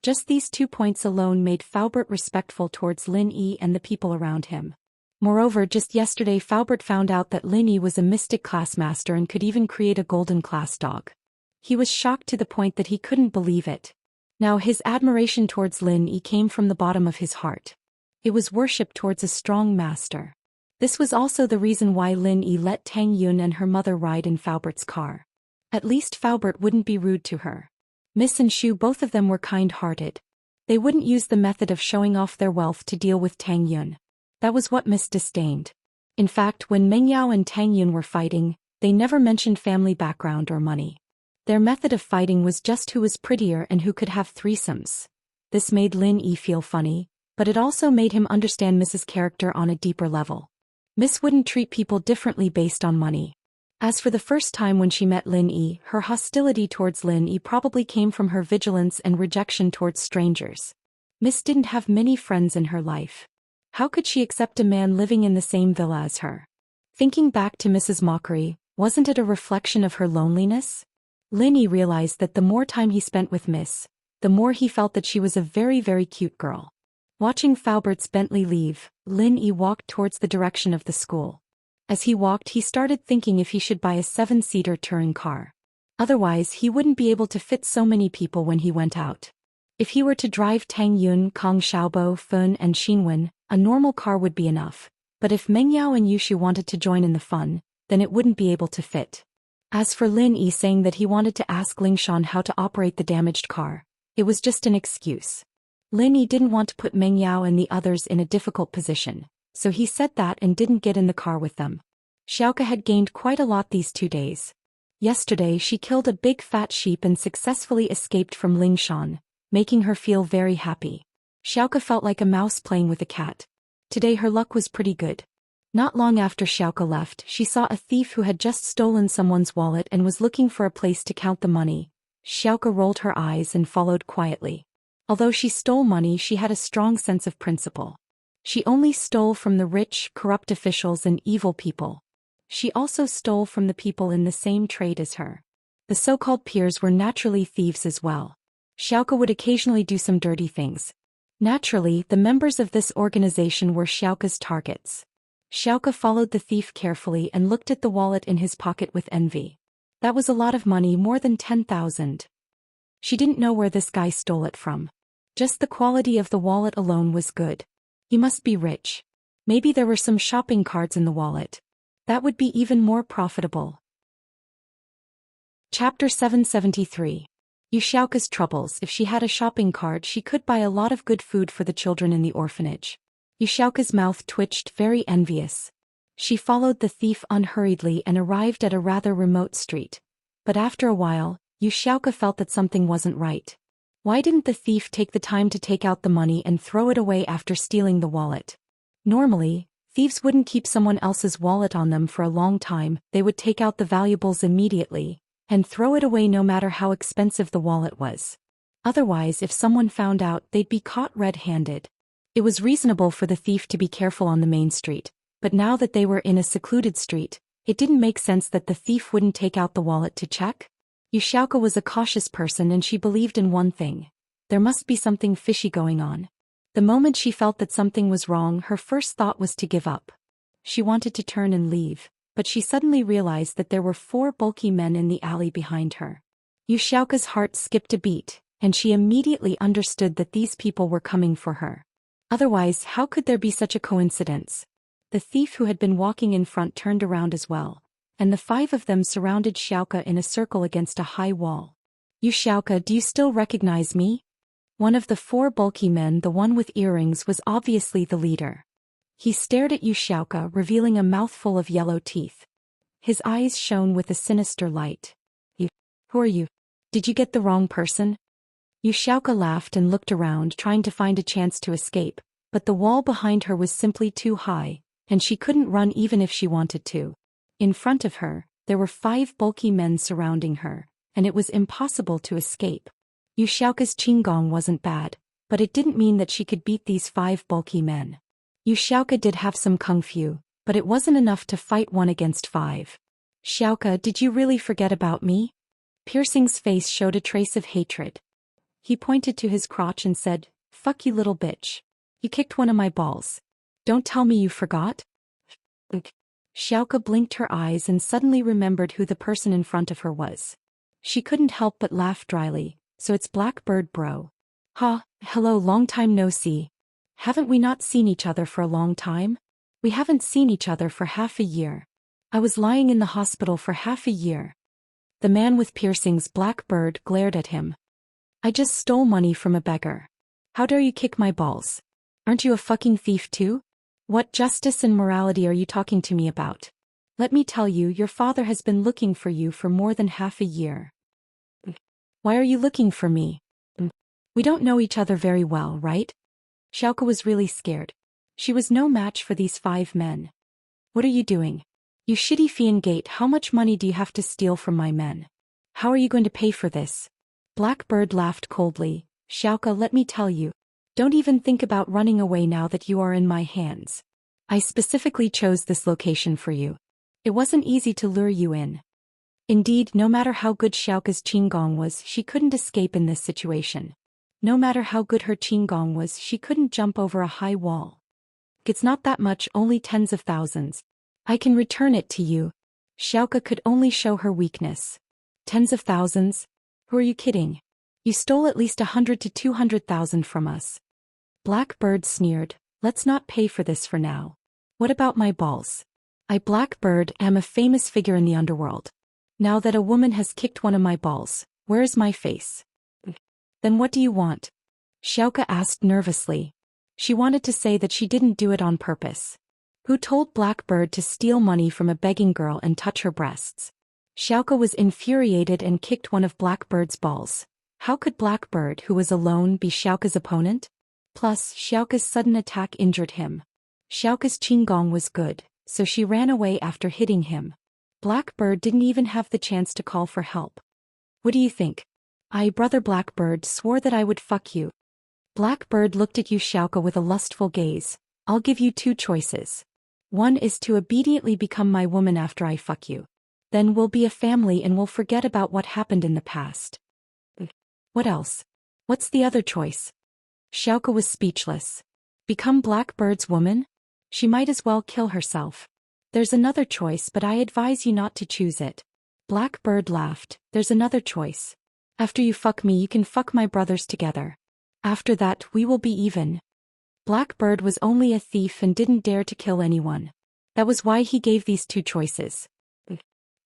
Just these 2 points alone made Faubert respectful towards Lin Yi and the people around him. Moreover, just yesterday Faubert found out that Lin Yi was a mystic class master and could even create a golden class dog. He was shocked to the point that he couldn't believe it. Now his admiration towards Lin Yi came from the bottom of his heart. It was worship towards a strong master. This was also the reason why Lin Yi let Tang Yun and her mother ride in Faubert's car. At least Faubert wouldn't be rude to her. Miss and Shu, both of them were kind-hearted. They wouldn't use the method of showing off their wealth to deal with Tang Yun. That was what Miss disdained. In fact, when Meng Yao and Tang Yun were fighting, they never mentioned family background or money. Their method of fighting was just who was prettier and who could have threesomes. This made Lin Yi feel funny, but it also made him understand Miss's character on a deeper level. Miss wouldn't treat people differently based on money. As for the first time when she met Lin Yi, her hostility towards Lin Yi probably came from her vigilance and rejection towards strangers. Miss didn't have many friends in her life. How could she accept a man living in the same villa as her? Thinking back to Miss's mockery, wasn't it a reflection of her loneliness? Lin Yi realized that the more time he spent with Miss, the more he felt that she was a very, very cute girl. Watching Faubert's Bentley leave, Lin Yi walked towards the direction of the school. As he walked, he started thinking if he should buy a 7-seater touring car. Otherwise, he wouldn't be able to fit so many people when he went out. If he were to drive Tang Yun, Kong Xiaobo, Fun and Xinwen, a normal car would be enough. But if Meng Yao and Yushu wanted to join in the fun, then it wouldn't be able to fit. As for Lin Yi saying that he wanted to ask Lingshan how to operate the damaged car, it was just an excuse. Lin Yi didn't want to put Meng Yao and the others in a difficult position, so he said that and didn't get in the car with them. Xiaoke had gained quite a lot these 2 days. Yesterday she killed a big fat sheep and successfully escaped from Lingshan, making her feel very happy. Xiaoke felt like a mouse playing with a cat. Today her luck was pretty good. Not long after Xiaoke left, she saw a thief who had just stolen someone's wallet and was looking for a place to count the money. Xiaoke rolled her eyes and followed quietly. Although she stole money, she had a strong sense of principle. She only stole from the rich, corrupt officials and evil people. She also stole from the people in the same trade as her. The so-called peers were naturally thieves as well. Xiaoke would occasionally do some dirty things. Naturally, the members of this organization were Xiaoke's targets. Xiaoke followed the thief carefully and looked at the wallet in his pocket with envy. That was a lot of money, more than 10,000. She didn't know where this guy stole it from. Just the quality of the wallet alone was good. He must be rich. Maybe there were some shopping cards in the wallet. That would be even more profitable. Chapter 773. Xiaoke's troubles. If she had a shopping card, she could buy a lot of good food for the children in the orphanage. Xiaoke's mouth twitched, very envious. She followed the thief unhurriedly and arrived at a rather remote street. But after a while, Xiaoke felt that something wasn't right. Why didn't the thief take the time to take out the money and throw it away after stealing the wallet? Normally, thieves wouldn't keep someone else's wallet on them for a long time. They would take out the valuables immediately and throw it away no matter how expensive the wallet was. Otherwise, if someone found out, they'd be caught red-handed. It was reasonable for the thief to be careful on the main street, but now that they were in a secluded street, it didn't make sense that the thief wouldn't take out the wallet to check. Xiaoke was a cautious person and she believed in one thing. There must be something fishy going on. The moment she felt that something was wrong, her first thought was to give up. She wanted to turn and leave, but she suddenly realized that there were 4 bulky men in the alley behind her. Xiaoke's heart skipped a beat, and she immediately understood that these people were coming for her. Otherwise, how could there be such a coincidence? The thief who had been walking in front turned around as well, and the 5 of them surrounded Xiaoke in a circle against a high wall. Xiaoke, do you still recognize me? One of the 4 bulky men, the one with earrings, was obviously the leader. He stared at Xiaoke, revealing a mouthful of yellow teeth. His eyes shone with a sinister light. Who are you? Did you get the wrong person? Xiaoke laughed and looked around, trying to find a chance to escape, but the wall behind her was simply too high, and she couldn't run even if she wanted to. In front of her, there were 5 bulky men surrounding her, and it was impossible to escape. Xiaoke's qinggong wasn't bad, but it didn't mean that she could beat these 5 bulky men. Xiaoke did have some kung fu, but it wasn't enough to fight 1 against 5. Xiaoke, did you really forget about me? Piercing's face showed a trace of hatred. He pointed to his crotch and said, "Fuck you little bitch. You kicked one of my balls. Don't tell me you forgot?" Xiaoka blinked her eyes and suddenly remembered who the person in front of her was. She couldn't help but laugh dryly. "So it's Blackbird bro. Ha, hello, long time no see. Haven't we not seen each other for a long time? We haven't seen each other for half a year. I was lying in the hospital for half a year." The man with piercings, Blackbird, glared at him. "I just stole money from a beggar. How dare you kick my balls? Aren't you a fucking thief too? What justice and morality are you talking to me about? Let me tell you, your father has been looking for you for more than half a year." "Why are you looking for me? We don't know each other very well, right?" Xiaoka was really scared. She was no match for these 5 men. "What are you doing? You shitty fiend gate, how much money do you have to steal from my men? How are you going to pay for this?" Blackbird laughed coldly. "Xiaoka, let me tell you. Don't even think about running away now that you are in my hands. I specifically chose this location for you. It wasn't easy to lure you in." Indeed, no matter how good Xiaoka's qinggong was, she couldn't escape in this situation. No matter how good her qinggong was, she couldn't jump over a high wall. "It's not that much, only tens of thousands. I can return it to you." Xiaoka could only show her weakness. "Tens of thousands? Who are you kidding? You stole at least 100 to 200,000 from us." Blackbird sneered. "Let's not pay for this for now. What about my balls? I, Blackbird, am a famous figure in the underworld. Now that a woman has kicked one of my balls, where is my face?" "Then what do you want?" Xiaoka asked nervously. She wanted to say that she didn't do it on purpose. Who told Blackbird to steal money from a begging girl and touch her breasts? Xiaoka was infuriated and kicked one of Blackbird's balls. How could Blackbird, who was alone, be Xiaoka's opponent? Plus, Xiaoka's sudden attack injured him. Xiaoka's qinggong was good, so she ran away after hitting him. Blackbird didn't even have the chance to call for help. "What do you think? I, brother Blackbird, swore that I would fuck you." Blackbird looked at you, Xiaoka, with a lustful gaze. "I'll give you 2 choices. One is to obediently become my woman after I fuck you. Then we'll be a family and we'll forget about what happened in the past." "What else? What's the other choice?" Xiaoka was speechless. Become Blackbird's woman? She might as well kill herself. "There's another choice, but I advise you not to choose it." Blackbird laughed. "There's another choice. After you fuck me, you can fuck my brothers together. After that, we will be even." Blackbird was only a thief and didn't dare to kill anyone. That was why he gave these 2 choices.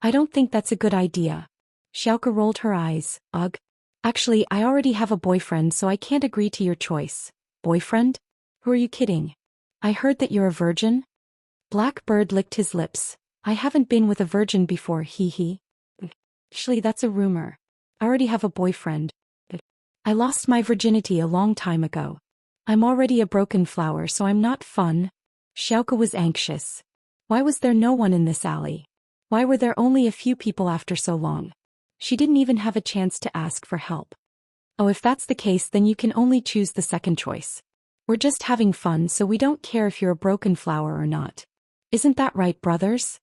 "I don't think that's a good idea." Xiaoka rolled her eyes. "Ugh. Actually, I already have a boyfriend, so I can't agree to your choice." "Boyfriend? Who are you kidding? I heard that you're a virgin." Blackbird licked his lips. "I haven't been with a virgin before, hee hee. Actually, that's a rumor. I already have a boyfriend. I lost my virginity a long time ago. I'm already a broken flower, so I'm not fun." Xiaoka was anxious. Why was there no one in this alley? Why were there only a few people after so long? She didn't even have a chance to ask for help. "Oh, if that's the case, then you can only choose the second choice. We're just having fun, so we don't care if you're a broken flower or not. Isn't that right, brothers?"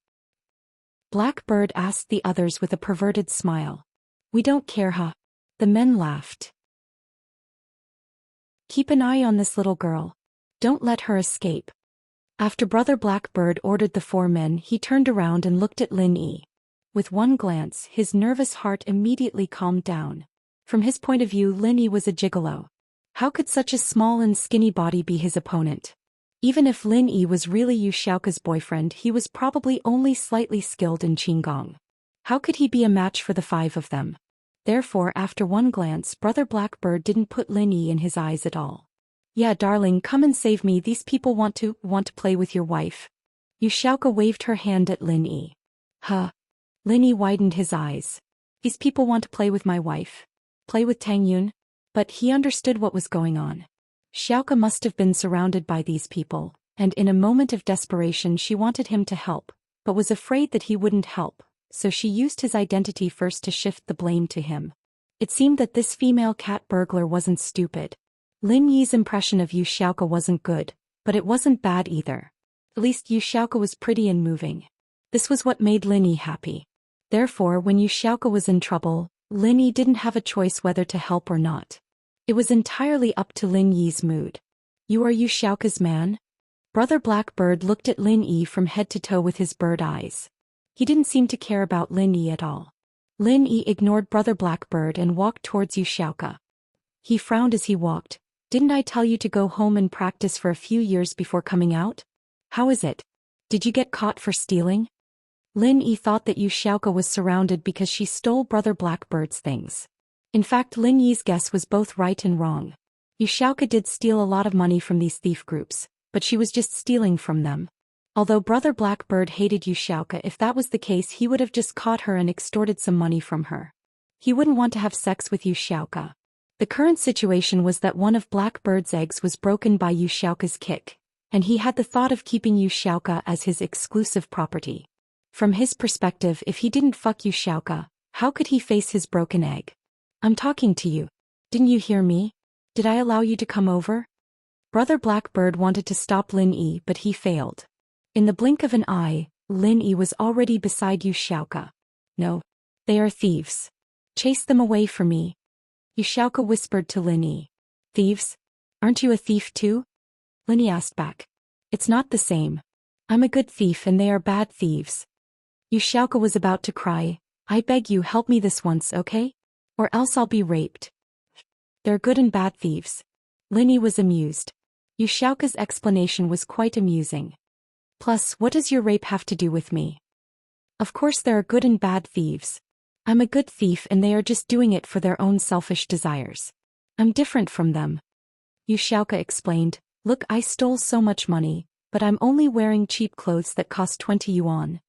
Blackbird asked the others with a perverted smile. "We don't care, huh?" The men laughed. "Keep an eye on this little girl. Don't let her escape." After Brother Blackbird ordered the 4 men, he turned around and looked at Lin Yi. With one glance, his nervous heart immediately calmed down. From his point of view, Lin Yi was a gigolo. How could such a small and skinny body be his opponent? Even if Lin Yi was really Yu Xiaoka's boyfriend, he was probably only slightly skilled in qinggong. How could he be a match for the 5 of them? Therefore, after one glance, Brother Blackbird didn't put Lin Yi in his eyes at all. "Yeah, darling, come and save me. These people want to play with your wife." Yu Xiaoka waved her hand at Lin Yi. "Huh?" Lin Yi widened his eyes. "These people want to play with my wife? Play with Tang Yun?" But he understood what was going on. Xiaoka must have been surrounded by these people, and in a moment of desperation she wanted him to help, but was afraid that he wouldn't help, so she used his identity first to shift the blame to him. It seemed that this female cat burglar wasn't stupid. Lin Yi's impression of Yu Xiaoka wasn't good, but it wasn't bad either. At least Yu Xiaoka was pretty and moving. This was what made Lin Yi happy. Therefore, when Yu Xiaoka was in trouble, Lin Yi didn't have a choice whether to help or not. It was entirely up to Lin Yi's mood. You are Xiaoka's man? Brother Blackbird looked at Lin Yi from head to toe with his bird eyes. He didn't seem to care about Lin Yi at all. Lin Yi ignored Brother Blackbird and walked towards Xiaoka. He frowned as he walked. Didn't I tell you to go home and practice for a few years before coming out? How is it? Did you get caught for stealing? Lin Yi thought that Xiaoka was surrounded because she stole Brother Blackbird's things. In fact, Lin Yi's guess was both right and wrong. Xiaoka did steal a lot of money from these thief groups, but she was just stealing from them. Although Brother Blackbird hated Xiaoka, if that was the case he would have just caught her and extorted some money from her. He wouldn't want to have sex with Xiaoka. The current situation was that one of Blackbird's eggs was broken by Xiaoka's kick, and he had the thought of keeping Xiaoka as his exclusive property. From his perspective, if he didn't fuck Xiaoka, how could he face his broken egg? I'm talking to you. Didn't you hear me? Did I allow you to come over? Brother Blackbird wanted to stop Lin Yi, but he failed. In the blink of an eye, Lin Yi was already beside Xiaoka. No. They are thieves. Chase them away from me. Xiaoka whispered to Lin Yi. Thieves? Aren't you a thief too? Lin Yi asked back. It's not the same. I'm a good thief and they are bad thieves. Xiaoka was about to cry. I beg you, help me this once, okay? Or else I'll be raped. They're good and bad thieves. Lin Yi was amused. Xiaoka's explanation was quite amusing. Plus, what does your rape have to do with me? Of course there are good and bad thieves. I'm a good thief and they are just doing it for their own selfish desires. I'm different from them. Xiaoka explained, look, I stole so much money, but I'm only wearing cheap clothes that cost 20 yuan.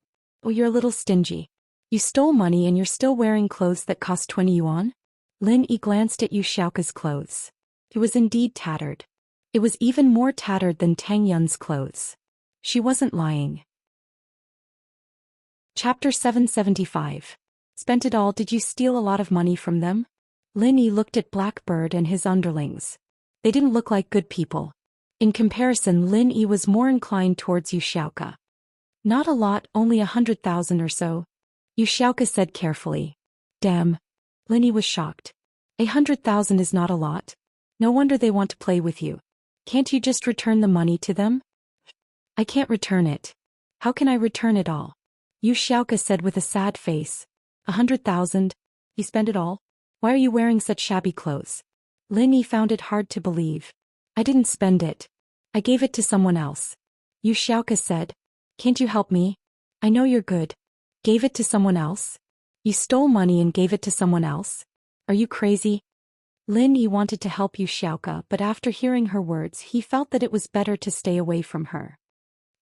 Oh, you're a little stingy. You stole money and you're still wearing clothes that cost 20 yuan? Lin Yi glanced at Xiaoka's clothes. It was indeed tattered. It was even more tattered than Tang Yun's clothes. She wasn't lying. Chapter 775. Spent it all. Did you steal a lot of money from them? Lin Yi looked at Blackbird and his underlings. They didn't look like good people. In comparison, Lin Yi was more inclined towards Xiaoka. Not a lot, only 100,000 or so. Xiaoka said carefully. Damn. Lin Yi was shocked. 100,000 is not a lot. No wonder they want to play with you. Can't you just return the money to them? I can't return it. How can I return it all? Xiaoka said with a sad face. 100,000? You spent it all? Why are you wearing such shabby clothes? Lin Yi found it hard to believe. I didn't spend it. I gave it to someone else. Xiaoka said. Can't you help me? I know you're good. Gave it to someone else? You stole money and gave it to someone else? Are you crazy? Lin Yi wanted to help Xiaoka, but after hearing her words he felt that it was better to stay away from her.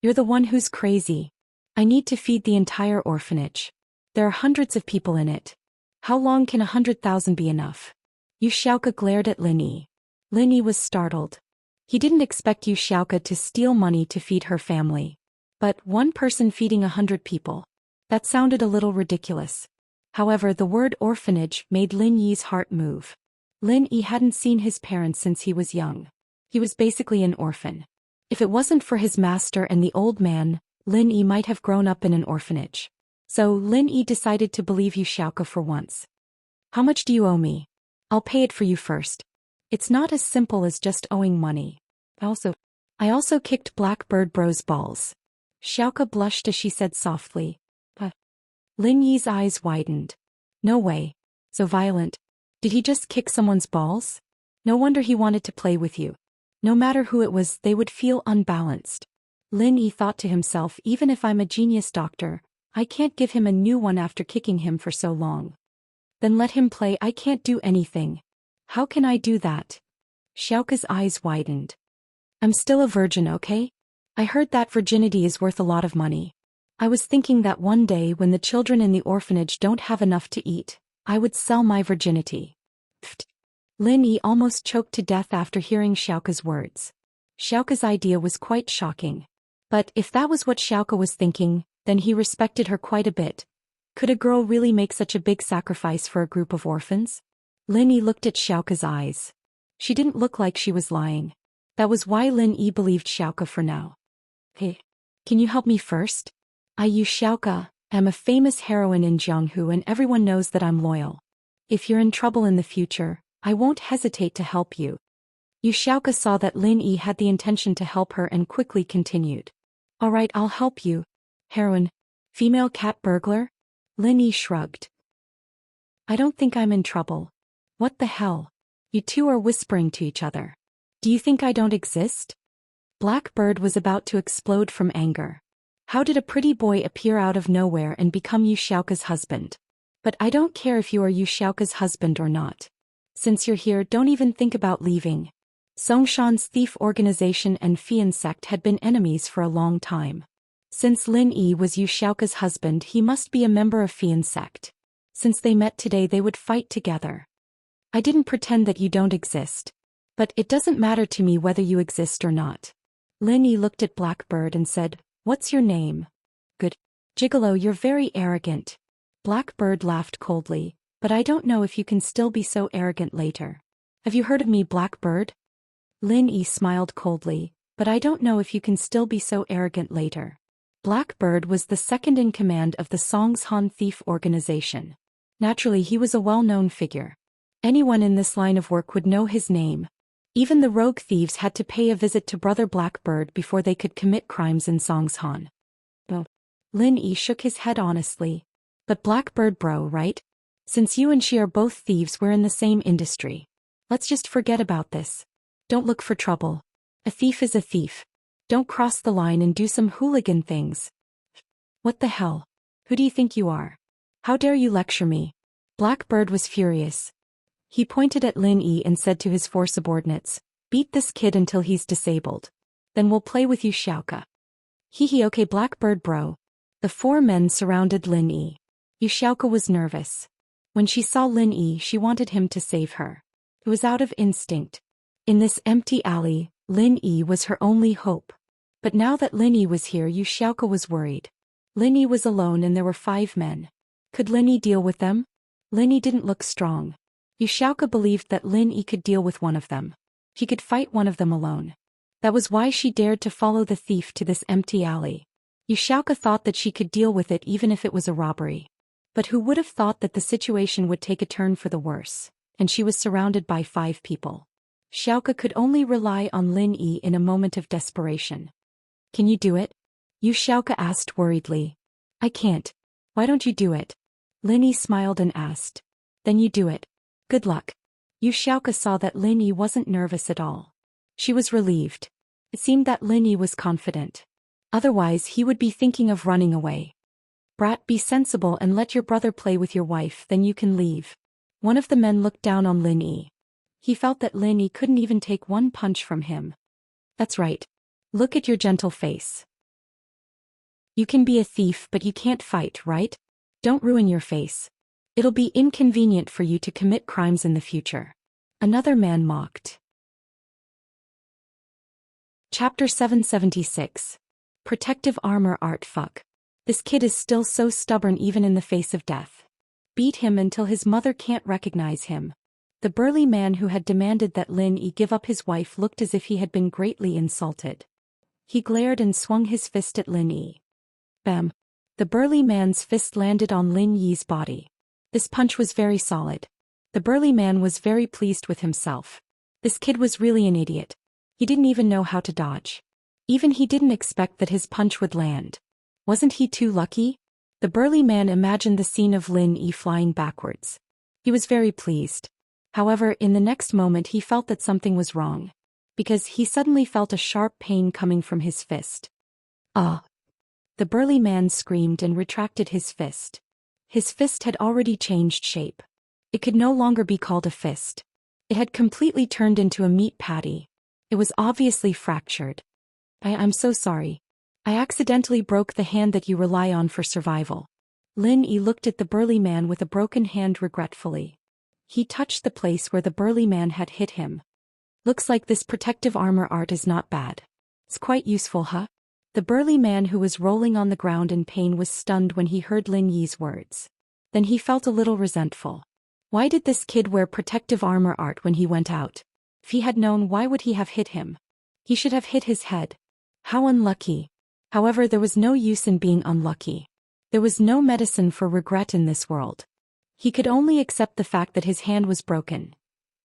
You're the one who's crazy. I need to feed the entire orphanage. There are hundreds of people in it. How long can 100,000 be enough? Xiaoka glared at Lin Yi. Lin Yi was startled. He didn't expect Xiaoka to steal money to feed her family. But one person feeding 100 people. That sounded a little ridiculous. However, the word orphanage made Lin Yi's heart move. Lin Yi hadn't seen his parents since he was young. He was basically an orphan. If it wasn't for his master and the old man, Lin Yi might have grown up in an orphanage. So Lin Yi decided to believe Xiaoka for once. How much do you owe me? I'll pay it for you first. It's not as simple as just owing money. I also kicked Blackbird Bro's balls. Xiaoka blushed as she said softly. Lin Yi's eyes widened. No way. So violent. Did he just kick someone's balls? No wonder he wanted to play with you. No matter who it was, they would feel unbalanced. Lin Yi thought to himself, even if I'm a genius doctor, I can't give him a new one after kicking him for so long. Then let him play. I can't do anything. How can I do that? Xiaoka's eyes widened. I'm still a virgin, okay? I heard that virginity is worth a lot of money. I was thinking that one day when the children in the orphanage don't have enough to eat, I would sell my virginity. Pfft. Lin Yi almost choked to death after hearing Xiaoka's words. Xiaoka's idea was quite shocking. But if that was what Xiaoka was thinking, then he respected her quite a bit. Could a girl really make such a big sacrifice for a group of orphans? Lin Yi looked at Xiaoka's eyes. She didn't look like she was lying. That was why Lin Yi believed Xiaoka for now. Hey, can you help me first? Xiaoka, am a famous heroine in Jianghu and everyone knows that I'm loyal. If you're in trouble in the future, I won't hesitate to help you. Xiaoka saw that Lin Yi had the intention to help her and quickly continued. All right, I'll help you. Heroine. Female cat burglar? Lin Yi shrugged. I don't think I'm in trouble. What the hell? You two are whispering to each other. Do you think I don't exist? Blackbird was about to explode from anger. How did a pretty boy appear out of nowhere and become Xiaoka's husband? But I don't care if you are Xiaoka's husband or not. Since you're here, don't even think about leaving. Songshan's thief organization and Fian sect had been enemies for a long time. Since Lin Yi was Xiaoka's husband, he must be a member of Fian sect. Since they met today, they would fight together. I didn't pretend that you don't exist. But it doesn't matter to me whether you exist or not. Lin Yi looked at Blackbird and said, What's your name? Good. Gigolo, you're very arrogant. Blackbird laughed coldly, but I don't know if you can still be so arrogant later. Have you heard of me, Blackbird? Lin Yi smiled coldly, but I don't know if you can still be so arrogant later. Blackbird was the second in command of the Songshan thief organization. Naturally, he was a well-known figure. Anyone in this line of work would know his name. Even the rogue thieves had to pay a visit to Brother Blackbird before they could commit crimes in Songshan. Oh. Lin Yi shook his head honestly. But Blackbird bro, right? Since you and she are both thieves, we're in the same industry. Let's just forget about this. Don't look for trouble. A thief is a thief. Don't cross the line and do some hooligan things. What the hell? Who do you think you are? How dare you lecture me? Blackbird was furious. He pointed at Lin Yi and said to his 4 subordinates, Beat this kid until he's disabled. Then we'll play with you, Xiaoka. Hee okay, Blackbird bro. The 4 men surrounded Lin Yi. Xiaoka was nervous. When she saw Lin Yi, she wanted him to save her. It was out of instinct. In this empty alley, Lin Yi was her only hope. But now that Lin Yi was here, Xiaoka was worried. Lin Yi was alone and there were 5 men. Could Lin Yi deal with them? Lin Yi didn't look strong. Xiaoka believed that Lin Yi could deal with one of them. She could fight one of them alone. That was why she dared to follow the thief to this empty alley. Xiaoka thought that she could deal with it even if it was a robbery. But who would have thought that the situation would take a turn for the worse, and she was surrounded by 5 people. Xiaoka could only rely on Lin Yi in a moment of desperation. Can you do it? Xiaoka asked worriedly. I can't. Why don't you do it? Lin Yi smiled and asked. Then you do it. Good luck. Xiaoka saw that Lin Yi wasn't nervous at all. She was relieved. It seemed that Lin Yi was confident. Otherwise he would be thinking of running away. Brat, be sensible and let your brother play with your wife, then you can leave. One of the men looked down on Lin Yi. He felt that Lin Yi couldn't even take one punch from him. That's right. Look at your gentle face. You can be a thief but you can't fight, right? Don't ruin your face. It'll be inconvenient for you to commit crimes in the future. Another man mocked. Chapter 776. Protective Armor Art. Fuck. This kid is still so stubborn even in the face of death. Beat him until his mother can't recognize him. The burly man who had demanded that Lin Yi give up his wife looked as if he had been greatly insulted. He glared and swung his fist at Lin Yi. Bam. The burly man's fist landed on Lin Yi's body. This punch was very solid. The burly man was very pleased with himself. This kid was really an idiot. He didn't even know how to dodge. Even he didn't expect that his punch would land. Wasn't he too lucky? The burly man imagined the scene of Lin Yi flying backwards. He was very pleased. However, in the next moment he felt that something was wrong. Because he suddenly felt a sharp pain coming from his fist. Ah! The burly man screamed and retracted his fist. His fist had already changed shape. It could no longer be called a fist. It had completely turned into a meat patty. It was obviously fractured. I'm so sorry. I accidentally broke the hand that you rely on for survival. Lin Yi looked at the burly man with a broken hand regretfully. He touched the place where the burly man had hit him. Looks like this protective armor art is not bad. It's quite useful, huh? The burly man who was rolling on the ground in pain was stunned when he heard Lin Yi's words. Then he felt a little resentful. Why did this kid wear protective armor art when he went out? If he had known, why would he have hit him? He should have hit his head. How unlucky. However, there was no use in being unlucky. There was no medicine for regret in this world. He could only accept the fact that his hand was broken.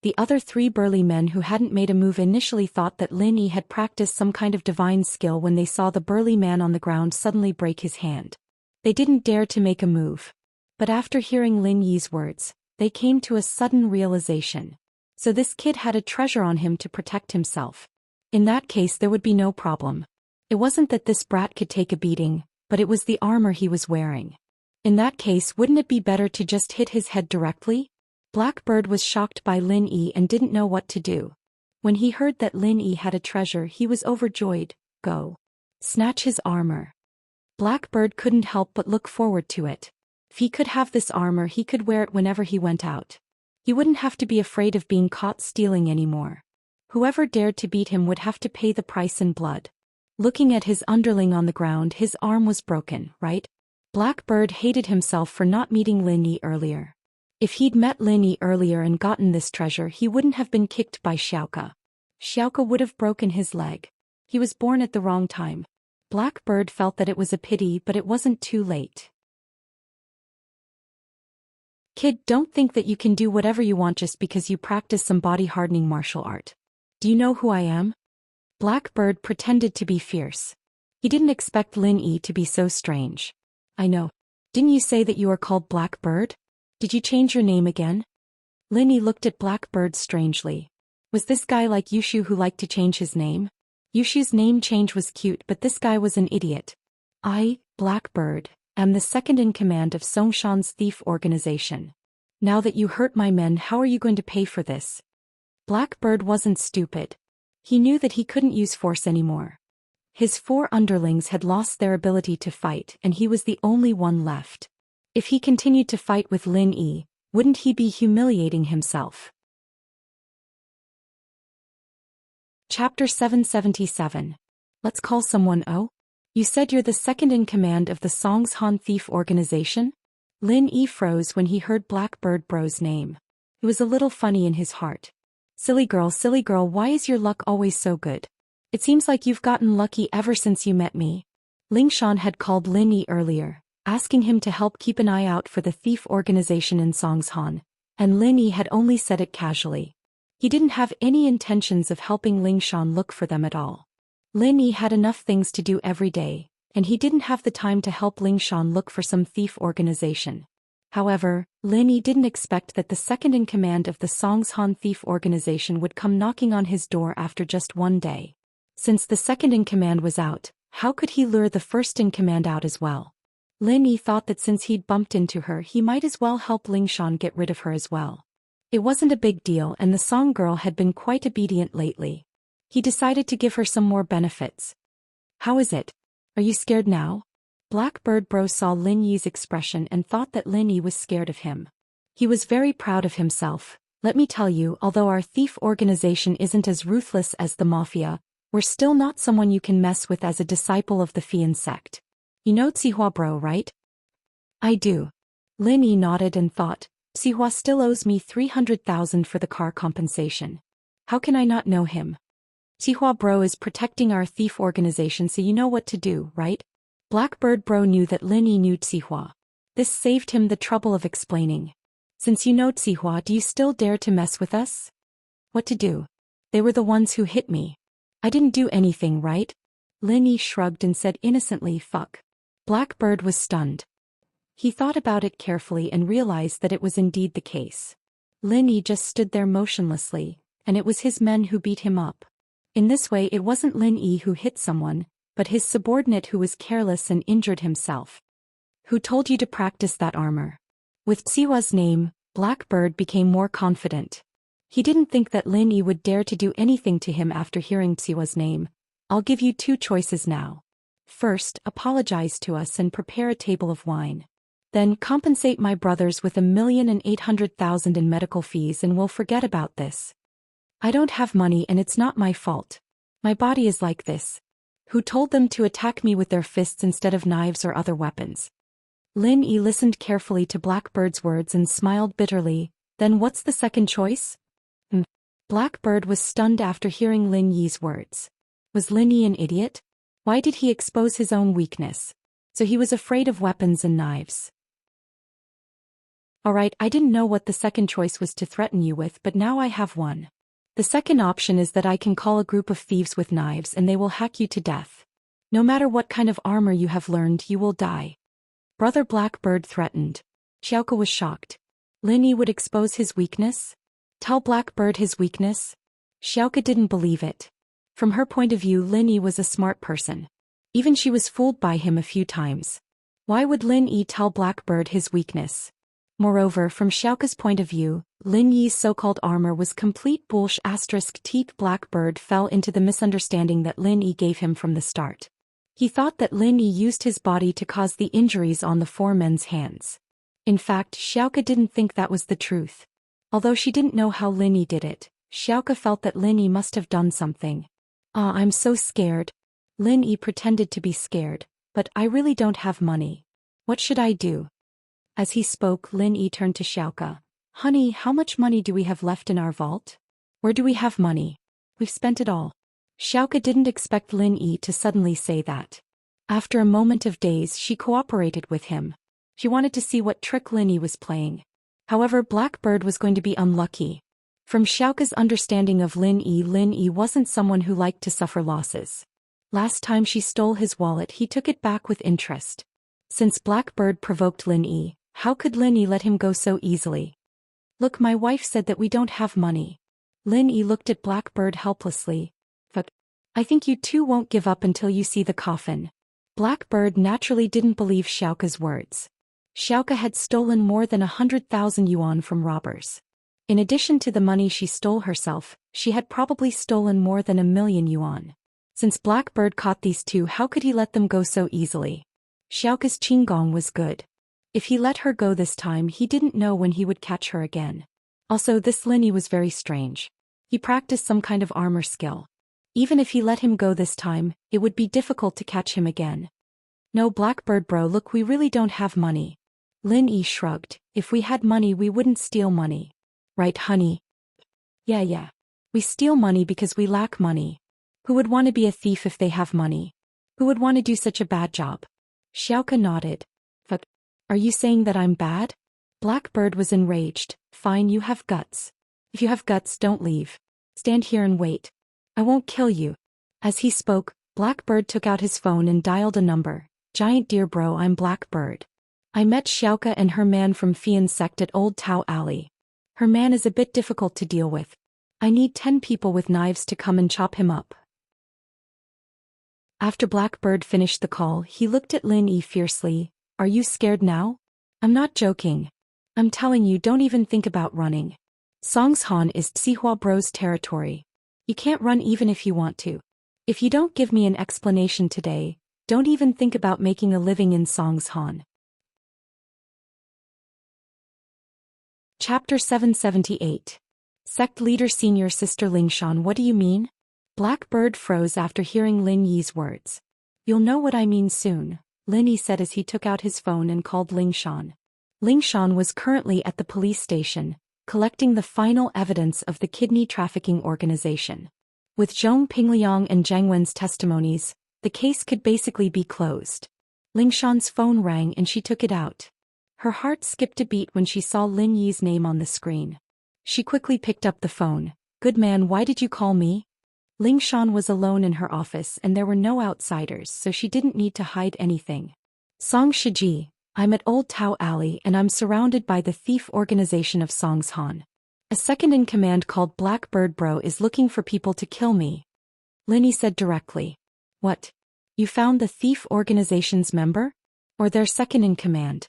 The other three burly men who hadn't made a move initially thought that Lin Yi had practiced some kind of divine skill when they saw the burly man on the ground suddenly break his hand. They didn't dare to make a move. But after hearing Lin Yi's words, they came to a sudden realization. So this kid had a treasure on him to protect himself. In that case there would be no problem. It wasn't that this brat could take a beating, but it was the armor he was wearing. In that case, wouldn't it be better to just hit his head directly? Blackbird was shocked by Lin Yi and didn't know what to do. When he heard that Lin Yi had a treasure, he was overjoyed. Go. Snatch his armor. Blackbird couldn't help but look forward to it. If he could have this armor, he could wear it whenever he went out. He wouldn't have to be afraid of being caught stealing anymore. Whoever dared to beat him would have to pay the price in blood. Looking at his underling on the ground, his arm was broken, right? Blackbird hated himself for not meeting Lin Yi earlier. If he'd met Lin Yi earlier and gotten this treasure, he wouldn't have been kicked by Xiaoke. Xiaoke would have broken his leg. He was born at the wrong time. Blackbird felt that it was a pity, but it wasn't too late. Kid, don't think that you can do whatever you want just because you practice some body-hardening martial art. Do you know who I am? Blackbird pretended to be fierce. He didn't expect Lin Yi to be so strange. I know. Didn't you say that you are called Blackbird? Did you change your name again? Lin Yi looked at Blackbird strangely. Was this guy like Yushu who liked to change his name? Yushu's name change was cute, but this guy was an idiot. I, Blackbird, am the second in command of Songshan's thief organization. Now that you hurt my men, how are you going to pay for this? Blackbird wasn't stupid. He knew that he couldn't use force anymore. His 4 underlings had lost their ability to fight, and he was the only one left. If he continued to fight with Lin Yi, wouldn't he be humiliating himself? Chapter 777. Let's call someone. Oh? You said you're the second in command of the Songshan thief organization? Lin Yi froze when he heard Blackbird Bro's name. It was a little funny in his heart. Silly girl, why is your luck always so good? It seems like you've gotten lucky ever since you met me. Lingshan had called Lin Yi earlier, asking him to help keep an eye out for the thief organization in Songshan, and Lin Yi had only said it casually. He didn't have any intentions of helping Lingshan look for them at all. Lin Yi had enough things to do every day, and he didn't have the time to help Lingshan look for some thief organization. However, Lin Yi didn't expect that the second in command of the Songshan thief organization would come knocking on his door after just one day. Since the second in command was out, how could he lure the first in command out as well? Lin Yi thought that since he'd bumped into her, he might as well help Lingshan get rid of her as well. It wasn't a big deal, and the song girl had been quite obedient lately. He decided to give her some more benefits. How is it? Are you scared now? Blackbird Bro saw Lin Yi's expression and thought that Lin Yi was scared of him. He was very proud of himself. Let me tell you, although our thief organization isn't as ruthless as the mafia, we're still not someone you can mess with as a disciple of the Fian sect. You know Tsihua Bro, right? I do. Lin Yi nodded and thought, Tsihua still owes me 300,000 for the car compensation. How can I not know him? Tsihua Bro is protecting our thief organization, so you know what to do, right? Blackbird Bro knew that Lin Yi knew Tsihua. This saved him the trouble of explaining. Since you know Tsihua, do you still dare to mess with us? What to do? They were the ones who hit me. I didn't do anything, right? Lin Yi shrugged and said innocently, fuck. Blackbird was stunned. He thought about it carefully and realized that it was indeed the case. Lin Yi just stood there motionlessly, and it was his men who beat him up. In this way, it wasn't Lin Yi who hit someone, but his subordinate who was careless and injured himself. Who told you to practice that armor? With Tsihua's name, Blackbird became more confident. He didn't think that Lin Yi would dare to do anything to him after hearing Tsihua's name. I'll give you 2 choices now. First, apologize to us and prepare a table of wine. Then compensate my brothers with 1,800,000 in medical fees and we'll forget about this. I don't have money and it's not my fault. My body is like this. Who told them to attack me with their fists instead of knives or other weapons? Lin Yi listened carefully to Blackbird's words and smiled bitterly. Then what's the second choice? Blackbird was stunned after hearing Lin Yi's words. Was Lin Yi an idiot? Why did he expose his own weakness? So he was afraid of weapons and knives. Alright, I didn't know what the second choice was to threaten you with, but now I have one. The second option is that I can call a group of thieves with knives and they will hack you to death. No matter what kind of armor you have learned, you will die. Brother Blackbird threatened. Xiaoka was shocked. Lin Yi would expose his weakness? Tell Blackbird his weakness? Xiaoka didn't believe it. From her point of view, Lin Yi was a smart person. Even she was fooled by him a few times. Why would Lin Yi tell Blackbird his weakness? Moreover, from Xiaoka's point of view, Lin Yi's so-called armor was complete bullshit. Teeth. Blackbird fell into the misunderstanding that Lin Yi gave him from the start. He thought that Lin Yi used his body to cause the injuries on the four men's hands. In fact, Xiaoka didn't think that was the truth. Although she didn't know how Lin Yi did it, Xiaoka felt that Lin Yi must have done something. I'm so scared. Lin Yi pretended to be scared, but I really don't have money. What should I do? As he spoke, Lin Yi turned to Xiaoka. Honey, how much money do we have left in our vault? Where do we have money? We've spent it all. Xiaoka didn't expect Lin Yi to suddenly say that. After a moment of daze, she cooperated with him. She wanted to see what trick Lin Yi was playing. However, Blackbird was going to be unlucky. From Xiaoka's understanding of Lin Yi wasn't someone who liked to suffer losses. Last time she stole his wallet, he took it back with interest. Since Blackbird provoked Lin Yi, how could Lin Yi let him go so easily? Look, my wife said that we don't have money. Lin Yi looked at Blackbird helplessly. But I think you two won't give up until you see the coffin. Blackbird naturally didn't believe Xiaoka's words. Xiaoka had stolen more than 100,000 yuan from robbers. In addition to the money she stole herself, she had probably stolen more than 1,000,000 yuan. Since Blackbird caught these two, how could he let them go so easily? Xiaoka's qinggong was good. If he let her go this time, he didn't know when he would catch her again. Also, this Lin Yi was very strange. He practiced some kind of armor skill. Even if he let him go this time, it would be difficult to catch him again. No, Blackbird bro, look, we really don't have money. Lin Yi shrugged. If we had money, we wouldn't steal money. Right, honey? Yeah. We steal money because we lack money. Who would want to be a thief if they have money? Who would want to do such a bad job? Xiaoka nodded. But are you saying that I'm bad? Blackbird was enraged. Fine, you have guts. If you have guts, don't leave. Stand here and wait. I won't kill you. As he spoke, Blackbird took out his phone and dialed a number. Giant dear bro, I'm Blackbird. I met Xiaoka and her man from Fian sect at Old Tao Alley. Her man is a bit difficult to deal with. I need 10 people with knives to come and chop him up. After Blackbird finished the call, he looked at Lin Yi fiercely. Are you scared now? I'm not joking. I'm telling you, don't even think about running. Songshan is Tsihua Bro's territory. You can't run even if you want to. If you don't give me an explanation today, don't even think about making a living in Songshan. Chapter 778. Sect Leader Senior Sister Lingshan, what do you mean? Blackbird froze after hearing Lin Yi's words. You'll know what I mean soon, Lin Yi said as he took out his phone and called Lingshan. Lingshan was currently at the police station, collecting the final evidence of the kidney trafficking organization. With Zhong Pingliang and Zhang Wen's testimonies, the case could basically be closed. Lingshan's phone rang and she took it out. Her heart skipped a beat when she saw Lin Yi's name on the screen. She quickly picked up the phone. Good man, why did you call me? Lingshan was alone in her office and there were no outsiders, so she didn't need to hide anything. Song Shiji, I'm at Old Tao Alley and I'm surrounded by the thief organization of Songshan. A second-in-command called Blackbird Bro is looking for people to kill me. Lin Yi said directly. What? You found the thief organization's member? Or their second-in-command?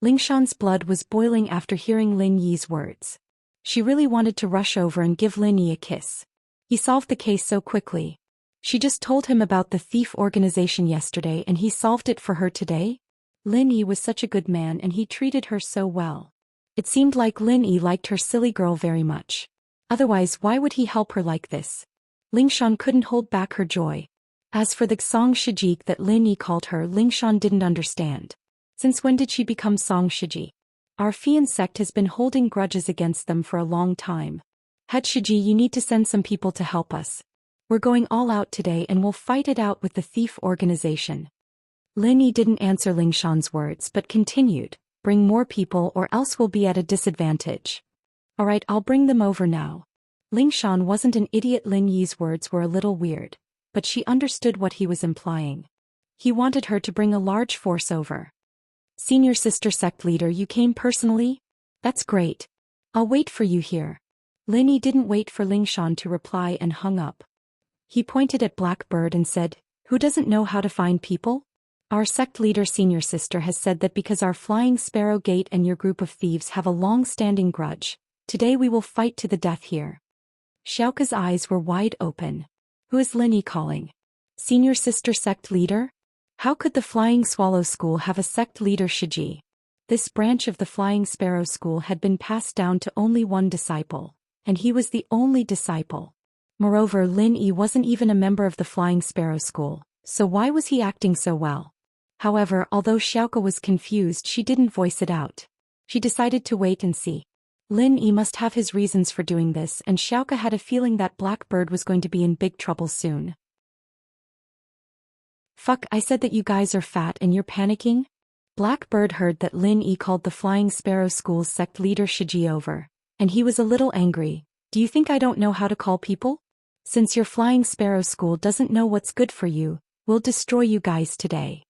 Lingshan's blood was boiling after hearing Lin Yi's words. She really wanted to rush over and give Lin Yi a kiss. He solved the case so quickly. She just told him about the thief organization yesterday and he solved it for her today? Lin Yi was such a good man and he treated her so well. It seemed like Lin Yi liked her silly girl very much. Otherwise, why would he help her like this? Lingshan couldn't hold back her joy. As for the Song Shijik that Lin Yi called her, Lingshan didn't understand. Since when did she become Song Shiji? Our Fian sect has been holding grudges against them for a long time. Head Shiji, you need to send some people to help us. We're going all out today and we'll fight it out with the thief organization. Lin Yi didn't answer Lingshan's words but continued. Bring more people or else we'll be at a disadvantage. Alright, I'll bring them over now. Ling Shan wasn't an idiot. Lin Yi's words were a little weird, but she understood what he was implying. He wanted her to bring a large force over. Senior sister sect leader, you came personally? That's great. I'll wait for you here. Lin Yi didn't wait for Ling Shan to reply and hung up. He pointed at Blackbird and said, who doesn't know how to find people? Our sect leader senior sister has said that because our Flying Sparrow Gate and your group of thieves have a long-standing grudge, today we will fight to the death here. Xiaoka's eyes were wide open. Who is Lin Yi calling? Senior sister sect leader? How could the Flying Swallow School have a sect leader? Shiji? This branch of the Flying Sparrow School had been passed down to only one disciple, and he was the only disciple. Moreover, Lin Yi wasn't even a member of the Flying Sparrow School, so why was he acting so well? However, although Xiaoka was confused, she didn't voice it out. She decided to wait and see. Lin Yi must have his reasons for doing this, and Xiaoka had a feeling that Blackbird was going to be in big trouble soon. Fuck, I said that you guys are fat and you're panicking? Blackbird heard that Lin Yi called the Flying Sparrow School's sect leader Shiji over, and he was a little angry. Do you think I don't know how to call people? Since your Flying Sparrow School doesn't know what's good for you, we'll destroy you guys today.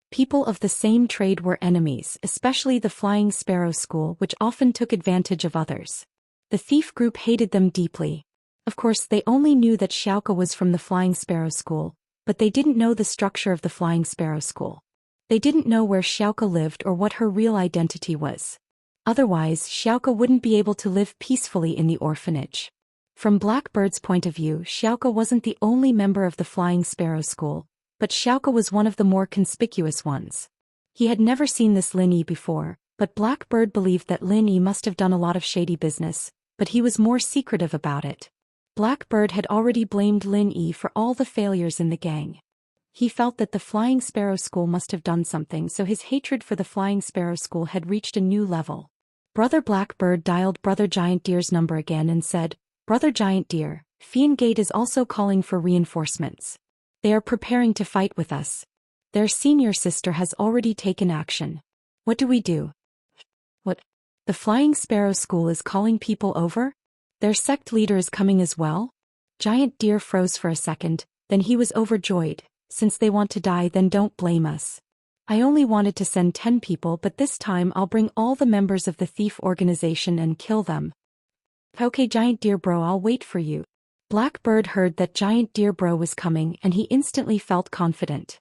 People of the same trade were enemies, especially the Flying Sparrow School, which often took advantage of others. The thief group hated them deeply. Of course, they only knew that Xiaoka was from the Flying Sparrow School, but they didn't know the structure of the Flying Sparrow School. They didn't know where Xiaoka lived or what her real identity was. Otherwise, Xiaoka wouldn't be able to live peacefully in the orphanage. From Blackbird's point of view, Xiaoka wasn't the only member of the Flying Sparrow School, but Xiaoka was one of the more conspicuous ones. He had never seen this Lin Yi before, but Blackbird believed that Lin Yi must have done a lot of shady business, but he was more secretive about it. Blackbird had already blamed Lin Yi for all the failures in the gang. He felt that the Flying Sparrow School must have done something, so his hatred for the Flying Sparrow School had reached a new level. Brother Blackbird dialed Brother Giant Deer's number again and said, Brother Giant Deer, Fian Gate is also calling for reinforcements. They are preparing to fight with us. Their senior sister has already taken action. What do we do? What? The Flying Sparrow School is calling people over? Their sect leader is coming as well? Giant Deer froze for a second, then he was overjoyed. Since they want to die, then don't blame us. I only wanted to send 10 people, but this time I'll bring all the members of the thief organization and kill them. Okay, Giant Deer bro, I'll wait for you. Blackbird heard that Giant Deer bro was coming and he instantly felt confident.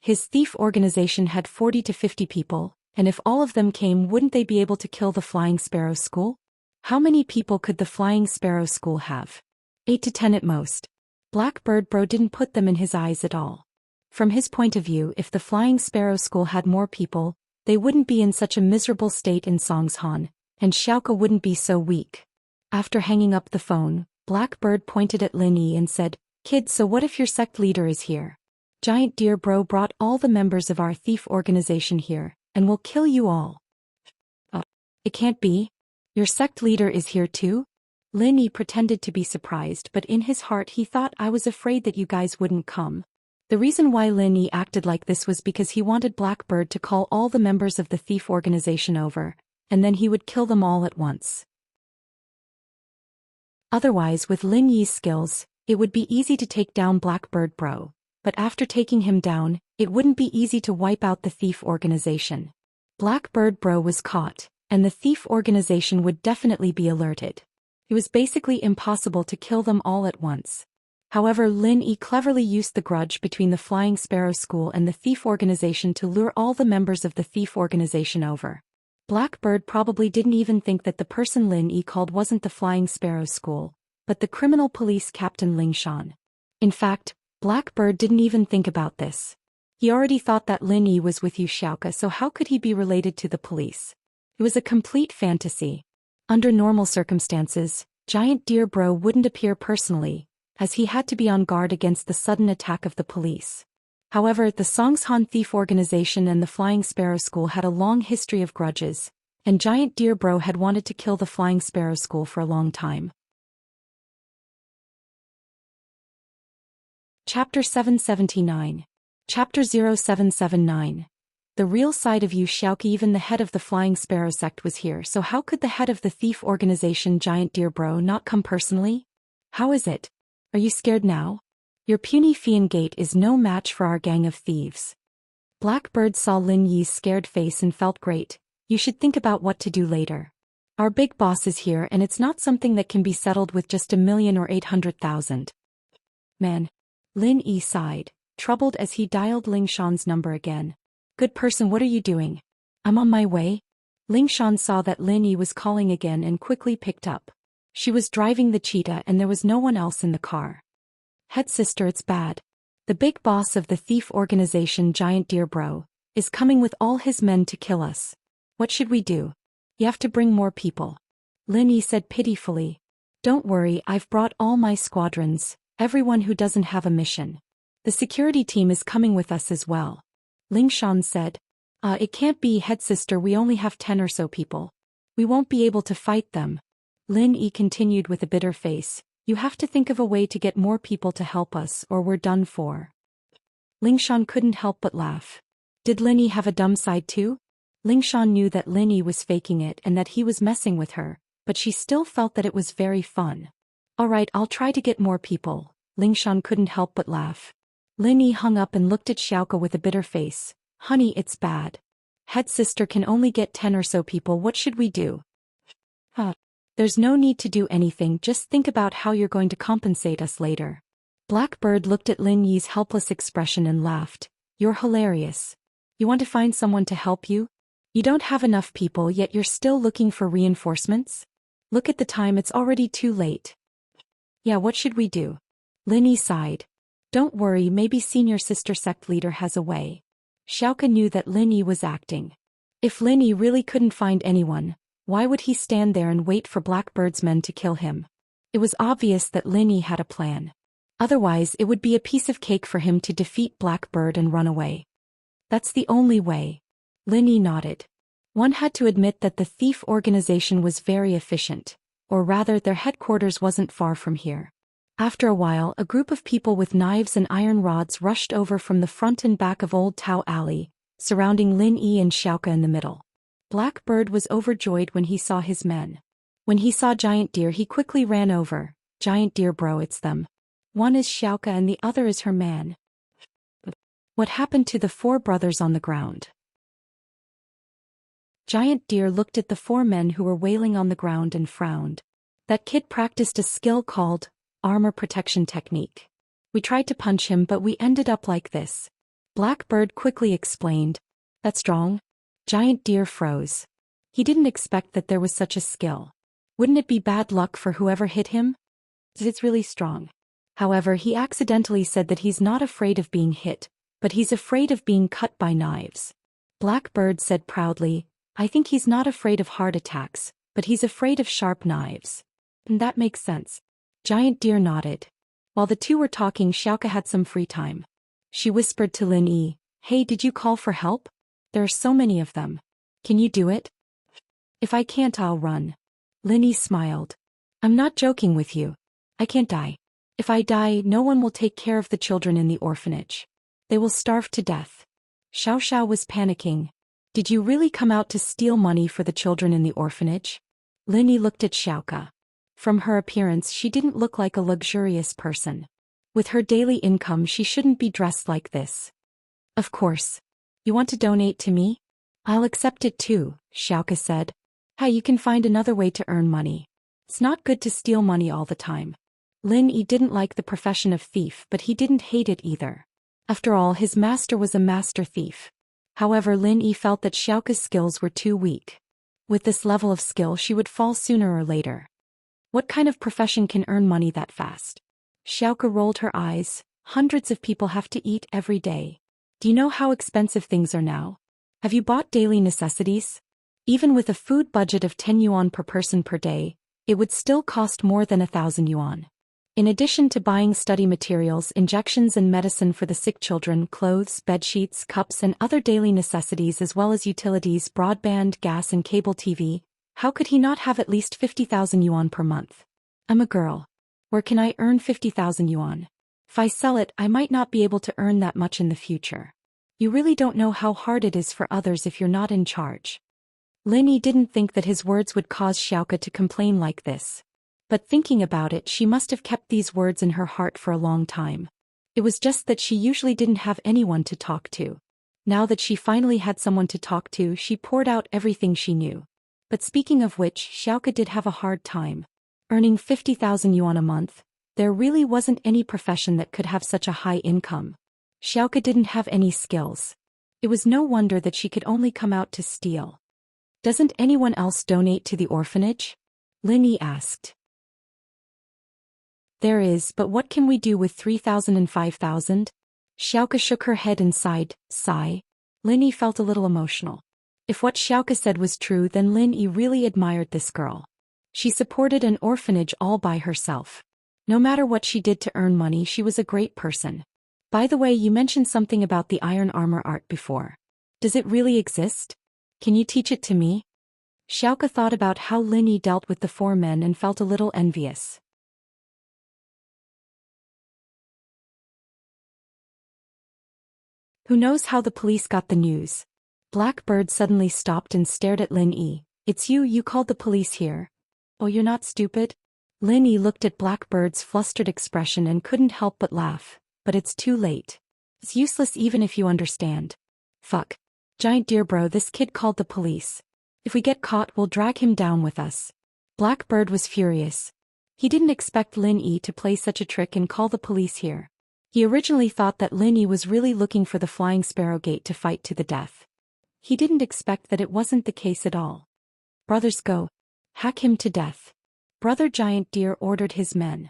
His thief organization had 40 to 50 people, and if all of them came, wouldn't they be able to kill the Flying Sparrow School? How many people could the Flying Sparrow School have? 8 to 10 at most. Blackbird bro didn't put them in his eyes at all. From his point of view, if the Flying Sparrow School had more people, they wouldn't be in such a miserable state in Songshan, and Xiaoka wouldn't be so weak. After hanging up the phone, Blackbird pointed at Lin Yi and said, Kid, so what if your sect leader is here? Giant Deer bro brought all the members of our thief organization here, and we'll kill you all. It can't be. Your sect leader is here too? Lin Yi pretended to be surprised, but in his heart he thought, I was afraid that you guys wouldn't come. The reason why Lin Yi acted like this was because he wanted Blackbird to call all the members of the thief organization over, and then he would kill them all at once. Otherwise, with Lin Yi's skills, it would be easy to take down Blackbird bro, but after taking him down, it wouldn't be easy to wipe out the thief organization. Blackbird bro was caught, and the thief organization would definitely be alerted. It was basically impossible to kill them all at once. However, Lin Yi cleverly used the grudge between the Flying Sparrow School and the thief organization to lure all the members of the thief organization over. Blackbird probably didn't even think that the person Lin Yi called wasn't the Flying Sparrow School, but the criminal police captain Ling Shan. In fact, Blackbird didn't even think about this. He already thought that Lin Yi was with Yu Xiaoka, so how could he be related to the police? It was a complete fantasy. Under normal circumstances, Giant Deer bro wouldn't appear personally, as he had to be on guard against the sudden attack of the police. However, the Songshan Thief Organization and the Flying Sparrow School had a long history of grudges, and Giant Deer bro had wanted to kill the Flying Sparrow School for a long time. Chapter 779. Chapter 0779. The real side of you, Xiaoke. Even the head of the Flying Sparrow sect was here, so how could the head of the thief organization Giant Deer Bro not come personally? How is it? Are you scared now? Your puny Fian Gate is no match for our gang of thieves. Blackbird saw Lin Yi's scared face and felt great. You should think about what to do later. Our big boss is here and it's not something that can be settled with just 1,000,000 or 800,000. Man. Lin Yi sighed, troubled as he dialed Ling Shan's number again. Good person, what are you doing? I'm on my way. Ling Shan saw that Lin Yi was calling again and quickly picked up. She was driving the cheetah and there was no one else in the car. Head sister, it's bad. The big boss of the thief organization Giant Deer Bro is coming with all his men to kill us. What should we do? You have to bring more people. Lin Yi said pitifully. Don't worry, I've brought all my squadrons, everyone who doesn't have a mission. The security team is coming with us as well. Ling Shan said. It can't be, head sister, we only have 10 or so people. We won't be able to fight them. Lin Yi continued with a bitter face. You have to think of a way to get more people to help us or we're done for. Ling Shan couldn't help but laugh. Did Lin Yi have a dumb side too? Ling Shan knew that Lin Yi was faking it and that he was messing with her, but she still felt that it was very fun. Alright, I'll try to get more people. Ling Shan couldn't help but laugh. Lin Yi hung up and looked at Xiaoke with a bitter face. Honey, it's bad. Head sister can only get 10 or so people, what should we do? There's no need to do anything, just think about how you're going to compensate us later. Blackbird looked at Lin Yi's helpless expression and laughed. You're hilarious. You want to find someone to help you? You don't have enough people yet you're still looking for reinforcements? Look at the time, it's already too late. Yeah, what should we do? Lin Yi sighed. Don't worry, maybe senior sister sect leader has a way. Xiaoke knew that Lin Yi was acting. If Lin Yi really couldn't find anyone, why would he stand there and wait for Blackbird's men to kill him? It was obvious that Lin Yi had a plan. Otherwise, it would be a piece of cake for him to defeat Blackbird and run away. That's the only way. Lin Yi nodded. One had to admit that the thief organization was very efficient, or rather their headquarters wasn't far from here. After a while, a group of people with knives and iron rods rushed over from the front and back of Old Tao Alley, surrounding Lin Yi and Xiaoke in the middle. Blackbird was overjoyed when he saw his men. When he saw Giant Deer, he quickly ran over. Giant Deer Bro, it's them. One is Xiaoke and the other is her man. What happened to the 4 brothers on the ground? Giant Deer looked at the 4 men who were wailing on the ground and frowned. That kid practiced a skill called armor protection technique. We tried to punch him but we ended up like this. Blackbird quickly explained. That's strong? Giant Deer froze. He didn't expect that there was such a skill. Wouldn't it be bad luck for whoever hit him? It's really strong. However, he accidentally said that he's not afraid of being hit, but he's afraid of being cut by knives. Blackbird said proudly, I think he's not afraid of heart attacks, but he's afraid of sharp knives. And that makes sense. Giant Deer nodded. While the two were talking, Xiaoke had some free time. She whispered to Lin Yi, Hey, did you call for help? There are so many of them. Can you do it? If I can't, I'll run. Lin Yi smiled. I'm not joking with you. I can't die. If I die, no one will take care of the children in the orphanage. They will starve to death. Xiao Xiao was panicking. Did you really come out to steal money for the children in the orphanage? Lin Yi looked at Xiaoke. From her appearance, she didn't look like a luxurious person. With her daily income, she shouldn't be dressed like this. Of course. You want to donate to me? I'll accept it too, Xiaoke said. Hey, you can find another way to earn money. It's not good to steal money all the time. Lin Yi didn't like the profession of thief, but he didn't hate it either. After all, his master was a master thief. However, Lin Yi felt that Xiaoke's skills were too weak. With this level of skill, she would fall sooner or later. What kind of profession can earn money that fast? Xiaoke rolled her eyes. Hundreds of people have to eat every day. Do you know how expensive things are now? Have you bought daily necessities? Even with a food budget of 10 yuan per person per day, it would still cost more than 1,000 yuan. In addition to buying study materials, injections and medicine for the sick children, clothes, bedsheets, cups and other daily necessities as well as utilities, broadband, gas and cable TV, how could he not have at least 50,000 yuan per month? I'm a girl. Where can I earn 50,000 yuan? If I sell it, I might not be able to earn that much in the future. You really don't know how hard it is for others if you're not in charge. Lin Yi didn't think that his words would cause Xiaoke to complain like this. But thinking about it, she must have kept these words in her heart for a long time. It was just that she usually didn't have anyone to talk to. Now that she finally had someone to talk to, she poured out everything she knew. But speaking of which, Xiaoke did have a hard time. Earning 50,000 yuan a month, there really wasn't any profession that could have such a high income. Xiaoke didn't have any skills. It was no wonder that she could only come out to steal. Doesn't anyone else donate to the orphanage? Lin Yi asked. There is, but what can we do with 3,000 and 5,000? Xiaoke shook her head and sigh. Lin Yi felt a little emotional. If what Xiaoke said was true, then Lin Yi really admired this girl. She supported an orphanage all by herself. No matter what she did to earn money, she was a great person. By the way, you mentioned something about the iron armor art before. Does it really exist? Can you teach it to me? Xiaoke thought about how Lin Yi dealt with the 4 men and felt a little envious. Who knows how the police got the news? Blackbird suddenly stopped and stared at Lin Yi. It's you called the police here. Oh, you're not stupid? Lin Yi looked at Blackbird's flustered expression and couldn't help but laugh. But it's too late. It's useless even if you understand. Fuck. Giant deer bro, this kid called the police. If we get caught, we'll drag him down with us. Blackbird was furious. He didn't expect Lin Yi to play such a trick and call the police here. He originally thought that Lin Yi was really looking for the Flying Sparrow Gate to fight to the death. He didn't expect that it wasn't the case at all. Brothers, go. Hack him to death. Brother Giant Deer ordered his men.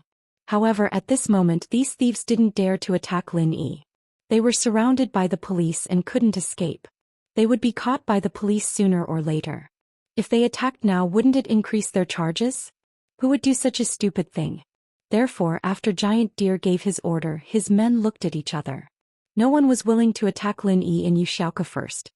However, at this moment these thieves didn't dare to attack Lin Yi. They were surrounded by the police and couldn't escape. They would be caught by the police sooner or later. If they attacked now, wouldn't it increase their charges? Who would do such a stupid thing? Therefore, after Giant Deer gave his order, his men looked at each other. No one was willing to attack Lin Yi and Xiaoke first.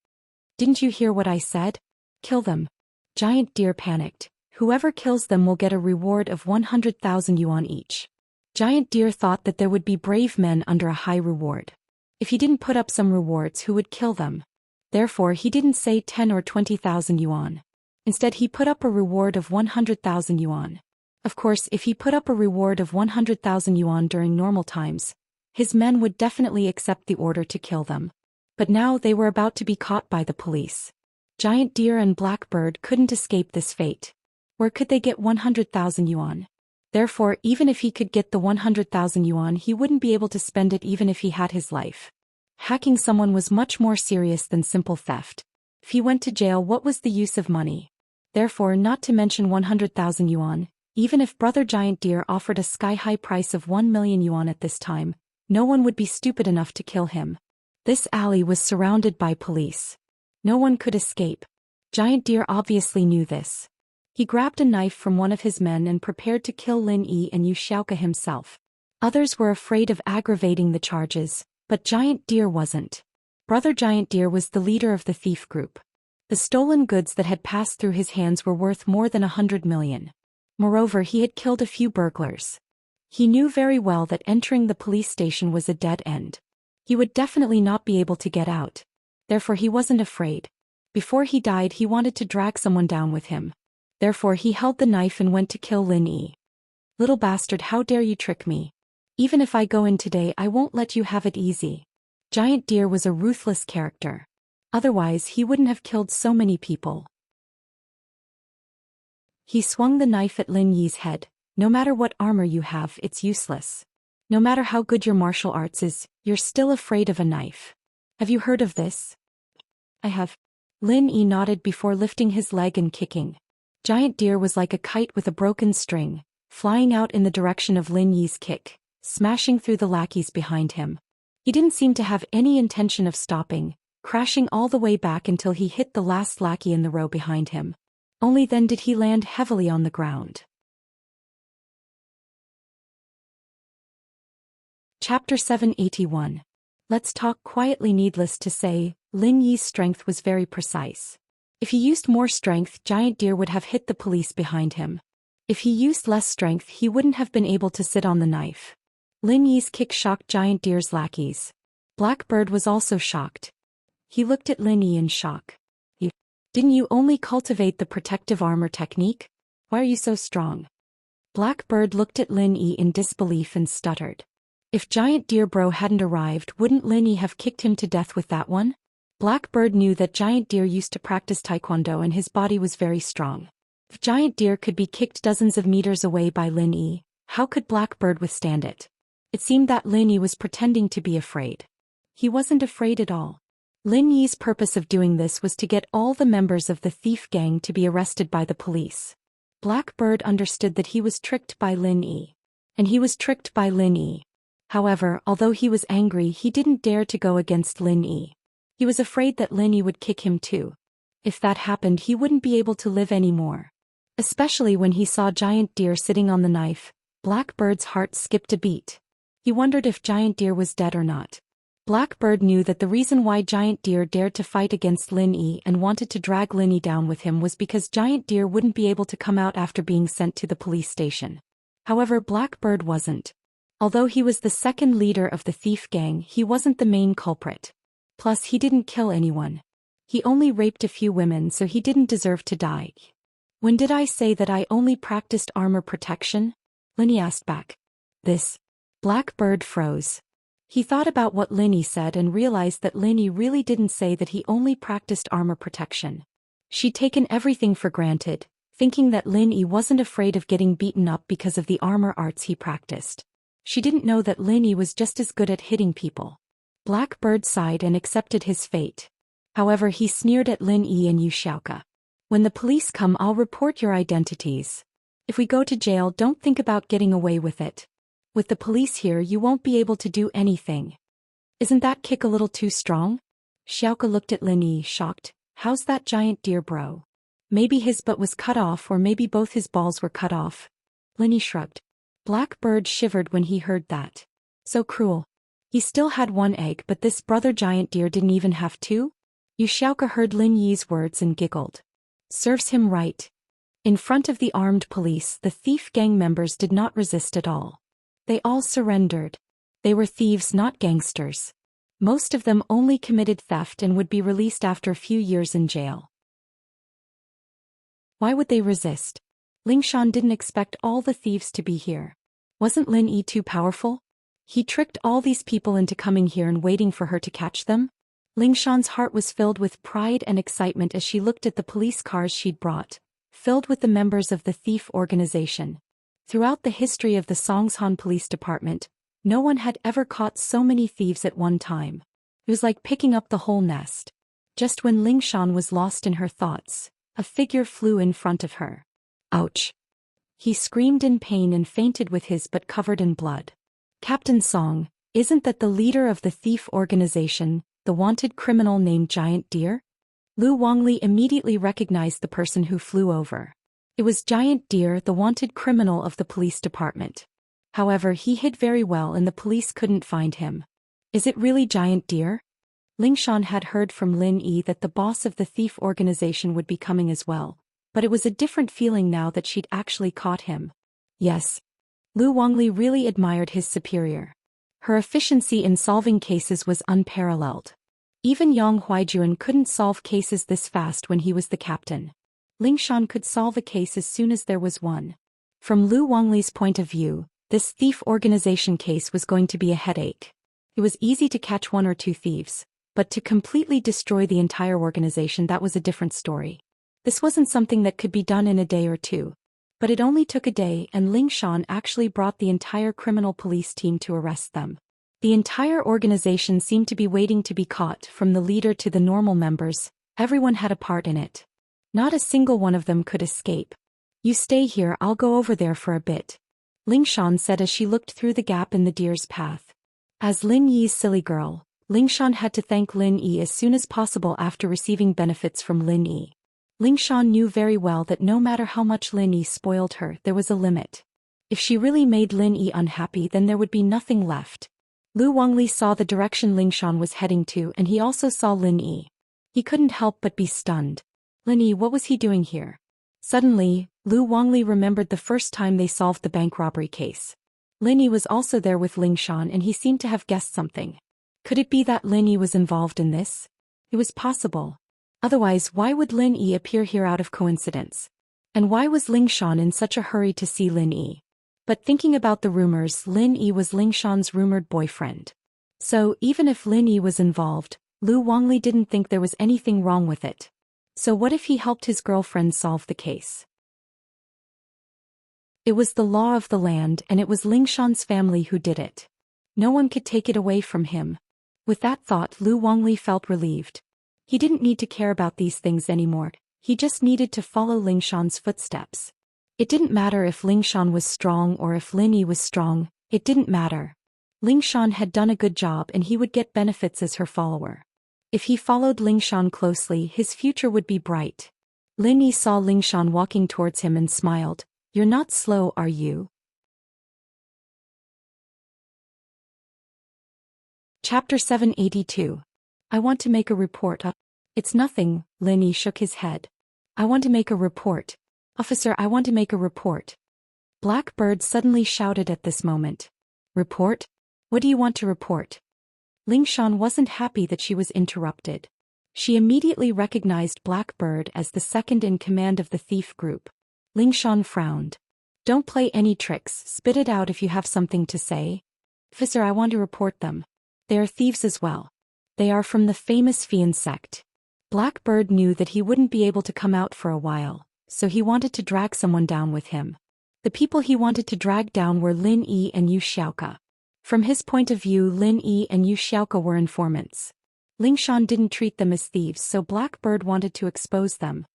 Didn't you hear what I said? Kill them. Giant Deer panicked. Whoever kills them will get a reward of 100,000 yuan each. Giant Deer thought that there would be brave men under a high reward. If he didn't put up some rewards, who would kill them? Therefore, he didn't say 10 or 20,000 yuan. Instead, he put up a reward of 100,000 yuan. Of course, if he put up a reward of 100,000 yuan during normal times, his men would definitely accept the order to kill them. But now they were about to be caught by the police. Giant Deer and Blackbird couldn't escape this fate. Where could they get 100,000 yuan? Therefore, even if he could get the 100,000 yuan, he wouldn't be able to spend it even if he had his life. Hacking someone was much more serious than simple theft. If he went to jail, what was the use of money? Therefore, not to mention 100,000 yuan, even if Brother Giant Deer offered a sky-high price of 1 million yuan at this time, no one would be stupid enough to kill him. This alley was surrounded by police. No one could escape. Giant Deer obviously knew this. He grabbed a knife from one of his men and prepared to kill Lin Yi and Xiaoke himself. Others were afraid of aggravating the charges, but Giant Deer wasn't. Brother Giant Deer was the leader of the thief group. The stolen goods that had passed through his hands were worth more than 100 million. Moreover, he had killed a few burglars. He knew very well that entering the police station was a dead end. He would definitely not be able to get out. Therefore, he wasn't afraid. Before he died, he wanted to drag someone down with him. Therefore, he held the knife and went to kill Lin Yi. Little bastard, how dare you trick me? Even if I go in today, I won't let you have it easy. Giant Deer was a ruthless character. Otherwise, he wouldn't have killed so many people. He swung the knife at Lin Yi's head. No matter what armor you have, it's useless. No matter how good your martial arts is, you're still afraid of a knife. Have you heard of this? I have. Lin Yi nodded before lifting his leg and kicking. Giant Deer was like a kite with a broken string, flying out in the direction of Lin Yi's kick, smashing through the lackeys behind him. He didn't seem to have any intention of stopping, crashing all the way back until he hit the last lackey in the row behind him. Only then did he land heavily on the ground. Chapter 781. Let's talk quietly. Needless to say, Lin Yi's strength was very precise. If he used more strength, Giant Deer would have hit the police behind him. If he used less strength, he wouldn't have been able to sit on the knife. Lin Yi's kick shocked Giant Deer's lackeys. Blackbird was also shocked. He looked at Lin Yi in shock. Didn't you only cultivate the protective armor technique? Why are you so strong? Blackbird looked at Lin Yi in disbelief and stuttered. If Giant Deer Bro hadn't arrived, wouldn't Lin Yi have kicked him to death with that one? Blackbird knew that Giant Deer used to practice taekwondo and his body was very strong. If Giant Deer could be kicked dozens of meters away by Lin Yi, how could Blackbird withstand it? It seemed that Lin Yi was pretending to be afraid. He wasn't afraid at all. Lin Yi's purpose of doing this was to get all the members of the thief gang to be arrested by the police. Blackbird understood that he was tricked by Lin Yi. And he was tricked by Lin Yi. However, although he was angry, he didn't dare to go against Lin Yi. He was afraid that Lin Yi would kick him too. If that happened, he wouldn't be able to live anymore. Especially when he saw Giant Deer sitting on the knife, Blackbird's heart skipped a beat. He wondered if Giant Deer was dead or not. Blackbird knew that the reason why Giant Deer dared to fight against Lin Yi and wanted to drag Lin Yi down with him was because Giant Deer wouldn't be able to come out after being sent to the police station. However, Blackbird wasn't. Although he was the second leader of the thief gang, he wasn't the main culprit. Plus, he didn't kill anyone. He only raped a few women, so he didn't deserve to die. When did I say that I only practiced armor protection? Lin Yi asked back. This. Blackbird froze. He thought about what Lin Yi said and realized that Lin Yi really didn't say that he only practiced armor protection. She'd taken everything for granted, thinking that Lin Yi wasn't afraid of getting beaten up because of the armor arts he practiced. She didn't know that Lin Yi was just as good at hitting people. Blackbird sighed and accepted his fate. However, he sneered at Lin Yi and Yu Xiaoke. When the police come, I'll report your identities. If we go to jail, don't think about getting away with it. With the police here, you won't be able to do anything. Isn't that kick a little too strong? Xiaoke looked at Lin Yi, shocked. How's that Giant Deer Bro? Maybe his butt was cut off or maybe both his balls were cut off. Lin Yi shrugged. Blackbird shivered when he heard that. So cruel. He still had one egg, but this brother Giant Deer didn't even have two? Yu Xiaoke heard Lin Yi's words and giggled. Serves him right. In front of the armed police, the thief gang members did not resist at all. They all surrendered. They were thieves, not gangsters. Most of them only committed theft and would be released after a few years in jail. Why would they resist? Lingshan didn't expect all the thieves to be here. Wasn't Lin Yi too powerful? He tricked all these people into coming here and waiting for her to catch them? Lingshan's heart was filled with pride and excitement as she looked at the police cars she'd brought, filled with the members of the thief organization. Throughout the history of the Songshan Police Department, no one had ever caught so many thieves at one time. It was like picking up the whole nest. Just when Lingshan was lost in her thoughts, a figure flew in front of her. Ouch! He screamed in pain and fainted with his butt covered in blood. Captain Song, isn't that the leader of the thief organization, the wanted criminal named Giant Deer? Lu Wangli immediately recognized the person who flew over. It was Giant Deer, the wanted criminal of the police department. However, he hid very well and the police couldn't find him. Is it really Giant Deer? Lingshan had heard from Lin Yi that the boss of the thief organization would be coming as well, but it was a different feeling now that she'd actually caught him. Yes. Lu Wangli really admired his superior. Her efficiency in solving cases was unparalleled. Even Yang Huaijuan couldn't solve cases this fast when he was the captain. Lingshan could solve a case as soon as there was one. From Lu Wangli's point of view, this thief organization case was going to be a headache. It was easy to catch one or two thieves, but to completely destroy the entire organization, that was a different story. This wasn't something that could be done in a day or two. But it only took a day and Lingshan actually brought the entire criminal police team to arrest them. The entire organization seemed to be waiting to be caught, from the leader to the normal members. Everyone had a part in it. Not a single one of them could escape. You stay here, I'll go over there for a bit. Lingshan said as she looked through the gap in the deer's path. As Lin Yi's silly girl, Lingshan had to thank Lin Yi as soon as possible after receiving benefits from Lin Yi. Lingshan knew very well that no matter how much Lin Yi spoiled her, there was a limit. If she really made Lin Yi unhappy, then there would be nothing left. Lu Wangli saw the direction Lingshan was heading to, and he also saw Lin Yi. He couldn't help but be stunned. Lin Yi, what was he doing here? Suddenly, Lu Wangli remembered the first time they solved the bank robbery case. Lin Yi was also there with Lingshan and he seemed to have guessed something. Could it be that Lin Yi was involved in this? It was possible. Otherwise, why would Lin Yi appear here out of coincidence? And why was Ling Shan in such a hurry to see Lin Yi? But thinking about the rumors, Lin Yi was Ling Shan's rumored boyfriend. So, even if Lin Yi was involved, Lu Wangli didn't think there was anything wrong with it. So what if he helped his girlfriend solve the case? It was the law of the land, and it was Ling Shan's family who did it. No one could take it away from him. With that thought, Lu Wangli felt relieved. He didn't need to care about these things anymore, he just needed to follow Ling Shan's footsteps. It didn't matter if Ling Shan was strong or if Lin Yi was strong, it didn't matter. Ling Shan had done a good job and he would get benefits as her follower. If he followed Ling Shan closely, his future would be bright. Lin Yi saw Ling Shan walking towards him and smiled. "You're not slow, are you?" Chapter 782. I want to make a report. It's nothing, Lin Yi shook his head. I want to make a report. Officer, I want to make a report. Blackbird suddenly shouted at this moment. Report? What do you want to report? Ling Shan wasn't happy that she was interrupted. She immediately recognized Blackbird as the second in command of the thief group. Ling Shan frowned. Don't play any tricks, spit it out if you have something to say. Officer, I want to report them. They are thieves as well. They are from the famous Fian sect. Blackbird knew that he wouldn't be able to come out for a while, so he wanted to drag someone down with him. The people he wanted to drag down were Lin Yi and Yu Xiaoke. From his point of view, Lin Yi and Yu Xiaoke were informants. Ling Shan didn't treat them as thieves, so Blackbird wanted to expose them.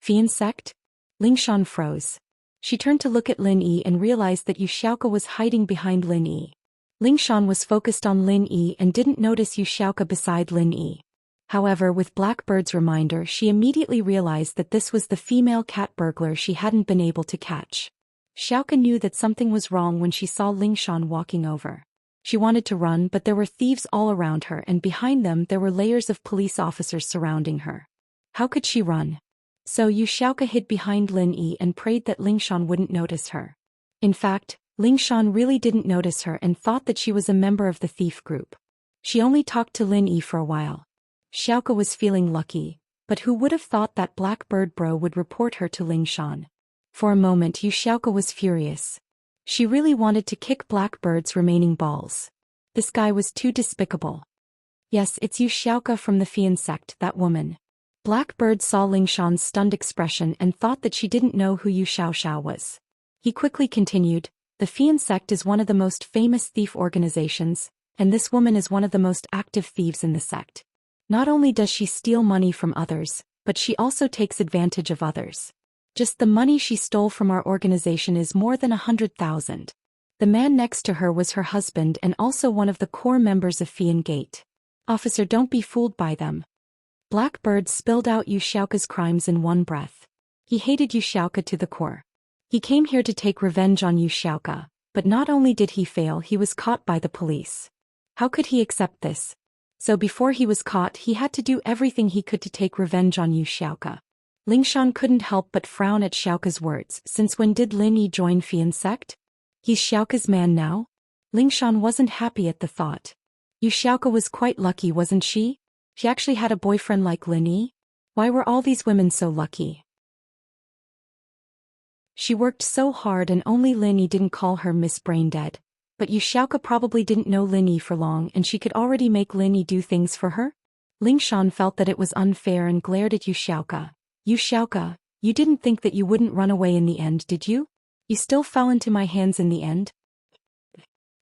Fian sect? Ling Shan froze. She turned to look at Lin Yi and realized that Yu Xiaoke was hiding behind Lin Yi. Ling Shan was focused on Lin Yi and didn't notice Yu Xiaoke beside Lin Yi. However, with Blackbird's reminder, she immediately realized that this was the female cat burglar she hadn't been able to catch. Xiaoke knew that something was wrong when she saw Ling Shan walking over. She wanted to run, but there were thieves all around her, and behind them there were layers of police officers surrounding her. How could she run? So Yu Xiaoke hid behind Lin Yi and prayed that Ling Shan wouldn't notice her. In fact, Ling Shan really didn't notice her and thought that she was a member of the thief group. She only talked to Lin Yi for a while. Xiaoke was feeling lucky, but who would have thought that Blackbird bro would report her to Ling Shan? For a moment Yu Xiaoke was furious. She really wanted to kick Blackbird's remaining balls. This guy was too despicable. Yes, it's Yu Xiaoke from the Fian sect, that woman. Blackbird saw Ling Shan's stunned expression and thought that she didn't know who Yu Xiaoxiao was. He quickly continued, the Fian sect is one of the most famous thief organizations, and this woman is one of the most active thieves in the sect. Not only does she steal money from others, but she also takes advantage of others. Just the money she stole from our organization is more than 100,000. The man next to her was her husband and also one of the core members of Fian Gate. Officer, don't be fooled by them. Blackbird spilled out Yu Xiaoke's crimes in one breath. He hated Yu Xiaoke to the core. He came here to take revenge on Yu Xiaoke, but not only did he fail, he was caught by the police. How could he accept this? So before he was caught, he had to do everything he could to take revenge on Yu Xiaoke. Ling Shan couldn't help but frown at Xiaoke's words. Since when did Lin Yi join Fian sect? He's Xiaoke's man now? Ling Shan wasn't happy at the thought. Yu Xiaoke was quite lucky, wasn't she? She actually had a boyfriend like Lin Yi? Why were all these women so lucky? She worked so hard and only Lin Yi didn't call her Miss Braindead. But Yu Xiaoke probably didn't know Lin Yi for long and she could already make Lin Yi do things for her? Ling Shan felt that it was unfair and glared at Yu Xiaoke. Yu Xiaoke, you didn't think that you wouldn't run away in the end, did you? You still fell into my hands in the end?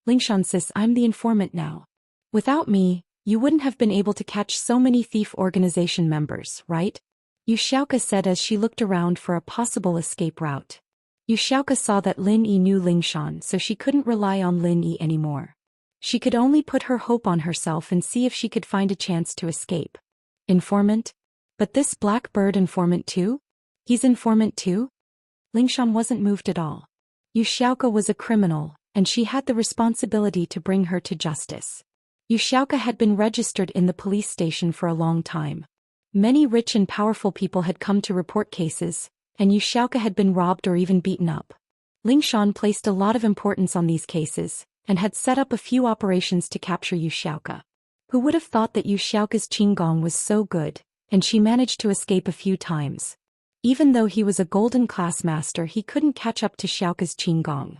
Ling Shan sis, I'm the informant now. Without me, you wouldn't have been able to catch so many thief organization members, right? Yu Xiaoke said as she looked around for a possible escape route. Yu Xiaoke saw that Lin Yi knew Ling Shan, so she couldn't rely on Lin Yi anymore. She could only put her hope on herself and see if she could find a chance to escape. Informant? But this Blackbird informant too? He's informant too? Ling Shan wasn't moved at all. Yu Xiaoke was a criminal, and she had the responsibility to bring her to justice. Yu Xiaoke had been registered in the police station for a long time. Many rich and powerful people had come to report cases, and Yu Xiaoke had been robbed or even beaten up. Ling Shan placed a lot of importance on these cases, and had set up a few operations to capture Yu Xiaoke. Who would have thought that Yu Xiaoka's qinggong was so good, and she managed to escape a few times. Even though he was a golden class master, he couldn't catch up to Xiaoka's qinggong.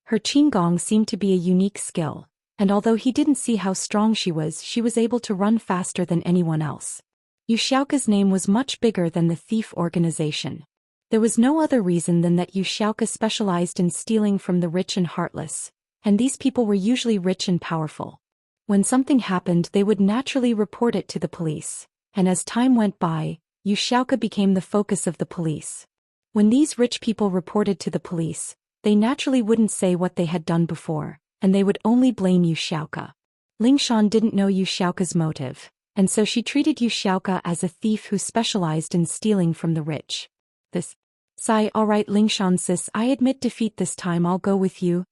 Her qinggong seemed to be a unique skill, and although he didn't see how strong she was able to run faster than anyone else. Yu Xiaoka's name was much bigger than the thief organization. There was no other reason than that Yu Xiaoka specialized in stealing from the rich and heartless, and these people were usually rich and powerful. When something happened, they would naturally report it to the police, and as time went by, Yu Xiaoka became the focus of the police. When these rich people reported to the police, they naturally wouldn't say what they had done before, and they would only blame Yu Xiaoka. Ling Shan didn't know Yu Xiaoka's motive, and so she treated Yu Xiaoka as a thief who specialized in stealing from the rich. Sigh, alright Ling Shan sis, I admit defeat this time, I'll go with you.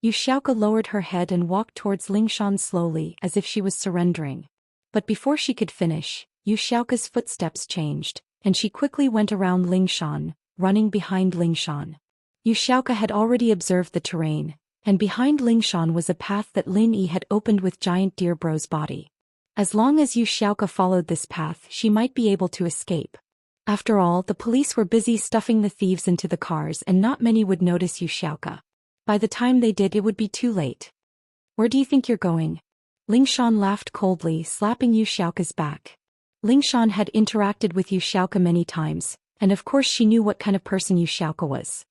Yu Xiaoka lowered her head and walked towards Ling Shan slowly as if she was surrendering. But before she could finish, Yu Xiaoka's footsteps changed, and she quickly went around Ling Shan, running behind Ling Shan. Yu Xiaoka had already observed the terrain, and behind Ling Shan was a path that Lin Yi had opened with giant deer bro's body. As long as Yu Xiaoka followed this path, she might be able to escape. After all, the police were busy stuffing the thieves into the cars and not many would notice Yu Xiaoka. By the time they did, it would be too late. Where do you think you're going? Ling Shan laughed coldly, slapping Yu Xiaoka's back. Ling Shan had interacted with Yu Xiaoka many times, and of course she knew what kind of person Yu Xiaoka was.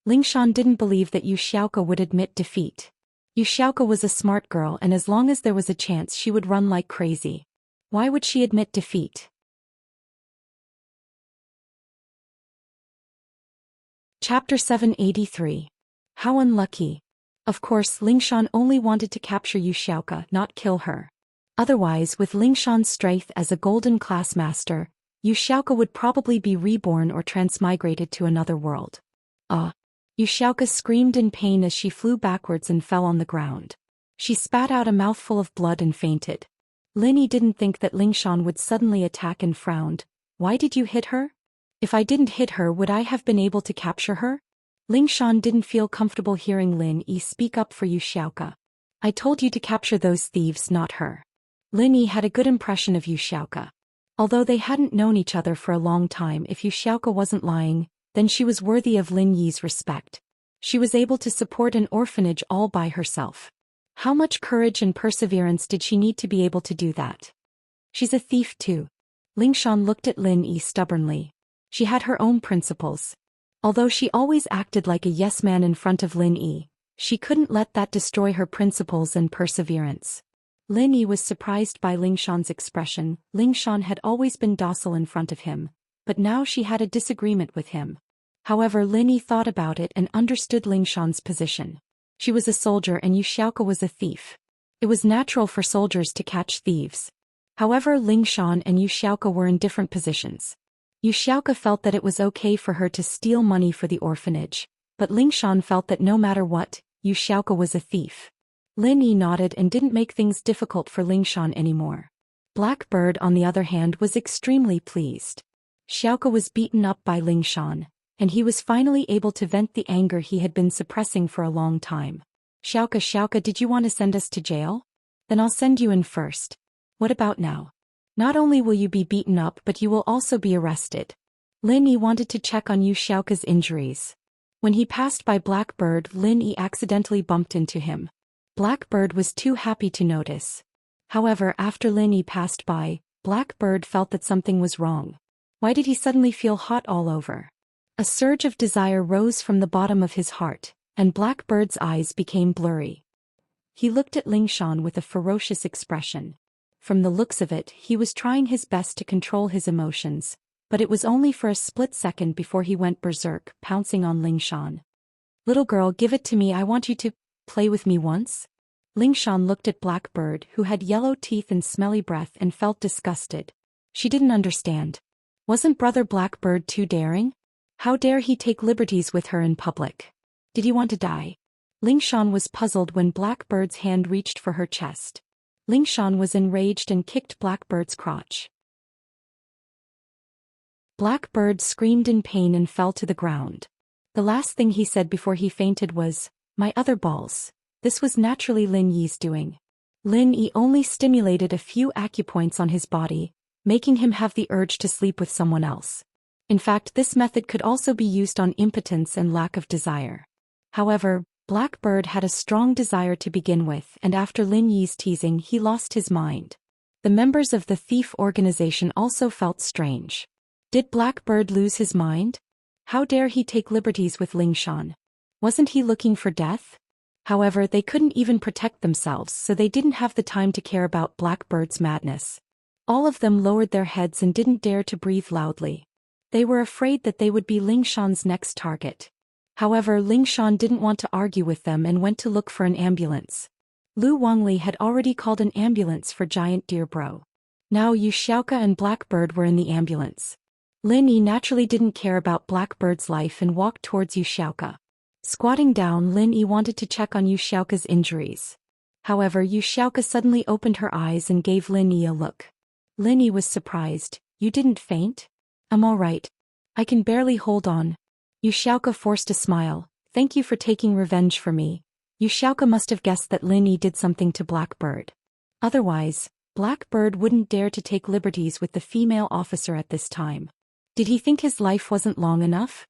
Ling Shan didn't believe that Yu Xiaoka would admit defeat. Yu Xiaoka was a smart girl, and as long as there was a chance she would run like crazy. Why would she admit defeat? Chapter 783. How unlucky. Of course, Ling Shan only wanted to capture Yu Xiaoka, not kill her. Otherwise, with Ling Shan's strength as a golden class master, Yu Xiaoka would probably be reborn or transmigrated to another world. Yu Xiaoka screamed in pain as she flew backwards and fell on the ground. She spat out a mouthful of blood and fainted. Lin Yi didn't think that Ling Shan would suddenly attack and frowned. Why did you hit her? If I didn't hit her, would I have been able to capture her? Ling Shan didn't feel comfortable hearing Lin Yi speak up for Yu Xiaoka. I told you to capture those thieves, not her. Lin Yi had a good impression of Yu Xiaoka. Although they hadn't known each other for a long time, if Yu Xiaoka wasn't lying, then she was worthy of Lin Yi's respect. She was able to support an orphanage all by herself. How much courage and perseverance did she need to be able to do that? She's a thief too. Ling Shan looked at Lin Yi stubbornly. She had her own principles. Although she always acted like a yes man in front of Lin Yi, she couldn't let that destroy her principles and perseverance. Lin Yi was surprised by Ling Shan's expression. Ling Shan had always been docile in front of him, but now she had a disagreement with him. However, Lin Yi thought about it and understood Ling Shan's position. She was a soldier and Yu Xiaoka was a thief. It was natural for soldiers to catch thieves. However, Ling Shan and Yu Xiaoka were in different positions. Yu Xiaoka felt that it was okay for her to steal money for the orphanage, but Ling Shan felt that no matter what, Yu Xiaoka was a thief. Lin Yi nodded and didn't make things difficult for Ling Shan anymore. Blackbird, on the other hand, was extremely pleased. Xiaoka was beaten up by Ling Shan, and he was finally able to vent the anger he had been suppressing for a long time. Xiaoka, did you want to send us to jail? Then I'll send you in first. What about now? Not only will you be beaten up, but you will also be arrested. Lin Yi wanted to check on Yu Xiaoka's injuries. When he passed by Blackbird, Lin Yi accidentally bumped into him. Blackbird was too happy to notice. However, after Lin Yi passed by, Blackbird felt that something was wrong. Why did he suddenly feel hot all over? A surge of desire rose from the bottom of his heart, and Blackbird's eyes became blurry. He looked at Ling Shan with a ferocious expression. From the looks of it, he was trying his best to control his emotions, but it was only for a split second before he went berserk, pouncing on Ling Shan. Little girl, give it to me, I want you to play with me once. Ling Shan looked at Blackbird, who had yellow teeth and smelly breath, and felt disgusted. She didn't understand. Wasn't Brother Blackbird too daring? How dare he take liberties with her in public? Did he want to die? Ling Shan was puzzled when Blackbird's hand reached for her chest. Ling Shan was enraged and kicked Blackbird's crotch. Blackbird screamed in pain and fell to the ground. The last thing he said before he fainted was, "My other balls." This was naturally Lin Yi's doing. Lin Yi only stimulated a few acupoints on his body, making him have the urge to sleep with someone else. In fact, this method could also be used on impotence and lack of desire. However, Blackbird had a strong desire to begin with, and after Lin Yi's teasing he lost his mind. The members of the thief organization also felt strange. Did Blackbird lose his mind? How dare he take liberties with Lingshan? Wasn't he looking for death? However, they couldn't even protect themselves, so they didn't have the time to care about Blackbird's madness. All of them lowered their heads and didn't dare to breathe loudly. They were afraid that they would be Lingshan's next target. However, Lingshan didn't want to argue with them and went to look for an ambulance. Lu Wangli had already called an ambulance for Giant Deer Bro. Now Yu Xiaoka and Blackbird were in the ambulance. Lin Yi naturally didn't care about Blackbird's life and walked towards Yu Xiaoka. Squatting down, Lin Yi wanted to check on Yu Xiaoka's injuries. However, Yu Xiaoka suddenly opened her eyes and gave Lin Yi a look. Lin Yi was surprised. You didn't faint? I'm all right. I can barely hold on. Yu Xiaoka forced a smile. Thank you for taking revenge for me. Yu Xiaoka must have guessed that Lin Yi did something to Blackbird. Otherwise, Blackbird wouldn't dare to take liberties with the female officer at this time. Did he think his life wasn't long enough?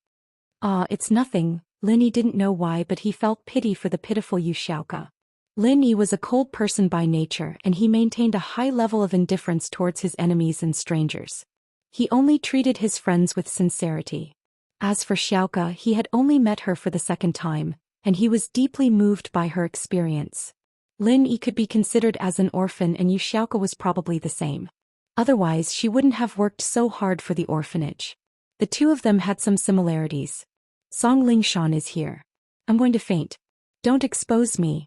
It's nothing. Lin Yi didn't know why, but he felt pity for the pitiful Yu Xiaoka. Lin Yi was a cold person by nature, and he maintained a high level of indifference towards his enemies and strangers. He only treated his friends with sincerity. As for Xiaoka, he had only met her for the second time, and he was deeply moved by her experience. Lin Yi could be considered as an orphan, and Yu Xiaoka was probably the same. Otherwise, she wouldn't have worked so hard for the orphanage. The two of them had some similarities. Song Lingshan is here. I'm going to faint. Don't expose me.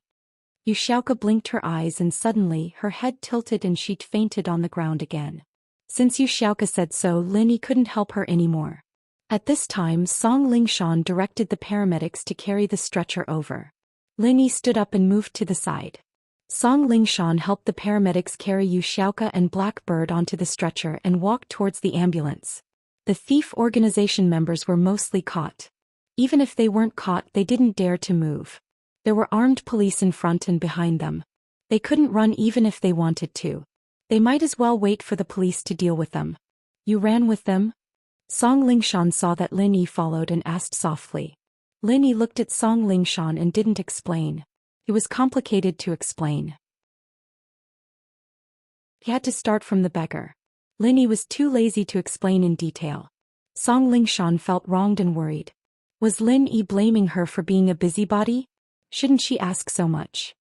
Yu Xiaoka blinked her eyes and suddenly her head tilted and she fainted on the ground again. Since Yu Xiaoka said so, Lin Yi couldn't help her anymore. At this time, Song Lingshan directed the paramedics to carry the stretcher over. Lin Yi stood up and moved to the side. Song Lingshan helped the paramedics carry Yu Xiaoka and Blackbird onto the stretcher and walked towards the ambulance. The thief organization members were mostly caught. Even if they weren't caught, they didn't dare to move. There were armed police in front and behind them. They couldn't run even if they wanted to. They might as well wait for the police to deal with them. You ran with them? Song Lingshan saw that Lin Yi followed and asked softly. Lin Yi looked at Song Lingshan and didn't explain. It was complicated to explain. He had to start from the beggar. Lin Yi was too lazy to explain in detail. Song Lingshan felt wronged and worried. Was Lin Yi blaming her for being a busybody? Shouldn't she ask so much?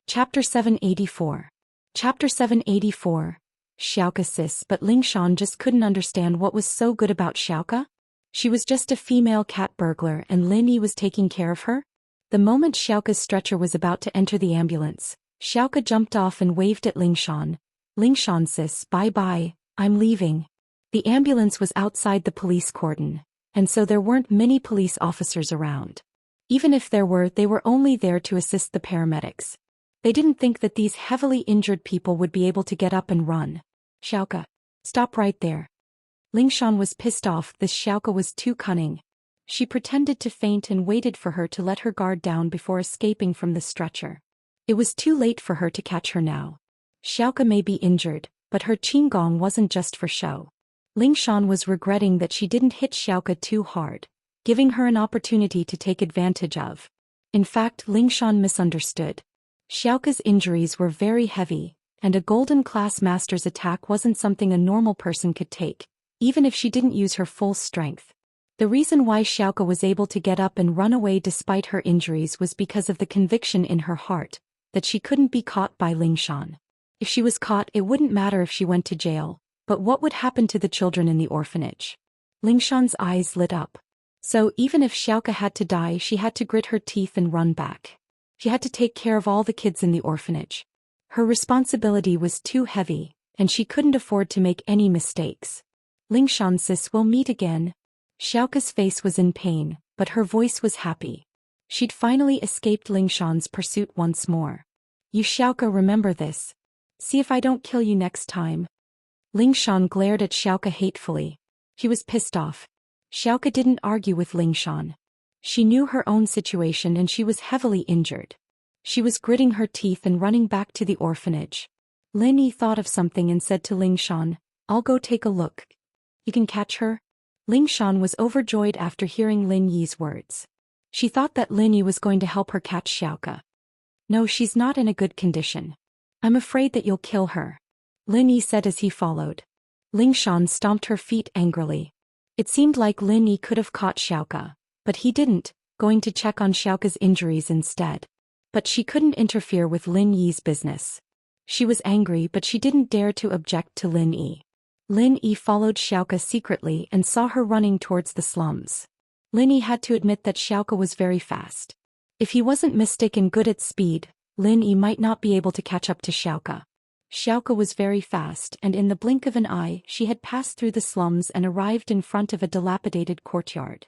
Chapter 784. Chapter 784. Xiaoka sis, but Lingshan just couldn't understand what was so good about Xiaoka. She was just a female cat burglar and Lin Yi was taking care of her? The moment Xiaoka's stretcher was about to enter the ambulance, Xiaoka jumped off and waved at Lingshan. Lingshan sis, bye-bye, I'm leaving. The ambulance was outside the police cordon, and so there weren't many police officers around. Even if there were, they were only there to assist the paramedics. They didn't think that these heavily injured people would be able to get up and run. Xiaoka, stop right there. Lingshan was pissed off. This Xiaoka was too cunning. She pretended to faint and waited for her to let her guard down before escaping from the stretcher. It was too late for her to catch her now. Xiaoka may be injured, but her qinggong wasn't just for show. Lingshan was regretting that she didn't hit Xiaoka too hard, giving her an opportunity to take advantage of. In fact, Lingshan misunderstood. Xiaoka's injuries were very heavy, and a golden class master's attack wasn't something a normal person could take, even if she didn't use her full strength. The reason why Xiaoka was able to get up and run away despite her injuries was because of the conviction in her heart that she couldn't be caught by Lingshan. If she was caught, it wouldn't matter if she went to jail, but what would happen to the children in the orphanage? Lingshan's eyes lit up. So even if Xiaoka had to die, she had to grit her teeth and run back. She had to take care of all the kids in the orphanage. Her responsibility was too heavy, and she couldn't afford to make any mistakes. Lingshan sis, we'll meet again. Xiaoka's face was in pain, but her voice was happy. She'd finally escaped Lingshan's pursuit once more. You Xiaoka, remember this. See if I don't kill you next time. Lingshan glared at Xiaoka hatefully. He was pissed off. Xiaoka didn't argue with Lingshan. She knew her own situation and she was heavily injured. She was gritting her teeth and running back to the orphanage. Lin Yi thought of something and said to Ling Shan, "I'll go take a look. You can catch her?" Ling Shan was overjoyed after hearing Lin Yi's words. She thought that Lin Yi was going to help her catch Xiaoke. "No, she's not in a good condition. I'm afraid that you'll kill her," Lin Yi said as he followed. Ling Shan stomped her feet angrily. It seemed like Lin Yi could have caught Xiaoke, but he didn't, going to check on Xiaoke's injuries instead. But she couldn't interfere with Lin Yi's business. She was angry but she didn't dare to object to Lin Yi. Lin Yi followed Xiaoke secretly and saw her running towards the slums. Lin Yi had to admit that Xiaoke was very fast. If he wasn't mystic and good at speed, Lin Yi might not be able to catch up to Xiaoke. Xiaoke was very fast and in the blink of an eye she had passed through the slums and arrived in front of a dilapidated courtyard.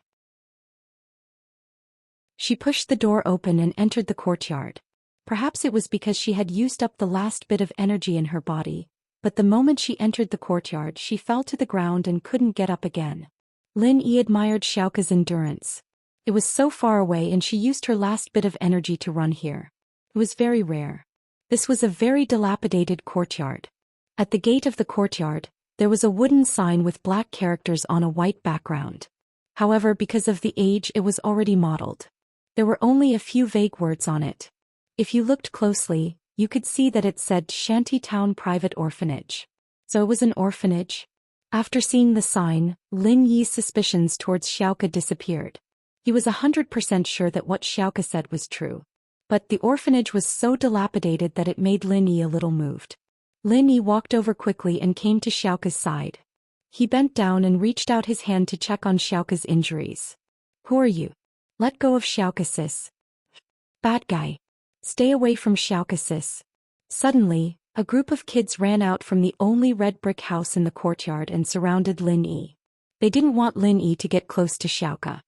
She pushed the door open and entered the courtyard. Perhaps it was because she had used up the last bit of energy in her body, but the moment she entered the courtyard she fell to the ground and couldn't get up again. Lin Yi admired Xiaoke's endurance. It was so far away and she used her last bit of energy to run here. It was very rare. This was a very dilapidated courtyard. At the gate of the courtyard, there was a wooden sign with black characters on a white background. However, because of the age it was already modeled. There were only a few vague words on it. If you looked closely, you could see that it said Shantytown Private Orphanage. So it was an orphanage? After seeing the sign, Lin Yi's suspicions towards Xiaoke disappeared. He was 100% sure that what Xiaoke said was true. But the orphanage was so dilapidated that it made Lin Yi a little moved. Lin Yi walked over quickly and came to Xiaoke's side. He bent down and reached out his hand to check on Xiaoke's injuries. "Who are you?" "Let go of Xiaoke, sis." "Bad guy. Stay away from Xiaoke, sis." Suddenly, a group of kids ran out from the only red brick house in the courtyard and surrounded Lin Yi. They didn't want Lin Yi to get close to Xiaoke.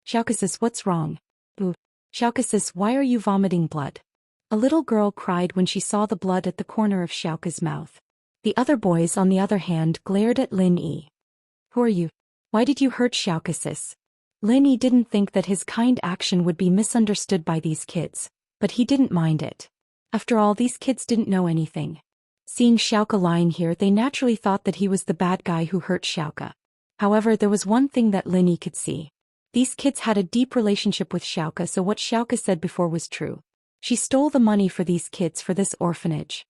"Xiaoke, sis, what's wrong?" "Ooh. Xiaoke, sis, why are you vomiting blood?" A little girl cried when she saw the blood at the corner of Xiaoke's mouth. The other boys, on the other hand, glared at Lin Yi. "Who are you? Why did you hurt Xiaoke, sis?" Lin Yi didn't think that his kind action would be misunderstood by these kids, but he didn't mind it. After all, these kids didn't know anything. Seeing Xiaoke lying here, they naturally thought that he was the bad guy who hurt Xiaoke. However, there was one thing that Lin Yi could see. These kids had a deep relationship with Xiaoke, so what Xiaoke said before was true. She stole the money for these kids for this orphanage.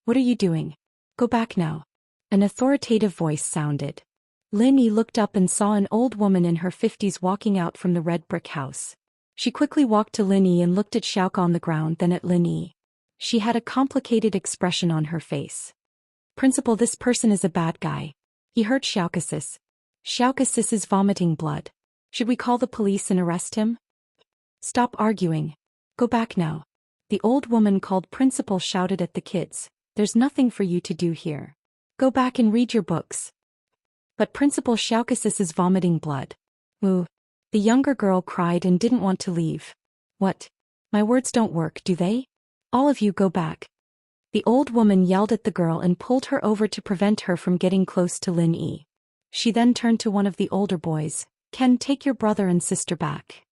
"What are you doing? Go back now." An authoritative voice sounded. Lin Yi looked up and saw an old woman in her 50s walking out from the red brick house. She quickly walked to Lin Yi and looked at Xiaoke on the ground, then at Lin Yi. She had a complicated expression on her face. "Principal, this person is a bad guy. He hurt Xiaoke, sis. Xiaoke, sis is vomiting blood. Should we call the police and arrest him?" "Stop arguing. Go back now." The old woman called Principal shouted at the kids, "There's nothing for you to do here. Go back and read your books." "But Principal, Xiaoke, sis is vomiting blood." "Ooh." The younger girl cried and didn't want to leave. "What? My words don't work, do they? All of you go back." The old woman yelled at the girl and pulled her over to prevent her from getting close to Lin Yi. She then turned to one of the older boys. "Ken, take your brother and sister back."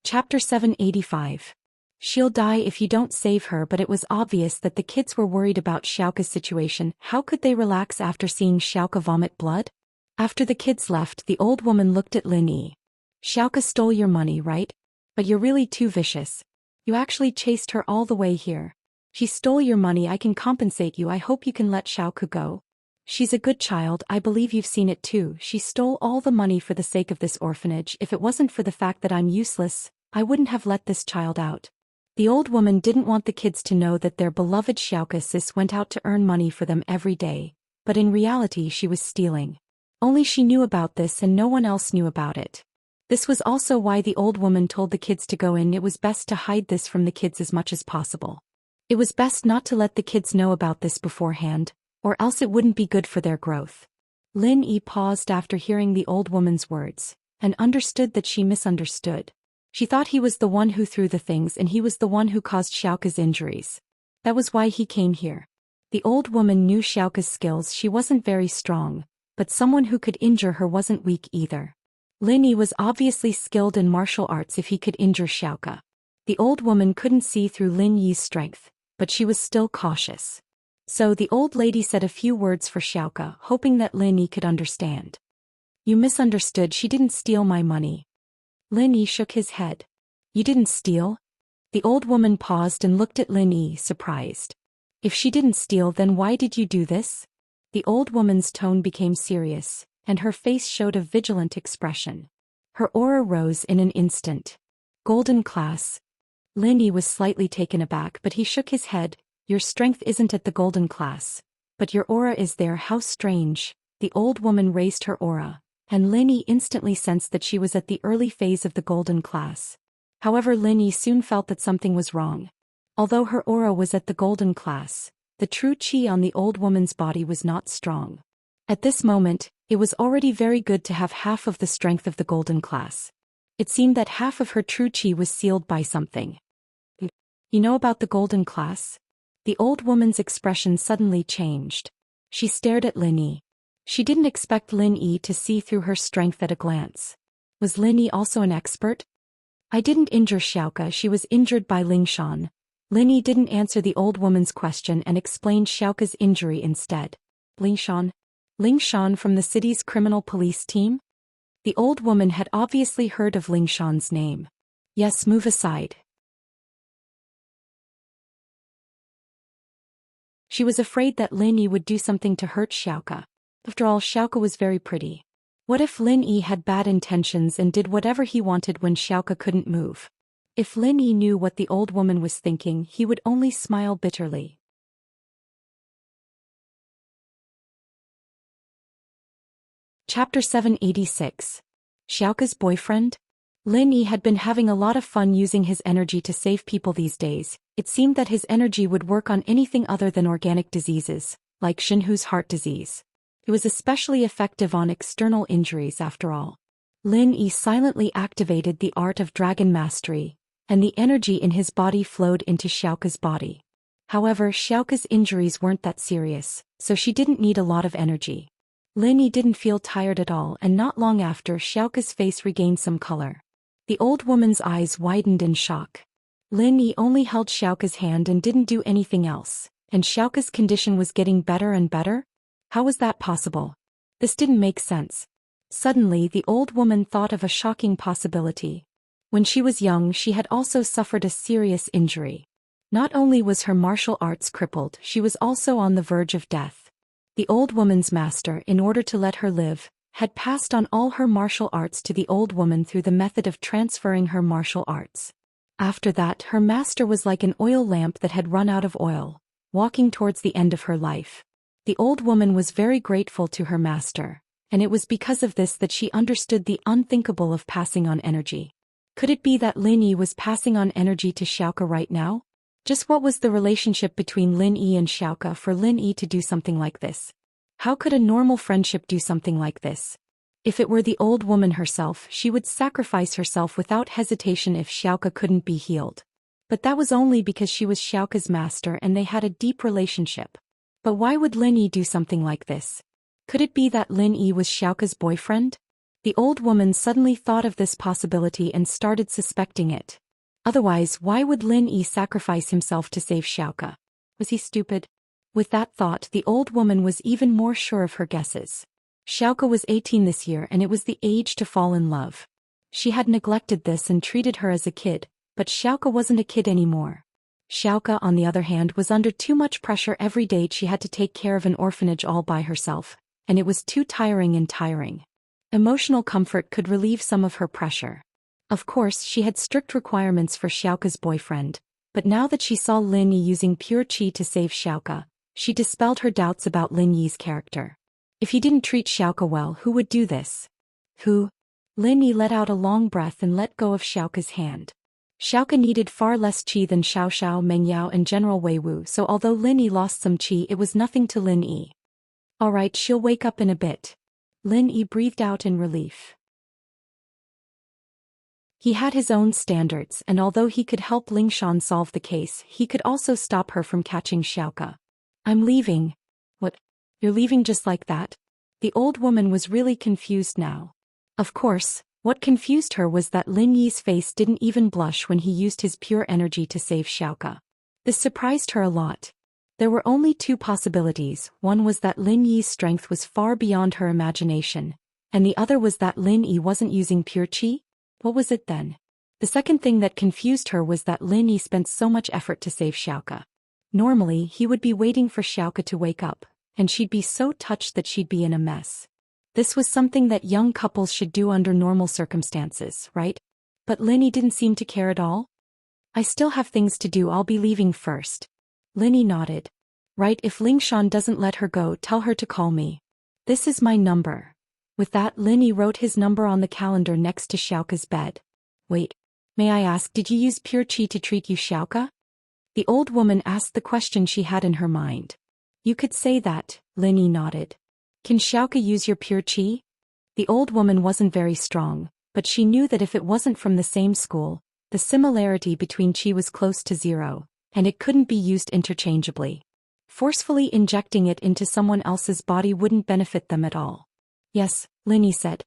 Chapter 785. She'll die if you don't save her. But it was obvious that the kids were worried about Xiaoke's situation. How could they relax after seeing Xiaoke vomit blood? After the kids left, the old woman looked at Lin Yi. "Xiaoke stole your money, right? But you're really too vicious. You actually chased her all the way here. She stole your money. I can compensate you. I hope you can let Xiaoke go. She's a good child. I believe you've seen it too. She stole all the money for the sake of this orphanage. If it wasn't for the fact that I'm useless, I wouldn't have let this child out." The old woman didn't want the kids to know that their beloved Xiaoke sis went out to earn money for them every day, but in reality she was stealing. Only she knew about this and no one else knew about it. This was also why the old woman told the kids to go in. It was best to hide this from the kids as much as possible. It was best not to let the kids know about this beforehand, or else it wouldn't be good for their growth. Lin Yi paused after hearing the old woman's words, and understood that she misunderstood. She thought he was the one who threw the things and he was the one who caused Xiaoke's injuries. That was why he came here. The old woman knew Xiaoke's skills. She wasn't very strong, but someone who could injure her wasn't weak either. Lin Yi was obviously skilled in martial arts if he could injure Xiaoke. The old woman couldn't see through Lin Yi's strength, but she was still cautious. So the old lady said a few words for Xiaoke, hoping that Lin Yi could understand. You misunderstood, she didn't steal my money. Lin Yi shook his head. You didn't steal? The old woman paused and looked at Lin Yi, surprised. If she didn't steal, then why did you do this? The old woman's tone became serious, and her face showed a vigilant expression. Her aura rose in an instant. Golden class. Lin Yi was slightly taken aback, but he shook his head. Your strength isn't at the golden class. But your aura is there. How strange. The old woman raised her aura, and Lin Yi instantly sensed that she was at the early phase of the golden class. However, Lin Yi soon felt that something was wrong. Although her aura was at the golden class, the true qi on the old woman's body was not strong. At this moment, it was already very good to have half of the strength of the golden class. It seemed that half of her true qi was sealed by something. You know about the golden class? The old woman's expression suddenly changed. She stared at Lin Yi. She didn't expect Lin Yi to see through her strength at a glance. Was Lin Yi also an expert? I didn't injure Xiaoke, she was injured by Lingshan. Lin Yi didn't answer the old woman's question and explained Xiaoke's injury instead. Lingshan? Lingshan from the city's criminal police team? The old woman had obviously heard of Lingshan's name. Yes, move aside. She was afraid that Lin Yi would do something to hurt Xiaoke. After all, Xiaoke was very pretty. What if Lin Yi had bad intentions and did whatever he wanted when Xiaoke couldn't move? If Lin Yi knew what the old woman was thinking, he would only smile bitterly. Chapter 786. Xiaoke's boyfriend? Lin Yi had been having a lot of fun using his energy to save people these days. It seemed that his energy would work on anything other than organic diseases, like Xinhu's heart disease. It was especially effective on external injuries after all. Lin Yi silently activated the art of dragon mastery, and the energy in his body flowed into Xiaoke's body. However, Xiaoke's injuries weren't that serious, so she didn't need a lot of energy. Lin Yi didn't feel tired at all, and not long after, Xiaoke's face regained some color. The old woman's eyes widened in shock. Lin Yi only held Xiaoke's hand and didn't do anything else, and Xiaoke's condition was getting better and better? How was that possible? This didn't make sense. Suddenly, the old woman thought of a shocking possibility. When she was young, she had also suffered a serious injury. Not only was her martial arts crippled, she was also on the verge of death. The old woman's master, in order to let her live, had passed on all her martial arts to the old woman through the method of transferring her martial arts. After that, her master was like an oil lamp that had run out of oil, walking towards the end of her life. The old woman was very grateful to her master, and it was because of this that she understood the unthinkable of passing on energy. Could it be that Lin Yi was passing on energy to Xiaoke right now? Just what was the relationship between Lin Yi and Xiaoke for Lin Yi to do something like this? How could a normal friendship do something like this? If it were the old woman herself, she would sacrifice herself without hesitation if Xiaoke couldn't be healed. But that was only because she was Xiaoke's master and they had a deep relationship. But why would Lin Yi do something like this? Could it be that Lin Yi was Xiaoke's boyfriend? The old woman suddenly thought of this possibility and started suspecting it. Otherwise, why would Lin Yi sacrifice himself to save Xiaoke? Was he stupid? With that thought, the old woman was even more sure of her guesses. Xiaoke was 18 this year and it was the age to fall in love. She had neglected this and treated her as a kid, but Xiaoke wasn't a kid anymore. Xiaoke, on the other hand, was under too much pressure every day. She had to take care of an orphanage all by herself, and it was too tiring. Emotional comfort could relieve some of her pressure. Of course, she had strict requirements for Xiaoke's boyfriend, but now that she saw Lin Yi using pure qi to save Xiaoke, she dispelled her doubts about Lin Yi's character. If he didn't treat Xiaoke well, who would do this? Who? Lin Yi let out a long breath and let go of Xiaoke's hand. Xiaoke needed far less qi than Xiao Xiao, Meng Yao and General Wei Wu, so although Lin Yi lost some qi, it was nothing to Lin Yi. Alright, she'll wake up in a bit. Lin Yi breathed out in relief. He had his own standards, and although he could help Lingshan solve the case, he could also stop her from catching Xiaoke. I'm leaving. What? You're leaving just like that? The old woman was really confused now. Of course, what confused her was that Lin Yi's face didn't even blush when he used his pure energy to save Xiaoke. This surprised her a lot. There were only two possibilities. One was that Lin Yi's strength was far beyond her imagination, and the other was that Lin Yi wasn't using pure qi. What was it then? The second thing that confused her was that Lin Yi spent so much effort to save Xiaoke. Normally, he would be waiting for Xiaoke to wake up, and she'd be so touched that she'd be in a mess. This was something that young couples should do under normal circumstances, right? But Lin Yi didn't seem to care at all. I still have things to do, I'll be leaving first. Lin Yi nodded. Right, if Lingshan doesn't let her go, tell her to call me. This is my number. With that, Lin Yi wrote his number on the calendar next to Xiaoke's bed. Wait, may I ask, did you use pure qi to treat you, Xiaoke? The old woman asked the question she had in her mind. You could say that, Lin Yi nodded. Can Xiaoke use your pure qi? The old woman wasn't very strong, but she knew that if it wasn't from the same school, the similarity between qi was close to zero, and it couldn't be used interchangeably. Forcefully injecting it into someone else's body wouldn't benefit them at all. Yes, Lin Yi said.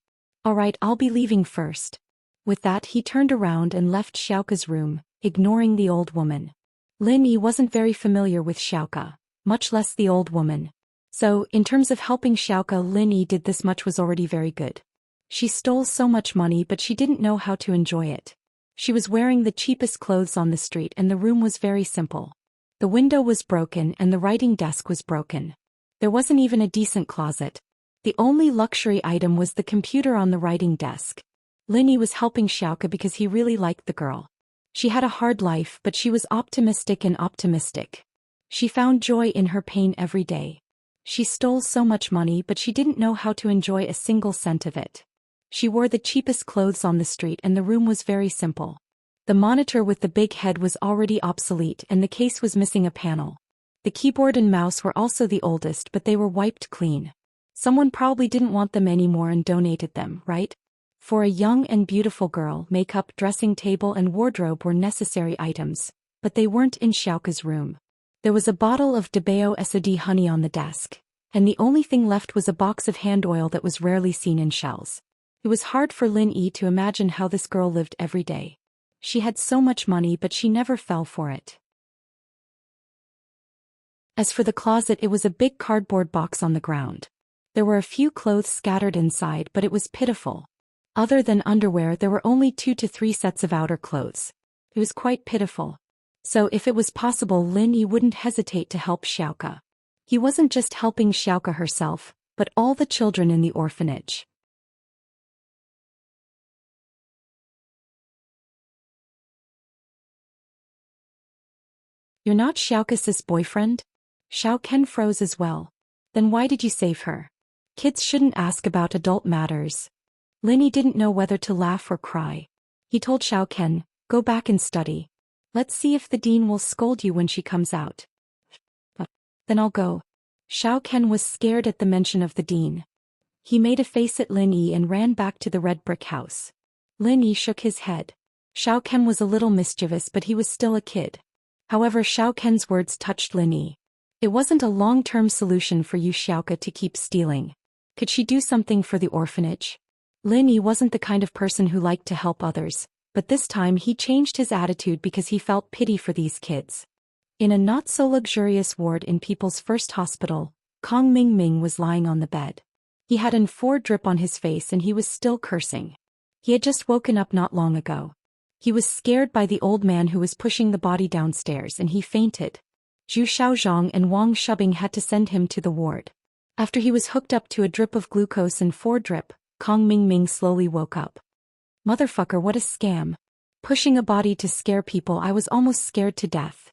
Alright, I'll be leaving first. With that, he turned around and left Xiaoke's room, ignoring the old woman. Lin Yi wasn't very familiar with Xiaoke, much less the old woman. So, in terms of helping Xiaoke, Lin Yi did this much was already very good. She stole so much money, but she didn't know how to enjoy it. She was wearing the cheapest clothes on the street and the room was very simple. The window was broken and the writing desk was broken. There wasn't even a decent closet. The only luxury item was the computer on the writing desk. Lin Yi was helping Xiaoke because he really liked the girl. She had a hard life, but she was optimistic and optimistic. She found joy in her pain every day. She stole so much money, but she didn't know how to enjoy a single cent of it. She wore the cheapest clothes on the street and the room was very simple. The monitor with the big head was already obsolete and the case was missing a panel. The keyboard and mouse were also the oldest, but they were wiped clean. Someone probably didn't want them anymore and donated them, right? For a young and beautiful girl, makeup, dressing table and wardrobe were necessary items, but they weren't in Xiaoke's room. There was a bottle of Debao Sod honey on the desk, and the only thing left was a box of hand oil that was rarely seen in shells. It was hard for Lin Yi to imagine how this girl lived every day. She had so much money, but she never fell for it. As for the closet, it was a big cardboard box on the ground. There were a few clothes scattered inside, but it was pitiful. Other than underwear, there were only 2 to 3 sets of outer clothes. It was quite pitiful. So if it was possible, Lin Yi wouldn't hesitate to help Xiaoke. He wasn't just helping Xiaoke herself, but all the children in the orphanage. You're not Xiaoke's boyfriend? Xiao Ken froze as well. Then why did you save her? Kids shouldn't ask about adult matters. Lin Yi didn't know whether to laugh or cry. He told Xiao Ken, go back and study. Let's see if the dean will scold you when she comes out. Then I'll go. Xiao Ken was scared at the mention of the dean. He made a face at Lin Yi and ran back to the red brick house. Lin Yi shook his head. Xiao Ken was a little mischievous, but he was still a kid. However, Xiao Ken's words touched Lin Yi. It wasn't a long-term solution for you, Xiaoke, to keep stealing. Could she do something for the orphanage? Lin Yi wasn't the kind of person who liked to help others, but this time he changed his attitude because he felt pity for these kids. In a not-so-luxurious ward in People's First Hospital, Kong Ming Ming was lying on the bed. He had an IV drip on his face and he was still cursing. He had just woken up not long ago. He was scared by the old man who was pushing the body downstairs and he fainted. Zhu Xiaozhong and Wang Shubing had to send him to the ward. After he was hooked up to a drip of glucose and IV drip, Kong Ming Ming slowly woke up. Motherfucker, what a scam. Pushing a body to scare people, I was almost scared to death.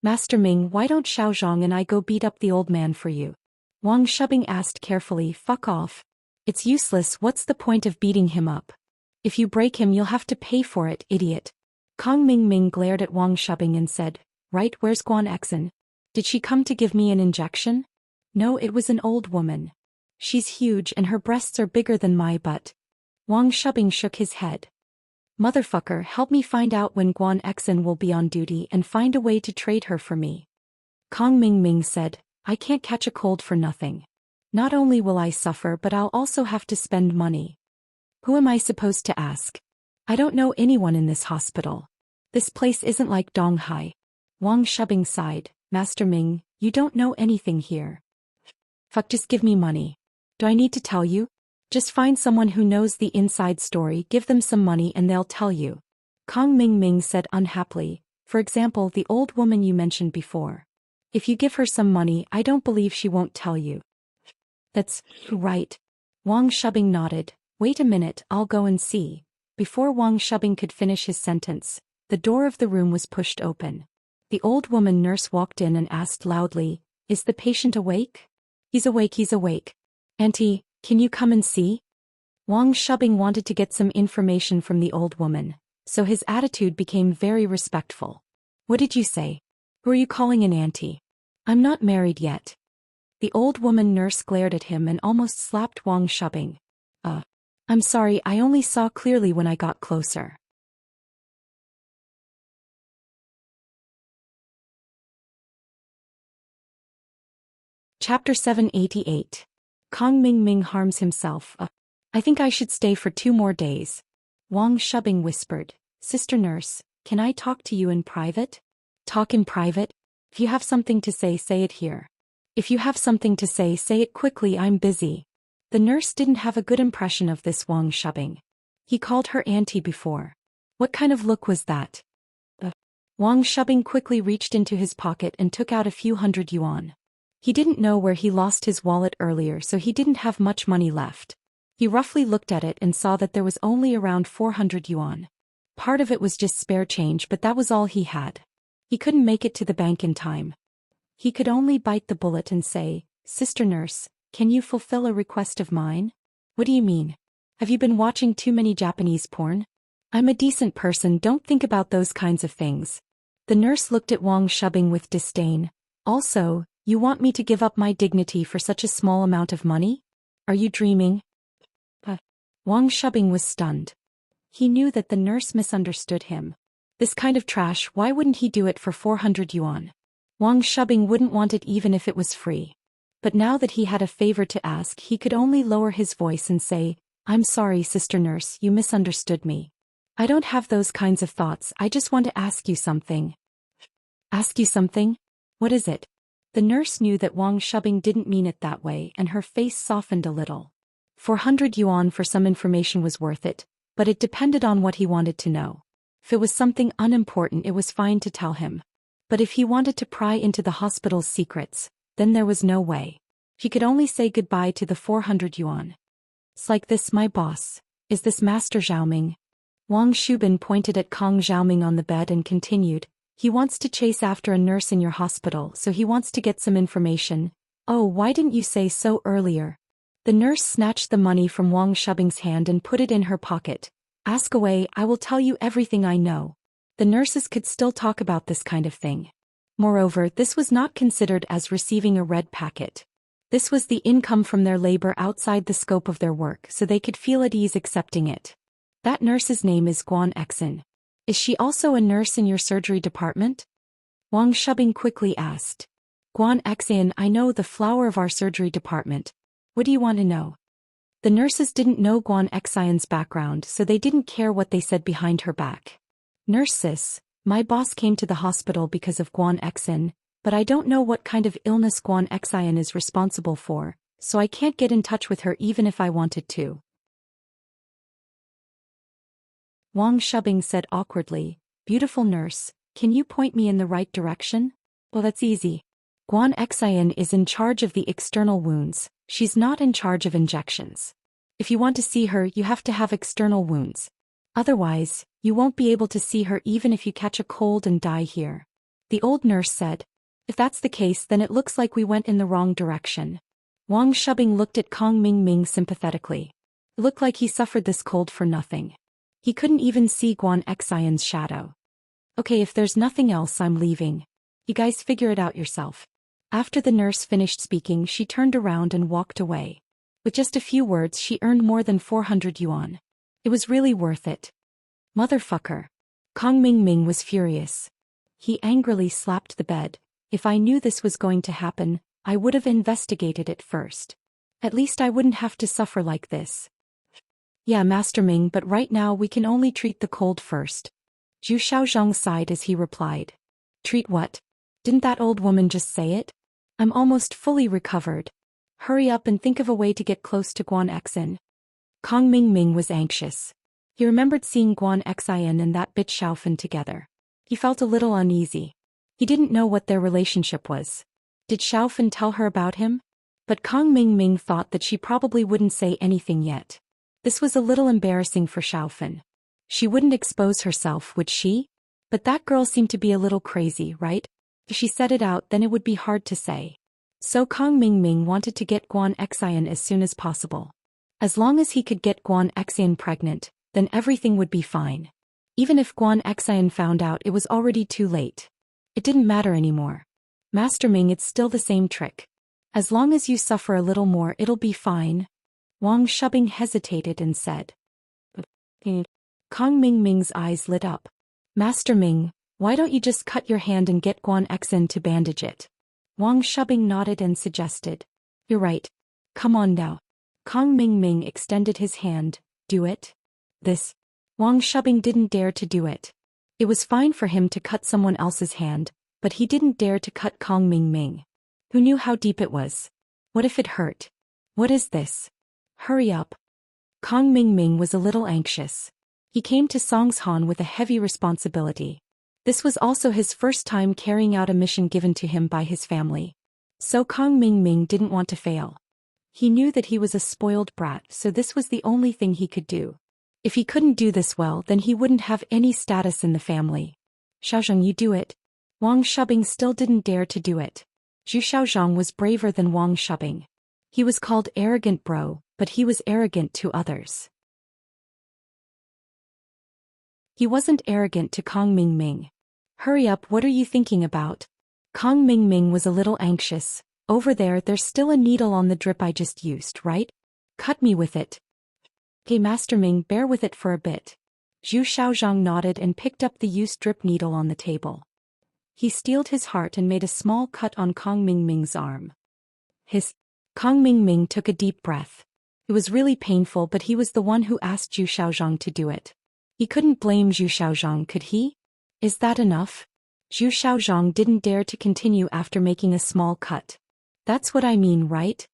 Master Ming, why don't Xiaozhong and I go beat up the old man for you? Wang Shubing asked carefully. Fuck off. It's useless, what's the point of beating him up? If you break him you'll have to pay for it, idiot. Kong Ming Ming glared at Wang Shubing and said, right, where's Guan Exen? Did she come to give me an injection? No, it was an old woman. She's huge and her breasts are bigger than my butt. Wang Shubing shook his head. Motherfucker, help me find out when Guan Exen will be on duty and find a way to trade her for me. Kong Ming Ming said, I can't catch a cold for nothing. Not only will I suffer but I'll also have to spend money. Who am I supposed to ask? I don't know anyone in this hospital. This place isn't like Donghai. Wang Shubing sighed. Master Ming, you don't know anything here. Fuck, just give me money. Do I need to tell you? Just find someone who knows the inside story, give them some money and they'll tell you. Kong Ming Ming said unhappily. For example, the old woman you mentioned before. If you give her some money, I don't believe she won't tell you. That's right. Wang Shubing nodded. Wait a minute, I'll go and see. Before Wang Shubing could finish his sentence, the door of the room was pushed open. The old woman nurse walked in and asked loudly, "Is the patient awake?" He's awake, he's awake. Auntie, can you come and see?" Wang Shubing wanted to get some information from the old woman, so his attitude became very respectful. What did you say? Who are you calling an auntie? I'm not married yet. The old woman nurse glared at him and almost slapped Wang Shubing. I'm sorry, I only saw clearly when I got closer. Chapter 788. Kong Ming Ming harms himself. I think I should stay for 2 more days. Wang Shubing whispered. Sister nurse, can I talk to you in private? Talk in private? If you have something to say it here. If you have something to say it quickly, I'm busy. The nurse didn't have a good impression of this Wang Shubing. He called her auntie before. What kind of look was that? Wang Shubing quickly reached into his pocket and took out a few hundred yuan. He didn't know where he lost his wallet earlier, so he didn't have much money left. He roughly looked at it and saw that there was only around 400 yuan. Part of it was just spare change, but that was all he had. He couldn't make it to the bank in time. He could only bite the bullet and say, Sister nurse, can you fulfill a request of mine? What do you mean? Have you been watching too many Japanese porn? I'm a decent person, don't think about those kinds of things. The nurse looked at Wang Shubing with disdain. Also, you want me to give up my dignity for such a small amount of money? Are you dreaming? Wang Shubing was stunned. He knew that the nurse misunderstood him. This kind of trash, why wouldn't he do it for 400 yuan? Wang Shubing wouldn't want it even if it was free. But now that he had a favor to ask, he could only lower his voice and say, I'm sorry, sister nurse, you misunderstood me. I don't have those kinds of thoughts, I just want to ask you something. Ask you something? What is it? The nurse knew that Wang Shubing didn't mean it that way, and her face softened a little. 400 yuan for some information was worth it, but it depended on what he wanted to know. If it was something unimportant, it was fine to tell him. But if he wanted to pry into the hospital's secrets, then there was no way. He could only say goodbye to the 400 yuan. It's like this, my boss. Is this Master Xiaoming? Wang Shubin pointed at Kong Xiaoming on the bed and continued, he wants to chase after a nurse in your hospital, so he wants to get some information. Oh, why didn't you say so earlier? The nurse snatched the money from Wang Shubing's hand and put it in her pocket. Ask away, I will tell you everything I know. The nurses could still talk about this kind of thing. Moreover, this was not considered as receiving a red packet. This was the income from their labor outside the scope of their work, so they could feel at ease accepting it. That nurse's name is Guan Exin. Is she also a nurse in your surgery department? Wang Shubing quickly asked. Guan Exin, I know, the flower of our surgery department. What do you want to know? The nurses didn't know Guan Exin's background, so they didn't care what they said behind her back. Nurse sis, my boss came to the hospital because of Guan Exin, but I don't know what kind of illness Guan Exin is responsible for, so I can't get in touch with her even if I wanted to. Wang Shubing said awkwardly, Beautiful nurse, can you point me in the right direction? Well, that's easy. Guan Exin is in charge of the external wounds, she's not in charge of injections. If you want to see her, you have to have external wounds. Otherwise, you won't be able to see her even if you catch a cold and die here. The old nurse said. If that's the case, then it looks like we went in the wrong direction. Wang Shubing looked at Kong Ming Ming sympathetically. It looked like he suffered this cold for nothing. He couldn't even see Guan Exin's shadow. Okay, if there's nothing else, I'm leaving. You guys figure it out yourself. After the nurse finished speaking, she turned around and walked away. With just a few words, she earned more than 400 yuan. It was really worth it. Motherfucker. Kong Ming Ming was furious. He angrily slapped the bed. If I knew this was going to happen, I would have investigated it first. At least I wouldn't have to suffer like this. Yeah, Master Ming, but right now we can only treat the cold first. Zhu Xiaozhang sighed as he replied. Treat what? Didn't that old woman just say it? I'm almost fully recovered. Hurry up and think of a way to get close to Guan Xin. Kong Ming was anxious. He remembered seeing Guan Xin and that bitch Xiaofan together. He felt a little uneasy. He didn't know what their relationship was. Did Xiaofan tell her about him? But Kong Ming thought that she probably wouldn't say anything yet. This was a little embarrassing for Xiaofan. She wouldn't expose herself, would she? But that girl seemed to be a little crazy, right? If she said it out, then it would be hard to say. So Kong Ming wanted to get Guan Xin as soon as possible. As long as he could get Guan Xin pregnant, then everything would be fine. Even if Guan Xin found out, it was already too late. It didn't matter anymore. Master Ming, it's still the same trick. As long as you suffer a little more, it'll be fine. Wang Shubing hesitated and said. Kong Ming's eyes lit up. Master Ming, why don't you just cut your hand and get Guan Xin to bandage it? Wang Shubing nodded and suggested. You're right. Come on now. Kong Ming extended his hand. Do it? This. Wang Shubing didn't dare to do it. It was fine for him to cut someone else's hand, but he didn't dare to cut Kong Ming. Who knew how deep it was? What if it hurt? What is this? Hurry up. Kong Ming was a little anxious. He came to Songshan with a heavy responsibility. This was also his first time carrying out a mission given to him by his family. So Kong Ming didn't want to fail. He knew that he was a spoiled brat, so this was the only thing he could do. If he couldn't do this well, then he wouldn't have any status in the family. Xiaozhang, you do it. Wang Shubing still didn't dare to do it. Zhu Xiaozhang was braver than Wang Shubing. He was called arrogant bro, but he was arrogant to others. He wasn't arrogant to Kong Ming. Hurry up, what are you thinking about? Kong Ming was a little anxious. Over there's still a needle on the drip I just used, right? Cut me with it. Okay, Master Ming, bear with it for a bit. Zhu Xiaozhang nodded and picked up the used drip needle on the table. He steeled his heart and made a small cut on Kong Ming's arm. Kong Ming took a deep breath. It was really painful, but he was the one who asked Zhu Xiaozhang to do it. He couldn't blame Zhu Xiaozhang, could he? Is that enough? Zhu Xiaozhang didn't dare to continue after making a small cut. That's what I mean, right?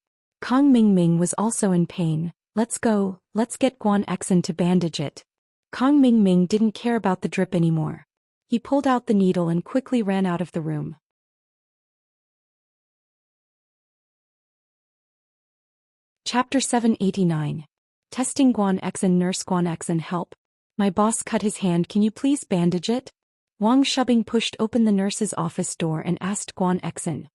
Kong Ming was also in pain. Let's go, let's get Guan Xin to bandage it. Kong Ming didn't care about the drip anymore. He pulled out the needle and quickly ran out of the room. Chapter 789. Testing Guan Xin. Nurse Guan Xin, help. My boss cut his hand, can you please bandage it? Wang Shubing pushed open the nurse's office door and asked Guan Xin.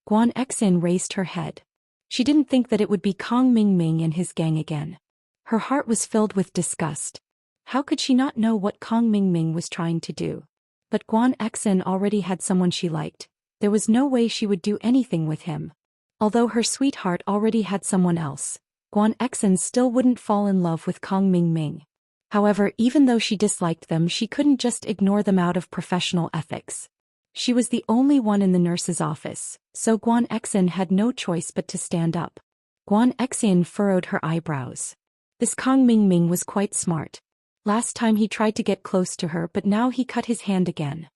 Guan Xin raised her head. She didn't think that it would be Kong Ming and his gang again. Her heart was filled with disgust. How could she not know what Kong Ming was trying to do? But Guan Xin already had someone she liked. There was no way she would do anything with him. Although her sweetheart already had someone else, Guan Xin still wouldn't fall in love with Kong Ming. However, even though she disliked them, she couldn't just ignore them out of professional ethics. She was the only one in the nurse's office, so Guan Xin had no choice but to stand up. Guan Xin furrowed her eyebrows. This Kong Ming was quite smart. Last time he tried to get close to her, but now he cut his hand again.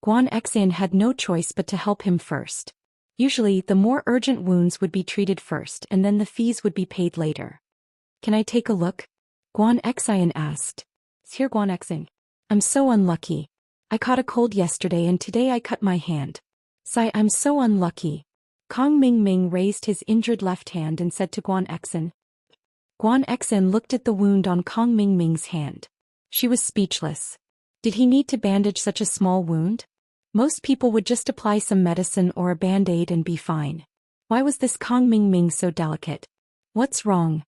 Guan Xin had no choice but to help him first. Usually, the more urgent wounds would be treated first and then the fees would be paid later. Can I take a look? Guan Xin asked. Here, Guan Xin. I'm so unlucky. I caught a cold yesterday and today I cut my hand. Sigh, I'm so unlucky. Kong Ming raised his injured left hand and said to Guan Xin. Guan Xin looked at the wound on Kong Ming's hand. She was speechless. Did he need to bandage such a small wound? Most people would just apply some medicine or a band-aid and be fine. Why was this Kong Ming so delicate? What's wrong?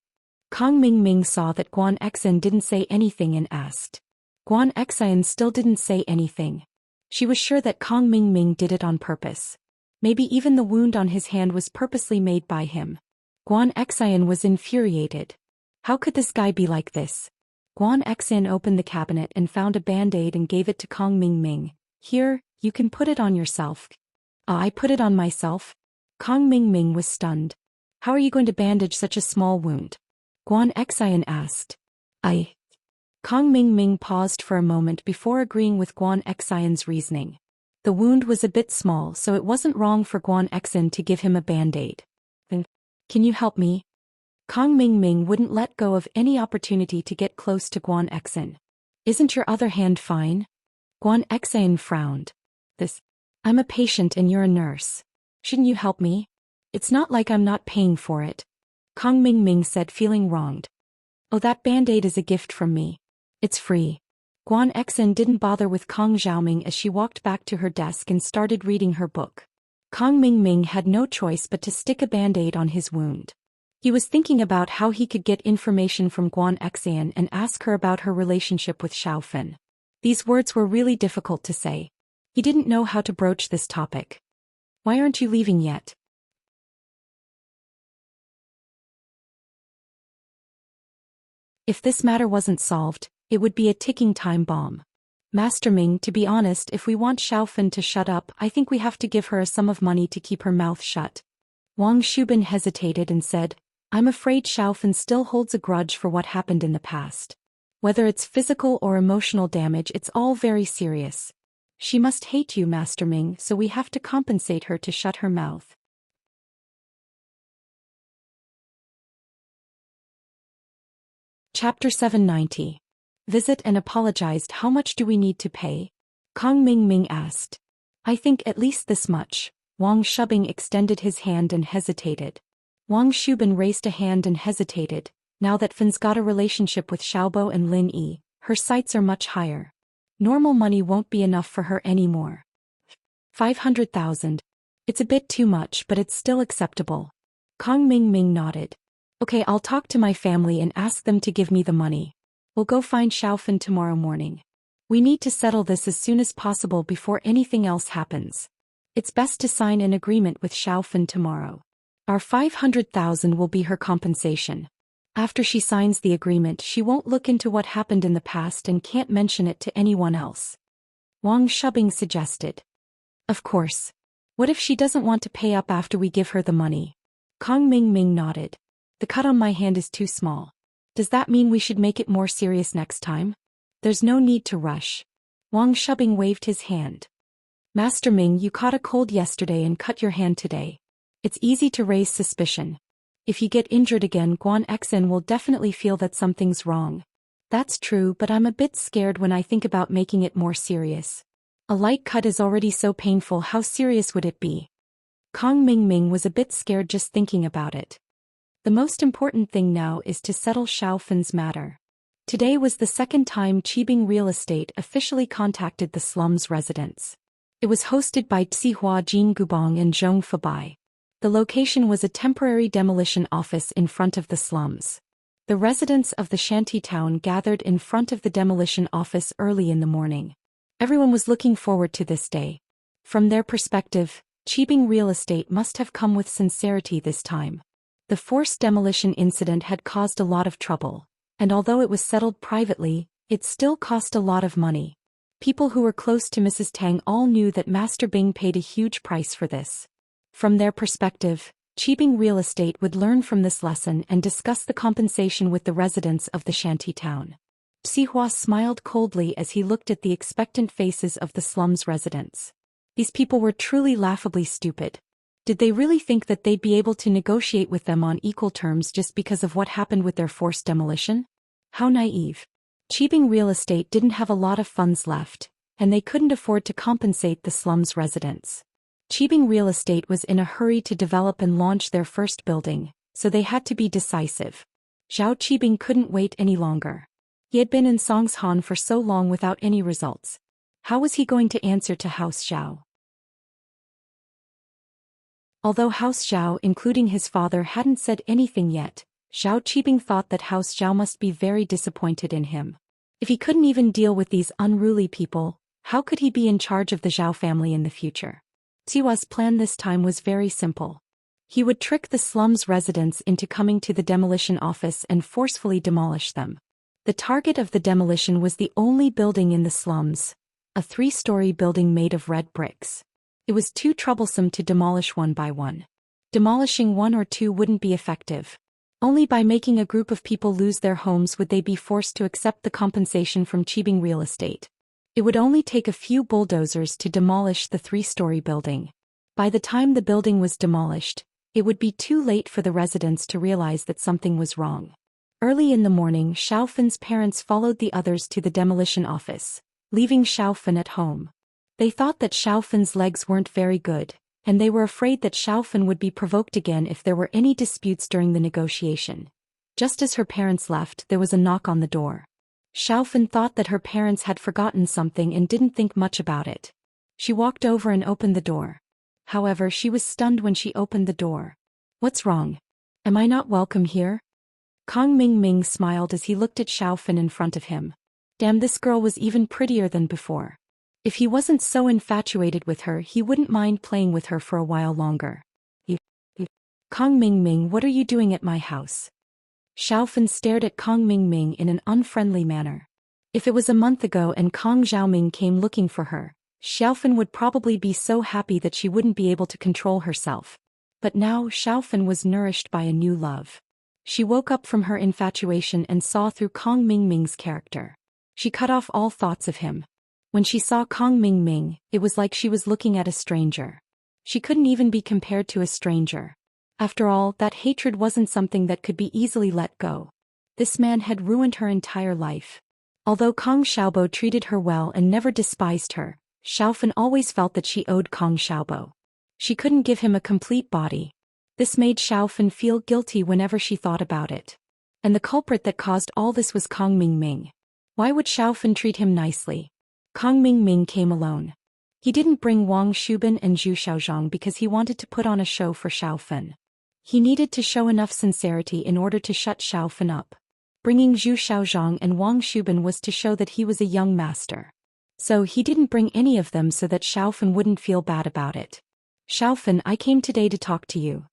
Kong Ming saw that Guan Xin didn't say anything and asked. Guan Xin still didn't say anything. She was sure that Kong Ming did it on purpose. Maybe even the wound on his hand was purposely made by him. Guan Xin was infuriated. How could this guy be like this? Guan Xin opened the cabinet and found a band-aid and gave it to Kong Ming. Here, you can put it on yourself. I put it on myself? Kong Ming was stunned. How are you going to bandage such a small wound? Guan Xian asked. I. Kong Ming paused for a moment before agreeing with Guan Xian's reasoning. The wound was a bit small, so it wasn't wrong for Guan Xian to give him a band-aid. Can you help me? Kong Ming wouldn't let go of any opportunity to get close to Guan Xian. Isn't your other hand fine? Guan Xian frowned. I'm a patient and you're a nurse. Shouldn't you help me? It's not like I'm not paying for it. Kong Ming said, feeling wronged. Oh, that band-aid is a gift from me. It's free. Guan Xian didn't bother with Kong Xiaoming as she walked back to her desk and started reading her book. Kong Ming had no choice but to stick a band-aid on his wound. He was thinking about how he could get information from Guan Xian and ask her about her relationship with Xiaofan. These words were really difficult to say. He didn't know how to broach this topic. Why aren't you leaving yet? If this matter wasn't solved, it would be a ticking time bomb. Master Ming, to be honest, if we want Xiaofan to shut up, I think we have to give her a sum of money to keep her mouth shut. Wang Shubin hesitated and said, I'm afraid Xiaofan still holds a grudge for what happened in the past. Whether it's physical or emotional damage, it's all very serious. She must hate you, Master Ming, so we have to compensate her to shut her mouth. Chapter 790. Visit and apologized. How much do we need to pay? Kong Ming asked. I think at least this much. Wang Shubin extended his hand and hesitated. Wang Shubin raised a hand and hesitated. Now that Fan's got a relationship with Xiaobo and Lin Yi, her sights are much higher. Normal money won't be enough for her anymore. 500,000. It's a bit too much, but it's still acceptable. Kong Ming nodded. Okay, I'll talk to my family and ask them to give me the money. We'll go find Xiaofan tomorrow morning. We need to settle this as soon as possible before anything else happens. It's best to sign an agreement with Xiaofan tomorrow. Our 500,000 will be her compensation. After she signs the agreement, she won't look into what happened in the past and can't mention it to anyone else. Wang Shubin suggested. Of course. What if she doesn't want to pay up after we give her the money? Kong Ming nodded. The cut on my hand is too small. Does that mean we should make it more serious next time? There's no need to rush. Wang Shubin waved his hand. Master Ming, you caught a cold yesterday and cut your hand today. It's easy to raise suspicion. If you get injured again, Guan Xian will definitely feel that something's wrong. That's true, but I'm a bit scared when I think about making it more serious. A light cut is already so painful, how serious would it be? Kong Ming was a bit scared just thinking about it. The most important thing now is to settle Xiaofan's matter. Today was the second time Qibing Real Estate officially contacted the slums residents. It was hosted by Tsihua Jin Gubong and Zhong Fabai. The location was a temporary demolition office in front of the slums. The residents of the shanty town gathered in front of the demolition office early in the morning. Everyone was looking forward to this day. From their perspective, Qibing Real Estate must have come with sincerity this time. The forced demolition incident had caused a lot of trouble, and although it was settled privately, it still cost a lot of money. People who were close to Mrs. Tang all knew that Master Bing paid a huge price for this. From their perspective, Qibing Real Estate would learn from this lesson and discuss the compensation with the residents of the shanty town. Tsihua smiled coldly as he looked at the expectant faces of the slums residents. These people were truly laughably stupid. Did they really think that they'd be able to negotiate with them on equal terms just because of what happened with their forced demolition? How naive. Qibing Real Estate didn't have a lot of funds left, and they couldn't afford to compensate the slums residents. Qibing Real Estate was in a hurry to develop and launch their first building, so they had to be decisive. Zhao Qibing couldn't wait any longer. He had been in Songshan for so long without any results. How was he going to answer to House Zhao? Although House Zhao, including his father, hadn't said anything yet, Zhao Qibing thought that House Zhao must be very disappointed in him. If he couldn't even deal with these unruly people, how could he be in charge of the Zhao family in the future? Tsihua's plan this time was very simple. He would trick the slums residents into coming to the demolition office and forcefully demolish them. The target of the demolition was the only building in the slums, a 3-story building made of red bricks. It was too troublesome to demolish one by one. Demolishing one or two wouldn't be effective. Only by making a group of people lose their homes would they be forced to accept the compensation from cheaping real estate. It would only take a few bulldozers to demolish the 3-story building. By the time the building was demolished, it would be too late for the residents to realize that something was wrong. Early in the morning, Xiaofan's parents followed the others to the demolition office, leaving Xiaofan at home. They thought that Xiaofan's legs weren't very good, and they were afraid that Xiaofan would be provoked again if there were any disputes during the negotiation. Just as her parents left, there was a knock on the door. Xiaofan thought that her parents had forgotten something and didn't think much about it. She walked over and opened the door. However, she was stunned when she opened the door. "What's wrong? Am I not welcome here?" Kong Mingming smiled as he looked at Xiaofan in front of him. Damn, this girl was even prettier than before. If he wasn't so infatuated with her, he wouldn't mind playing with her for a while longer. Kong Mingming, what are you doing at my house? Xiaofan stared at Kong Mingming in an unfriendly manner. If it was a month ago and Kong Xiaoming came looking for her, Xiaofan would probably be so happy that she wouldn't be able to control herself. But now Xiaofan was nourished by a new love. She woke up from her infatuation and saw through Kong Mingming's character. She cut off all thoughts of him. When she saw Kong Mingming, it was like she was looking at a stranger. She couldn't even be compared to a stranger. After all, that hatred wasn't something that could be easily let go. This man had ruined her entire life. Although Kong Xiaobo treated her well and never despised her, Xiaofan always felt that she owed Kong Xiaobo. She couldn't give him a complete body. This made Xiaofan feel guilty whenever she thought about it. And the culprit that caused all this was Kong Mingming. Why would Xiaofan treat him nicely? Kong Mingming came alone. He didn't bring Wang Shubin and Zhu Xiaozhang because he wanted to put on a show for Xiaofan. He needed to show enough sincerity in order to shut Xiaofan up. Bringing Zhu Xiaozhang and Wang Shubin was to show that he was a young master. So he didn't bring any of them so that Xiaofan wouldn't feel bad about it. "Xiaofan, I came today to talk to you.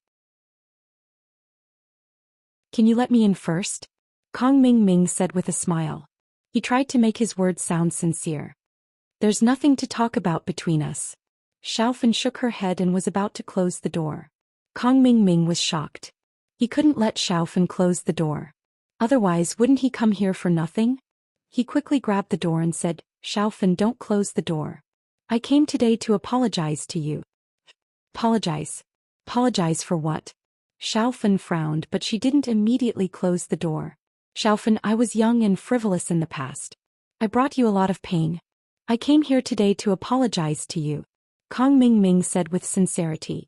Can you let me in first?" Kong Mingming said with a smile. He tried to make his words sound sincere. "There's nothing to talk about between us." Xiaofan shook her head and was about to close the door. Kong Mingming was shocked. He couldn't let Xiaofan close the door. Otherwise, wouldn't he come here for nothing? He quickly grabbed the door and said, "Xiaofan, don't close the door. I came today to apologize to you." "Apologize? Apologize for what?" Xiaofan frowned, but she didn't immediately close the door. "Xiaofan, I was young and frivolous in the past. I brought you a lot of pain. I came here today to apologize to you," Kong Mingming said with sincerity.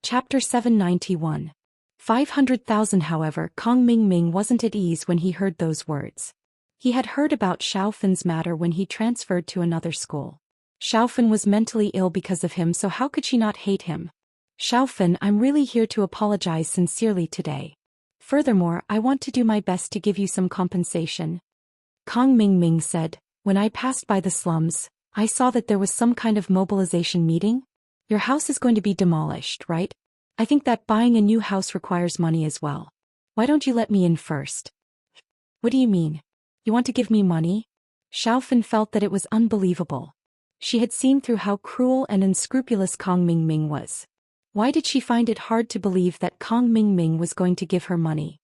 Chapter 791. 500,000. However, Kong Mingming wasn't at ease when he heard those words. He had heard about Xiaofan's matter when he transferred to another school. Xiaofan was mentally ill because of him, so how could she not hate him? "Xiaofan, I'm really here to apologize sincerely today. Furthermore, I want to do my best to give you some compensation." Kong Mingming said, "When I passed by the slums, I saw that there was some kind of mobilization meeting. Your house is going to be demolished, right? I think that buying a new house requires money as well. Why don't you let me in first?" "What do you mean? You want to give me money?" Xiaofan felt that it was unbelievable. She had seen through how cruel and unscrupulous Kong Mingming was. Why did she find it hard to believe that Kong Mingming was going to give her money?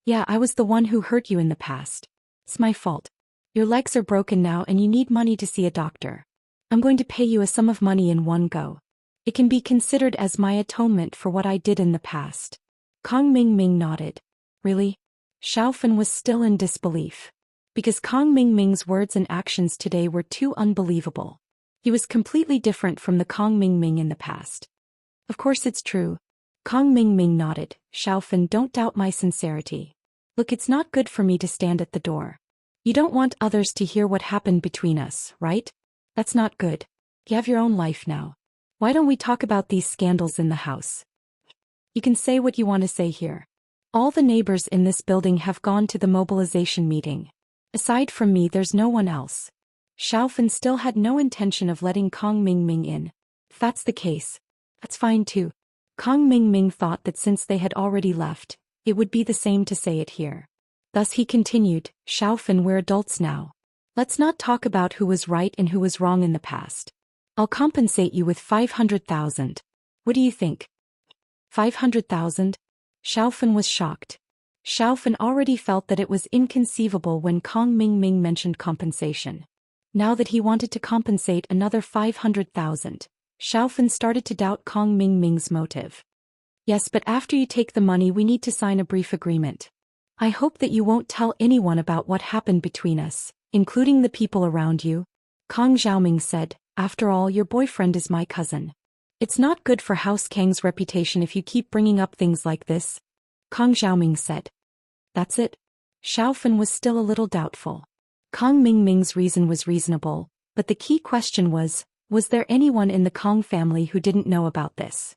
"Yeah, I was the one who hurt you in the past. It's my fault. Your legs are broken now and you need money to see a doctor. I'm going to pay you a sum of money in one go. It can be considered as my atonement for what I did in the past." Kong Mingming nodded. "Really?" Xiaofan was still in disbelief. Because Kong Mingming's words and actions today were too unbelievable. He was completely different from the Kong Mingming in the past. "Of course it's true." Kong Mingming nodded. "Xiaofan, don't doubt my sincerity. Look, it's not good for me to stand at the door. You don't want others to hear what happened between us, right? That's not good. You have your own life now. Why don't we talk about these scandals in the house? You can say what you want to say here. All the neighbors in this building have gone to the mobilization meeting. Aside from me, there's no one else." Xiaofan still had no intention of letting Kong Mingming in. "If that's the case, that's fine too." Kong Mingming thought that since they had already left, it would be the same to say it here. Thus he continued, "Xiaofan, we're adults now. Let's not talk about who was right and who was wrong in the past. I'll compensate you with 500,000. What do you think? 500,000? Xiaofan was shocked. Xiaofan already felt that it was inconceivable when Kong Mingming mentioned compensation. Now that he wanted to compensate another 500,000, Xiaofan started to doubt Kong Mingming's motive. Yes, but after you take the money we need to sign a brief agreement. I hope that you won't tell anyone about what happened between us, including the people around you. Kong Xiaoming said, after all your boyfriend is my cousin. It's not good for House Kang's reputation if you keep bringing up things like this. Kong Xiaoming said. That's it? Xiaofan was still a little doubtful. Kong Mingming's reason was reasonable, but the key question was there anyone in the Kong family who didn't know about this?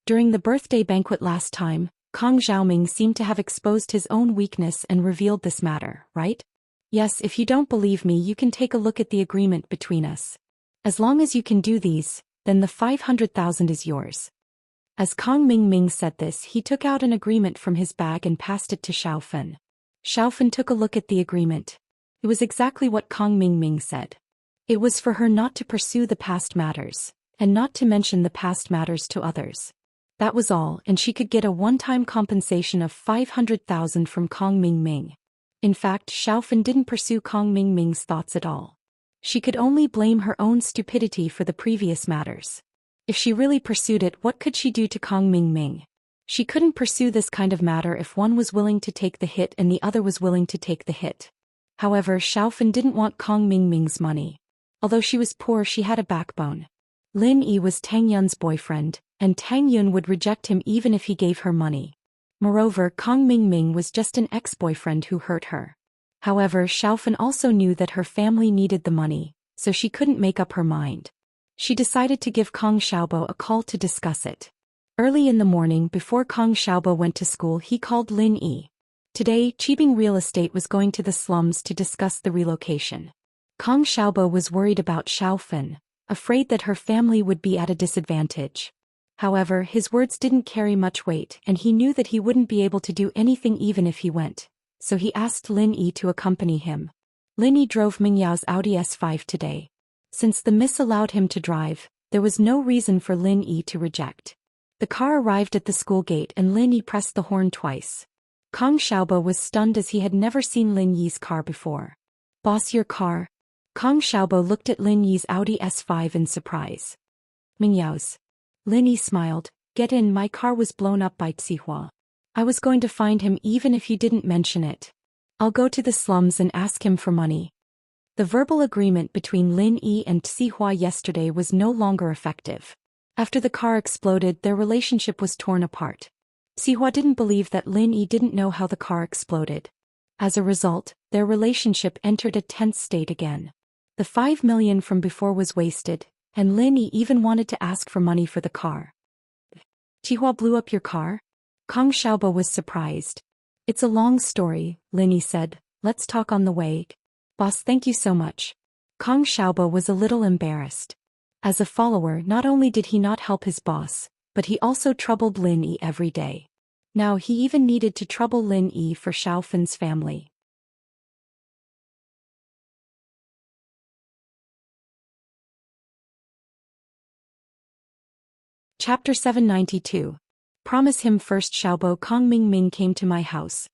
During the birthday banquet last time, Kong Xiaoming seemed to have exposed his own weakness and revealed this matter, right? Yes, if you don't believe me you can take a look at the agreement between us. As long as you can do these, then the 500,000 is yours. As Kong Mingming said this he took out an agreement from his bag and passed it to Xiaofan. Xiaofan took a look at the agreement. It was exactly what Kong Mingming said. It was for her not to pursue the past matters, and not to mention the past matters to others. That was all, and she could get a one-time compensation of 500,000 from Kong Mingming. In fact, Xiaofan didn't pursue Kong Mingming's thoughts at all. She could only blame her own stupidity for the previous matters. If she really pursued it, what could she do to Kong Mingming? She couldn't pursue this kind of matter if one was willing to take the hit and the other was willing to take the hit. However, Xiaofan didn't want Kong Mingming's money. Although she was poor she had a backbone. Lin Yi was Tang Yun's boyfriend, and Tang Yun would reject him even if he gave her money. Moreover, Kong Mingming was just an ex-boyfriend who hurt her. However, Xiaofan also knew that her family needed the money, so she couldn't make up her mind. She decided to give Kong Xiaobo a call to discuss it. Early in the morning before Kong Xiaobo went to school he called Lin Yi. Today, Qibing Real Estate was going to the slums to discuss the relocation. Kong Xiaobo was worried about Xiaofan, afraid that her family would be at a disadvantage. However, his words didn't carry much weight and he knew that he wouldn't be able to do anything even if he went, so he asked Lin Yi to accompany him. Lin Yi drove Mingyao's Audi S5 today. Since the miss allowed him to drive, there was no reason for Lin Yi to reject. The car arrived at the school gate and Lin Yi pressed the horn twice. Kong Xiaobo was stunned as he had never seen Lin Yi's car before. Boss, your car? Kong Xiaobo looked at Lin Yi's Audi S5 in surprise. Mingyao's. Lin Yi smiled. Get in, my car was blown up by Tsihua. I was going to find him even if you didn't mention it. I'll go to the slums and ask him for money. The verbal agreement between Lin Yi and Tsihua yesterday was no longer effective. After the car exploded their relationship was torn apart. Tsihua didn't believe that Lin Yi didn't know how the car exploded. As a result, their relationship entered a tense state again. The 5 million from before was wasted, and Lin Yi even wanted to ask for money for the car. Tsihua blew up your car? Kong Xiaobo was surprised. It's a long story, Lin Yi said. Let's talk on the way. Boss, thank you so much. Kong Xiaobo was a little embarrassed. As a follower, not only did he not help his boss, but he also troubled Lin Yi every day. Now he even needed to trouble Lin Yi for Xiaofan's family. Chapter 792. Promise him first. Xiaobo. Kong Mingming came to my house.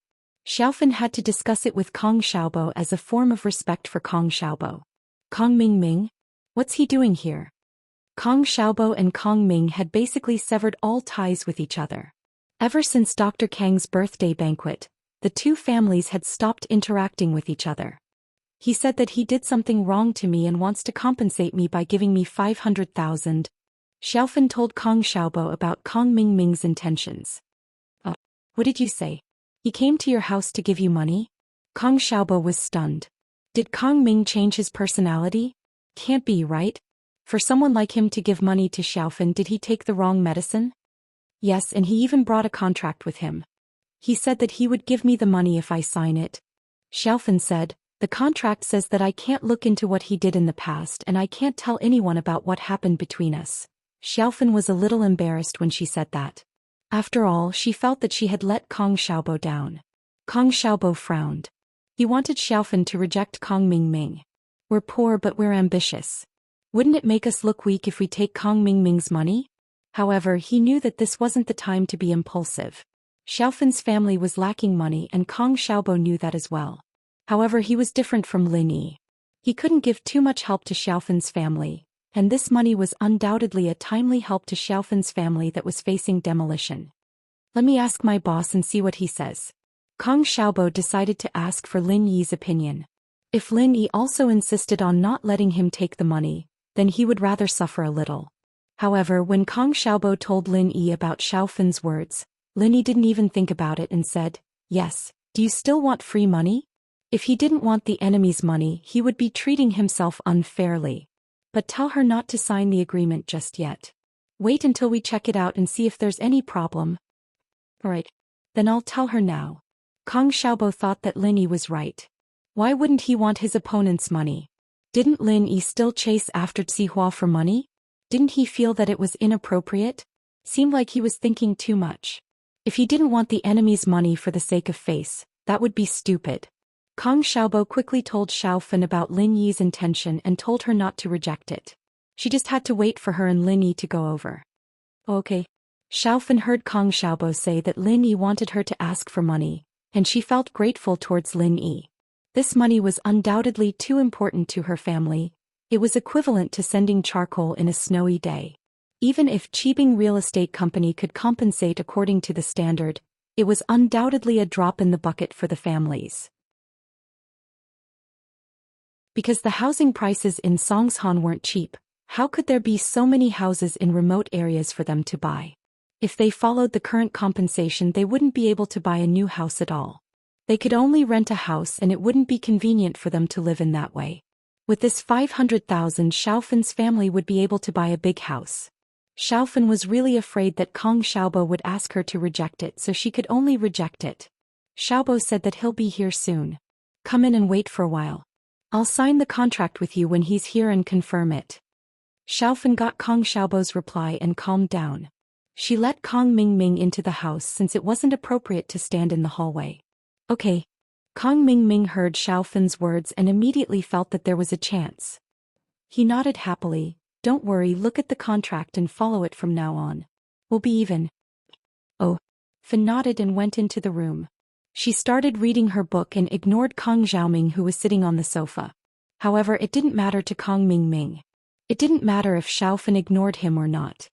Xiaofan had to discuss it with Kong Xiaobo as a form of respect for Kong Xiaobo. Kong Mingming? What's he doing here? Kong Xiaobo and Kong Ming had basically severed all ties with each other. Ever since Dr. Kang's birthday banquet, the two families had stopped interacting with each other. He said that he did something wrong to me and wants to compensate me by giving me 500,000. Xiaofan told Kong Xiaobo about Kong Mingming's intentions. Oh, what did you say? He came to your house to give you money? Kong Xiaobo was stunned. Did Kong Ming change his personality? Can't be, right? For someone like him to give money to Xiaofan, did he take the wrong medicine? Yes, and he even brought a contract with him. He said that he would give me the money if I sign it. Xiaofan said, the contract says that I can't look into what he did in the past and I can't tell anyone about what happened between us. Xiaofan was a little embarrassed when she said that. After all, she felt that she had let Kong Xiaobo down. Kong Xiaobo frowned. He wanted Xiaofan to reject Kong Mingming. We're poor but we're ambitious. Wouldn't it make us look weak if we take Kong Mingming's money? However, he knew that this wasn't the time to be impulsive. Xiaofan's family was lacking money and Kong Xiaobo knew that as well. However, he was different from Lin Yi. He couldn't give too much help to Xiaofan's family, and this money was undoubtedly a timely help to Xiaofan's family that was facing demolition. Let me ask my boss and see what he says. Kong Xiaobo decided to ask for Lin Yi's opinion. If Lin Yi also insisted on not letting him take the money, then he would rather suffer a little. However, when Kong Xiaobo told Lin Yi about Xiaofan's words, Lin Yi didn't even think about it and said, "Yes, do you still want free money?" If he didn't want the enemy's money, he would be treating himself unfairly. But tell her not to sign the agreement just yet. Wait until we check it out and see if there's any problem. Alright. Then I'll tell her now. Kong Xiaobo thought that Lin Yi was right. Why wouldn't he want his opponent's money? Didn't Lin Yi still chase after Zihua for money? Didn't he feel that it was inappropriate? Seemed like he was thinking too much. If he didn't want the enemy's money for the sake of face, that would be stupid. Kong Xiaobo quickly told Xiaofan about Lin Yi's intention and told her not to reject it. She just had to wait for her and Lin Yi to go over. Okay. Xiaofan heard Kong Xiaobo say that Lin Yi wanted her to ask for money, and she felt grateful towards Lin Yi. This money was undoubtedly too important to her family. It was equivalent to sending charcoal in a snowy day. Even if Qibing Real Estate Company could compensate according to the standard, it was undoubtedly a drop in the bucket for the families. Because the housing prices in Songshan weren't cheap, how could there be so many houses in remote areas for them to buy? If they followed the current compensation, they wouldn't be able to buy a new house at all. They could only rent a house and it wouldn't be convenient for them to live in that way. With this 500,000, Xiaofan's family would be able to buy a big house. Xiaofan was really afraid that Kong Xiaobo would ask her to reject it, so she could only reject it. Xiaobo said that he'll be here soon. Come in and wait for a while. I'll sign the contract with you when he's here and confirm it. Xiaofan got Kong Xiaobo's reply and calmed down. She let Kong Mingming into the house since it wasn't appropriate to stand in the hallway. Okay. Kong Mingming heard Xiaofan's words and immediately felt that there was a chance. He nodded happily. Don't worry, look at the contract and follow it from now on. We'll be even. Oh. Fan nodded and went into the room. She started reading her book and ignored Kong Xiaoming, who was sitting on the sofa. However, it didn't matter to Kong Mingming. It didn't matter if Xiaofan ignored him or not.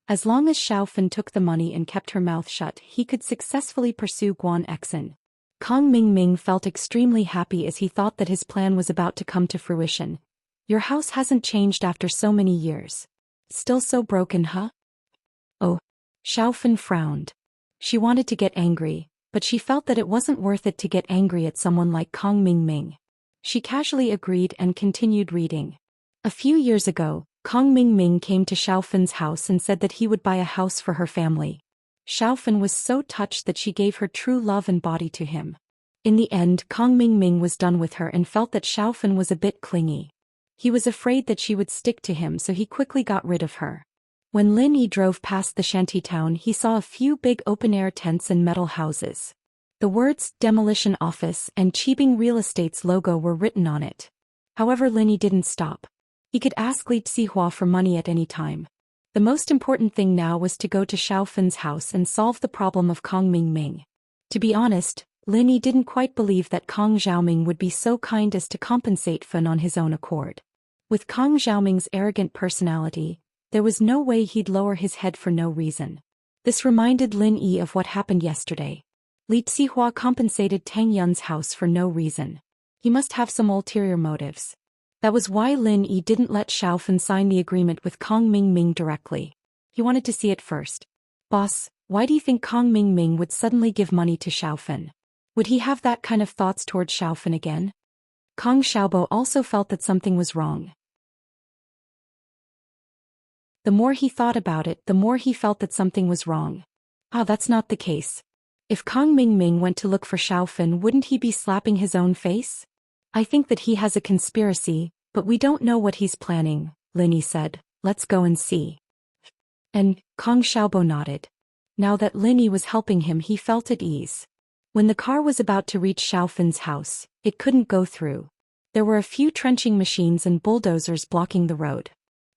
As long as Xiaofan took the money and kept her mouth shut, he could successfully pursue Guan Exin. Kong Mingming felt extremely happy as he thought that his plan was about to come to fruition. Your house hasn't changed after so many years. Still so broken, huh? Oh. Xiaofan frowned. She wanted to get angry, but she felt that it wasn't worth it to get angry at someone like Kong Mingming. She casually agreed and continued reading. A few years ago, Kong Mingming came to Xiaofan's house and said that he would buy a house for her family. Xiaofan was so touched that she gave her true love and body to him. In the end, Kong Mingming was done with her and felt that Xiaofan was a bit clingy. He was afraid that she would stick to him, so he quickly got rid of her. When Lin Yi drove past the shanty town, he saw a few big open-air tents and metal houses. The words Demolition Office and Qibing Real Estate's logo were written on it. However, Lin Yi didn't stop. He could ask Li Zihua for money at any time. The most important thing now was to go to Xiaofan's house and solve the problem of Kong Mingming. To be honest, Lin Yi didn't quite believe that Kong Xiaoming would be so kind as to compensate Fan on his own accord. With Kong Xiaoming's arrogant personality, there was no way he'd lower his head for no reason. This reminded Lin Yi of what happened yesterday. Li Zihua compensated Tang Yun's house for no reason. He must have some ulterior motives. That was why Lin Yi didn't let Xiaofan sign the agreement with Kong Mingming directly. He wanted to see it first. Boss, why do you think Kong Mingming would suddenly give money to Xiaofan? Would he have that kind of thoughts towards Xiaofan again? Kong Xiaobo also felt that something was wrong. The more he thought about it, the more he felt that something was wrong. That's not the case. If Kong Mingming went to look for Xiaofan, wouldn't he be slapping his own face? I think that he has a conspiracy, but we don't know what he's planning, Lin Yi said. Let's go and see. And Kong Xiaobo nodded. Now that Lin Yi was helping him, he felt at ease. When the car was about to reach Xiaofan's house, It couldn't go through. There were a few trenching machines and bulldozers blocking the road.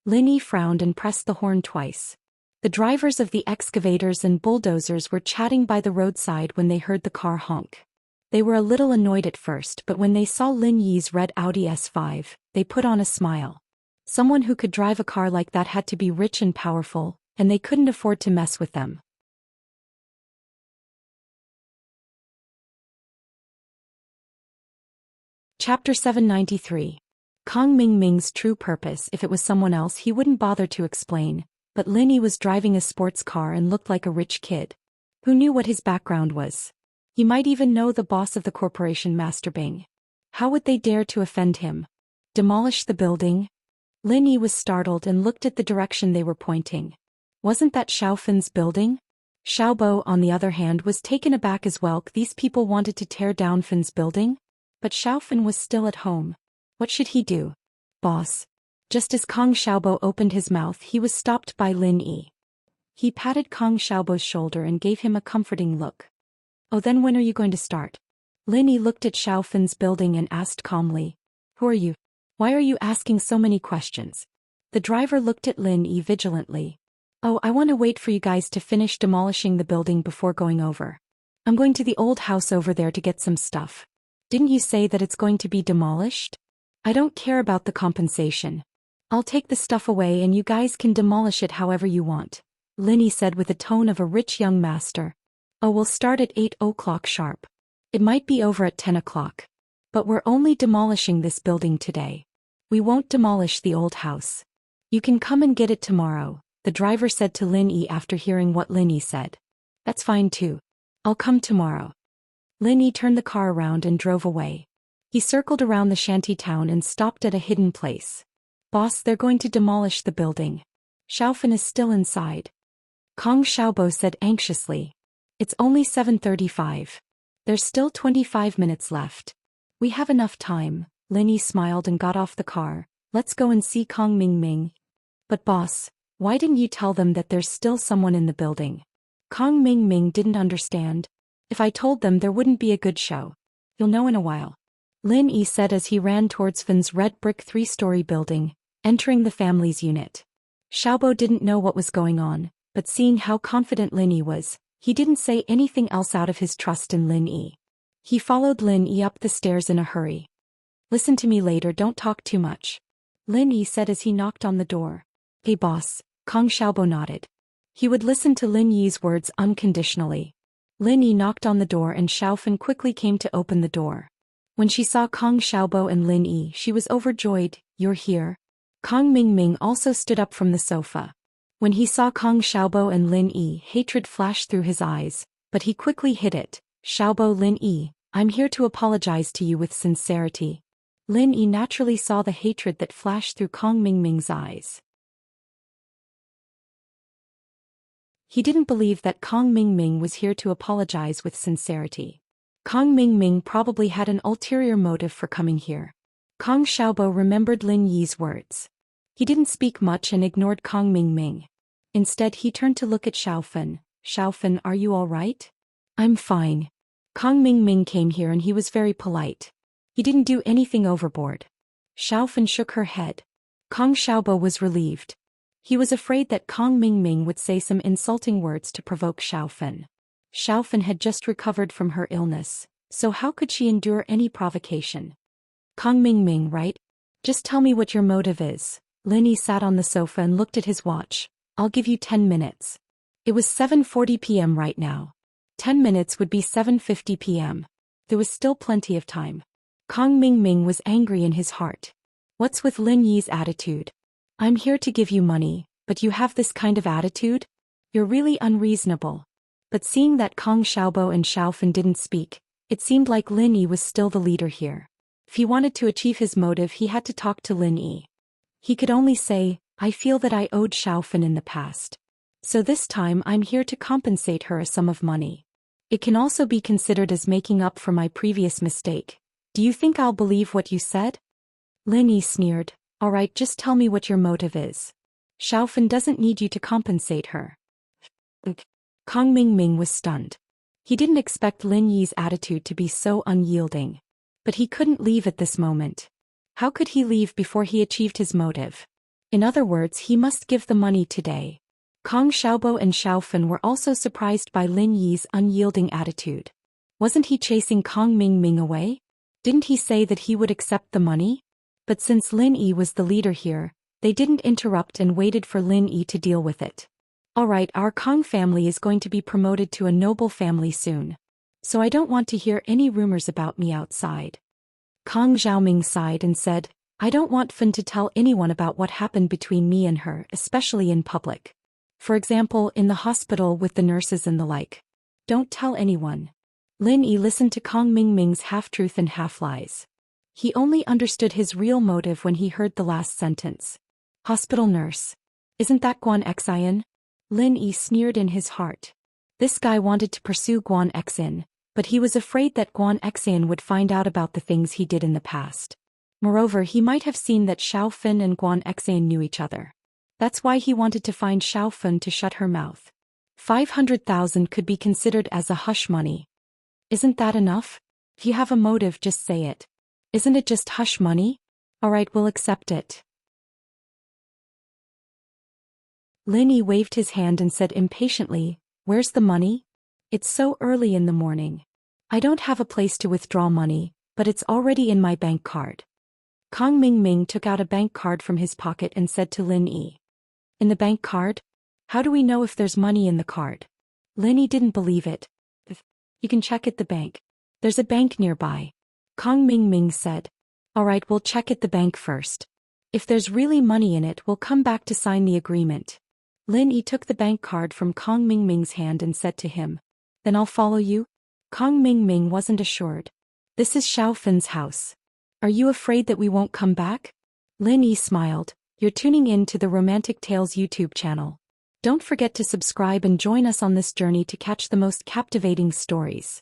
Lin Yi frowned and pressed the horn twice. The drivers of the excavators and bulldozers were chatting by the roadside when they heard the car honk. They were a little annoyed at first, but when they saw Lin Yi's red Audi S5, they put on a smile. Someone who could drive a car like that had to be rich and powerful, and they couldn't afford to mess with them. Chapter 793. Kong Mingming's true purpose. If it was someone else he wouldn't bother to explain, but Lin Yi was driving a sports car and looked like a rich kid. Who knew what his background was? He might even know the boss of the corporation, Master Bing. How would they dare to offend him? Demolish the building? Lin Yi was startled and looked at the direction they were pointing. Wasn't that Xiaofan's building? Xiaobo, on the other hand, was taken aback as well. These people wanted to tear down Fan's building? But Xiaofan was still at home. What should he do? Boss. Just as Kong Xiaobo opened his mouth, he was stopped by Lin Yi. He patted Kong Xiaobo's shoulder and gave him a comforting look. Oh, then when are you going to start? Lin Yi looked at Xiaofan's building and asked calmly. Who are you? Why are you asking so many questions? The driver looked at Lin Yi vigilantly. Oh, I want to wait for you guys to finish demolishing the building before going over. I'm going to the old house over there to get some stuff. Didn't you say that it's going to be demolished? I don't care about the compensation. I'll take the stuff away and you guys can demolish it however you want, Lin Yi said with the tone of a rich young master. Oh, we'll start at 8 o'clock sharp. It might be over at 10 o'clock. But we're only demolishing this building today. We won't demolish the old house. You can come and get it tomorrow, the driver said to Lin Yi after hearing what Lin Yi said. That's fine too. I'll come tomorrow. Lin Yi turned the car around and drove away. He circled around the shanty town and stopped at a hidden place. Boss, they're going to demolish the building. Xiaofan is still inside. Kong Xiaobo said anxiously. It's only 7:35. There's still 25 minutes left. We have enough time. Lin Yi smiled and got off the car. Let's go and see Kong Mingming. But boss, why didn't you tell them that there's still someone in the building? Kong Mingming didn't understand. If I told them, there wouldn't be a good show. You'll know in a while. Lin Yi said as he ran towards Fan's red brick 3-story building, entering the family's unit. Xiaobo didn't know what was going on, but seeing how confident Lin Yi was, he didn't say anything else out of his trust in Lin Yi. He followed Lin Yi up the stairs in a hurry. Listen to me later, don't talk too much, Lin Yi said as he knocked on the door. Hey boss, Kong Xiaobo nodded. He would listen to Lin Yi's words unconditionally. Lin Yi knocked on the door and Xiaofan quickly came to open the door. When she saw Kong Xiaobo and Lin Yi, she was overjoyed. You're here? Kong Mingming also stood up from the sofa. When he saw Kong Xiaobo and Lin Yi, hatred flashed through his eyes, but he quickly hid it. Xiaobo, Lin Yi, I'm here to apologize to you with sincerity. Lin Yi naturally saw the hatred that flashed through Kong Mingming's eyes. He didn't believe that Kong Mingming was here to apologize with sincerity. Kong Mingming probably had an ulterior motive for coming here. Kong Xiaobo remembered Lin Yi's words. He didn't speak much and ignored Kong Mingming. Instead, he turned to look at Xiaofan. Xiaofan, are you all right? I'm fine. Kong Mingming came here and he was very polite. He didn't do anything overboard. Xiaofan shook her head. Kong Xiaobo was relieved. He was afraid that Kong Mingming would say some insulting words to provoke Xiaofan. Xiaofan had just recovered from her illness, so how could she endure any provocation? Kong Mingming, right? Just tell me what your motive is. Lin Yi sat on the sofa and looked at his watch. I'll give you 10 minutes. It was 7:40 p.m. right now. 10 minutes would be 7:50 p.m. There was still plenty of time. Kong Mingming was angry in his heart. What's with Lin Yi's attitude? I'm here to give you money, but you have this kind of attitude? You're really unreasonable. But seeing that Kong Xiaobo and Xiaofan didn't speak, it seemed like Lin Yi was still the leader here. If he wanted to achieve his motive, he had to talk to Lin Yi. He could only say, I feel that I owed Xiaofan in the past. So this time I'm here to compensate her a sum of money. It can also be considered as making up for my previous mistake. Do you think I'll believe what you said? Lin Yi sneered. All right, just tell me what your motive is. Xiaofan doesn't need you to compensate her. Kong Mingming was stunned. He didn't expect Lin Yi's attitude to be so unyielding. But he couldn't leave at this moment. How could he leave before he achieved his motive? In other words, he must give the money today. Kong Xiaobo and Xiaofan were also surprised by Lin Yi's unyielding attitude. Wasn't he chasing Kong Mingming away? Didn't he say that he would accept the money? But since Lin Yi was the leader here, they didn't interrupt and waited for Lin Yi to deal with it. Alright, our Kong family is going to be promoted to a noble family soon. So I don't want to hear any rumors about me outside. Kong Xiaoming sighed and said, I don't want Fan to tell anyone about what happened between me and her, especially in public. For example, in the hospital with the nurses and the like. Don't tell anyone. Lin Yi listened to Kong Mingming's half-truth and half-lies. He only understood his real motive when he heard the last sentence. Hospital nurse. Isn't that Guan Xian? Lin Yi sneered in his heart. This guy wanted to pursue Guan Xian, but he was afraid that Guan Xian would find out about the things he did in the past. Moreover, he might have seen that Xiaofan and Guan Xian knew each other. That's why he wanted to find Xiaofan to shut her mouth. 500,000 could be considered as a hush money. Isn't that enough? If you have a motive, just say it. Isn't it just hush money? Alright, we'll accept it. Lin Yi waved his hand and said impatiently, Where's the money? It's so early in the morning. I don't have a place to withdraw money, but it's already in my bank card. Kong Mingming took out a bank card from his pocket and said to Lin Yi. In the bank card? How do we know if there's money in the card? Lin Yi didn't believe it. You can check at the bank. There's a bank nearby. Kong Mingming said. Alright, we'll check at the bank first. If there's really money in it, we'll come back to sign the agreement. Lin Yi took the bank card from Kong Mingming's hand and said to him. Then I'll follow you? Kong Mingming wasn't assured. This is Xiaofan's house. Are you afraid that we won't come back? Lin Yi smiled. You're tuning in to the Romantic Tales YouTube channel. Don't forget to subscribe and join us on this journey to catch the most captivating stories.